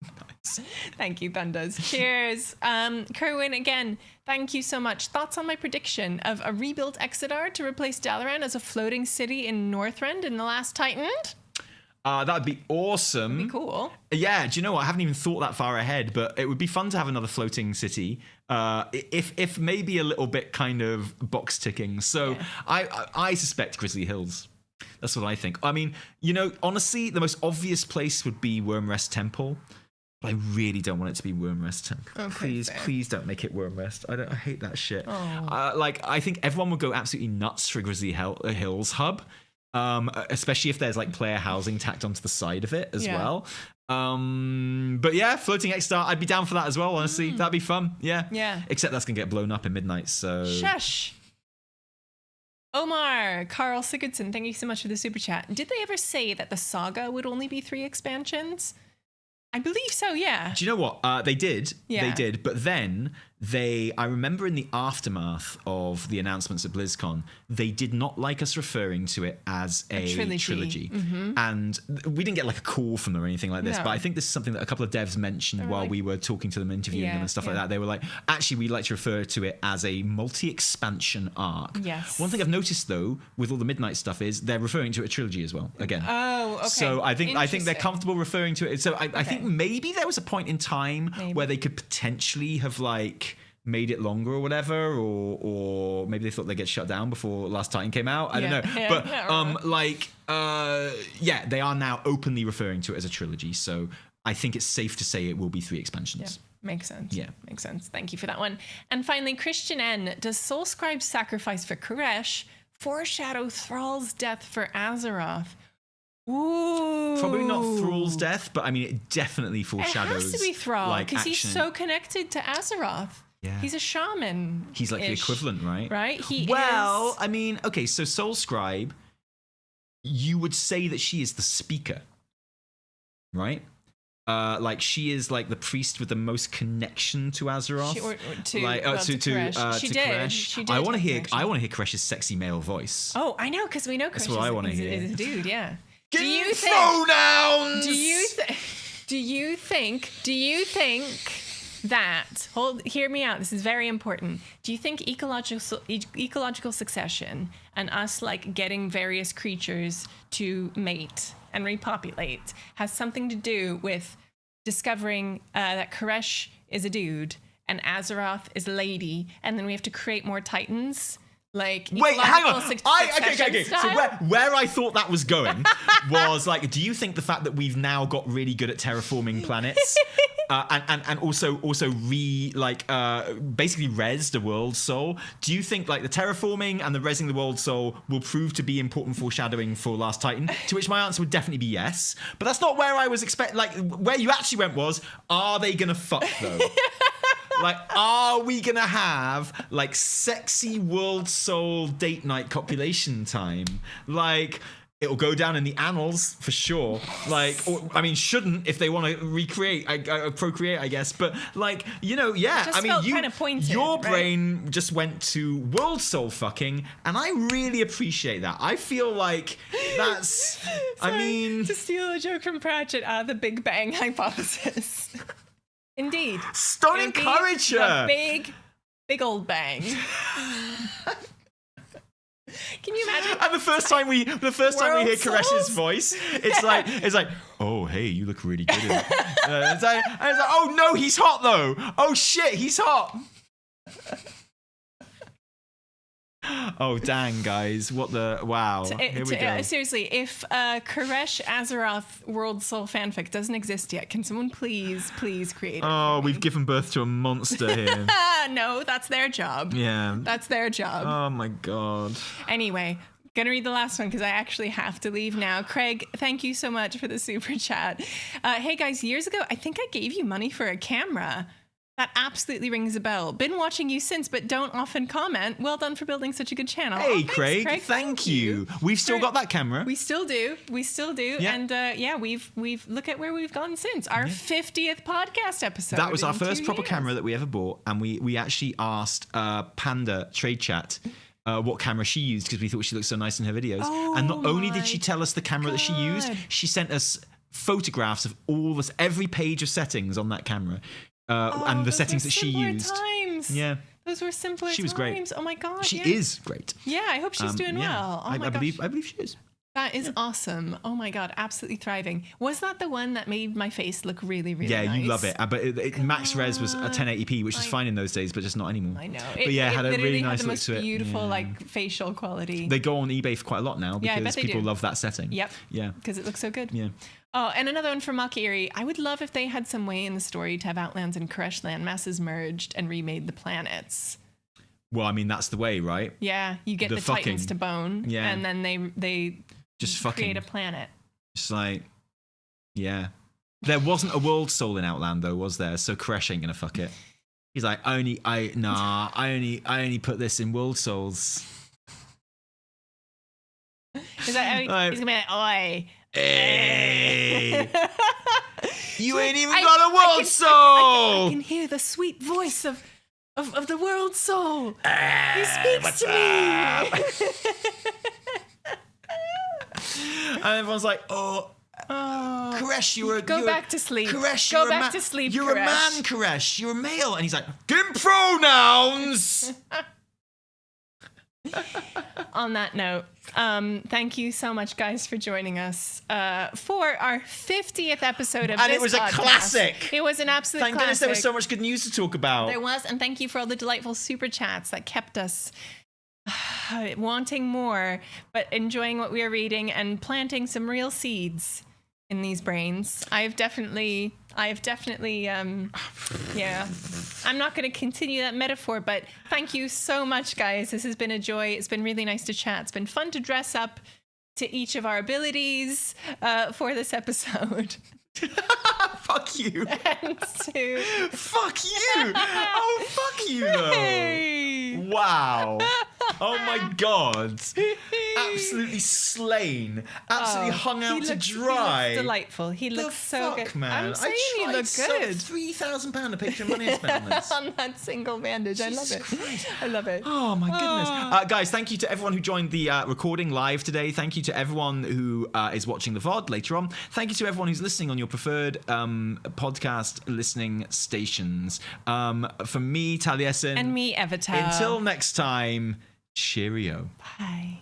Nice. Thank you, Thundas. Cheers. Kerwin, again, thank you so much. Thoughts on my prediction of a rebuilt Exodar to replace Dalaran as a floating city in Northrend in The Last Titan? That'd be awesome. That'd be cool. Yeah, do you know what? I haven't even thought that far ahead, but it would be fun to have another floating city. If maybe a little bit kind of box ticking. So Yeah. I suspect Grizzly Hills. That's what I think. I mean, you know, honestly, the most obvious place would be Wormrest Temple. But I really don't want it to be Wormrest Temple. Okay, fair. Please don't make it Wormrest. I hate that shit. Oh. I think everyone would go absolutely nuts for Grizzly Hills hub. Especially if there's like player housing tacked onto the side of it as well. But yeah, floating X-Star, I'd be down for that as well, honestly. That'd be fun. Yeah. Yeah. Except that's going to get blown up in midnight, so... Shush. Omar, Carl Sigurdsson, thank you so much for the super chat. Did they ever say that the saga would only be 3 expansions? I believe so, yeah. Do you know what? They did. Yeah. They did. But then I remember in the aftermath of the announcements at BlizzCon, they did not like us referring to it as a trilogy. And we didn't get like a call from them or anything like this. No. But I think this is something that a couple of devs mentioned while we were talking to them, interviewing them and stuff like that. They were like, actually, we'd like to refer to it as a multi-expansion arc. Yes. One thing I've noticed though, with all the Midnight stuff, is they're referring to it a trilogy as well. Again. Oh, okay. So I think they're Interesting. comfortable referring to it. So I think maybe there was a point in time where they could potentially have like made it longer or whatever, or maybe they thought they'd get shut down before Last Titan came out. I don't know. Yeah. But Yeah, they are now openly referring to it as a trilogy. So I think it's safe to say it will be 3 expansions. Makes sense. Yeah. Makes sense. Thank you for that one. And finally, Christian N. Does Soulscribe's sacrifice for Koresh foreshadow Thrall's death for Azeroth? Ooh. Probably not Thrall's death, but I mean, it definitely foreshadows. It has to be Thrall because he's action. so connected to Azeroth. Yeah. He's a shaman. He's like the equivalent, right? Right? Well, I mean, okay, so Soulscribe, you would say that she is the speaker, right? Like she is like the priest with the most connection to Azeroth. to Koresh. She to did. Koresh. She did. I want to hear Koresh's sexy male voice. Oh, I know, because we know Koresh what I wanna hear. is a dude, yeah. Give do you me think, pronouns! Do you think that hear me out, this is very important. Do you think ecological succession and us like getting various creatures to mate and repopulate has something to do with discovering that Koresh is a dude and Azeroth is a lady, and then we have to create more Titans? Like, wait, hang on. Okay. style? So where I thought that was going was like, do you think the fact that we've now got really good at terraforming planets and also basically res the world soul? Do you think like the terraforming and the resing the world soul will prove to be important foreshadowing for Last Titan? To which my answer would definitely be yes. But that's not where I was expecting. Like where you actually went was, are they gonna fuck though? Like, are we gonna have like sexy world soul date night copulation time? Like, it'll go down in the annals for sure. Like, I mean, shouldn't if they want to recreate, procreate, I guess. But like, you know, yeah. Just I mean, felt kinda pointed, your right? brain just went to world soul fucking, and I really appreciate that. I feel like that's. I mean, to steal a joke from Pratchett, the Big Bang hypothesis. Indeed. don't It would be encourage the her. Big Big old bang. Can you imagine? And the first time we hear Koresh's souls? voice, it's like, oh hey, you look really good. It's like, oh no, he's hot though. Oh shit, he's hot. Oh dang, guys! What the wow? Here we go. Seriously, if Koresh Azeroth World Soul fanfic doesn't exist yet, can someone please create it? Oh, we've given birth to a monster here. No, that's their job. Yeah, That's their job. oh my god. Anyway, gonna read the last one because I actually have to leave now. Craig, thank you so much for the super chat. Hey guys, years ago, I think I gave you money for a camera. That absolutely rings a bell. Been watching you since, but don't often comment. Well done for building such a good channel. Hey, thanks, Craig, thank you. We've still got that camera. We still do. Yeah. And we've look at where we've gone since our 50th podcast episode. That was our in first 2 proper years. camera that we ever bought, and we actually asked Panda Trade Chat what camera she used because we thought she looked so nice in her videos. And not only did she tell us the camera that she used, she sent us photographs of every page of settings on that camera. And the settings that she used. Times. Yeah. Those were simpler She was great. times. Oh my god. She yeah. is great. Yeah, I hope she's doing well. Oh my I gosh. believe she is. That is awesome. Oh my god, absolutely thriving. Was that the one that made my face look really, really Yeah, nice? you love it. But max res was a 1080p, which is fine in those days, but just not anymore. I know. But yeah, it had a literally really had nice the look most to it. beautiful Yeah. like facial quality. They go on eBay for quite a lot now Yeah, I because bet they people do. love that setting. Yep. Yeah. Because it looks so good. Yeah. Oh, and another one from Mock Eerie. I would love if they had some way in the story to have Outlands and Koresh landmasses merged and remade the planets. Well, I mean, that's the way, right? Yeah, you get The the Titans fucking- to bone, Yeah. and then they Just create fucking. a planet. It's like, yeah. There wasn't a world soul in Outland though, was there? So Koresh ain't gonna fuck it. He's like, I only put this in world souls. Is that, he's gonna be like, oi. Hey, you ain't even I- got a world I soul. can hear the sweet voice of the world soul. He speaks to me. And everyone's like, oh, Oh. Koresh, Go back to sleep. Koresh, Go you're back a to sleep, You're Koresh. a man, Koresh. You're a male. And he's like, give him pronouns. On that note, thank you so much, guys, for joining us for our 50th episode of And this it was a podcast. classic. It was an absolute Thank classic. goodness there was so much good news to talk about. There was, and thank you for all the delightful super chats that kept us wanting more, but enjoying what we are reading and planting some real seeds in these brains. I've definitely, yeah. I'm not going to continue that metaphor, but thank you so much, guys. This has been a joy. It's been really nice to chat. It's been fun to dress up to each of our abilities for this episode. Fuck you. And to... Fuck you. Oh, fuck you, though. Hey. Wow. Oh, my God. Absolutely slain. Absolutely hung out to dry. He looks delightful. He The looks so fuck, good. man. I'm saying he looks good. £3,000 a picture of money I spent on this. On that single bandage. I love it. I love it. Oh my goodness. Guys, thank you to everyone who joined the recording live today. Thank you to everyone who is watching the VOD later on. Thank you to everyone who's listening on your preferred podcast listening stations. From me, Taliesin. And me, Avatar. Until next time, cheerio. Bye.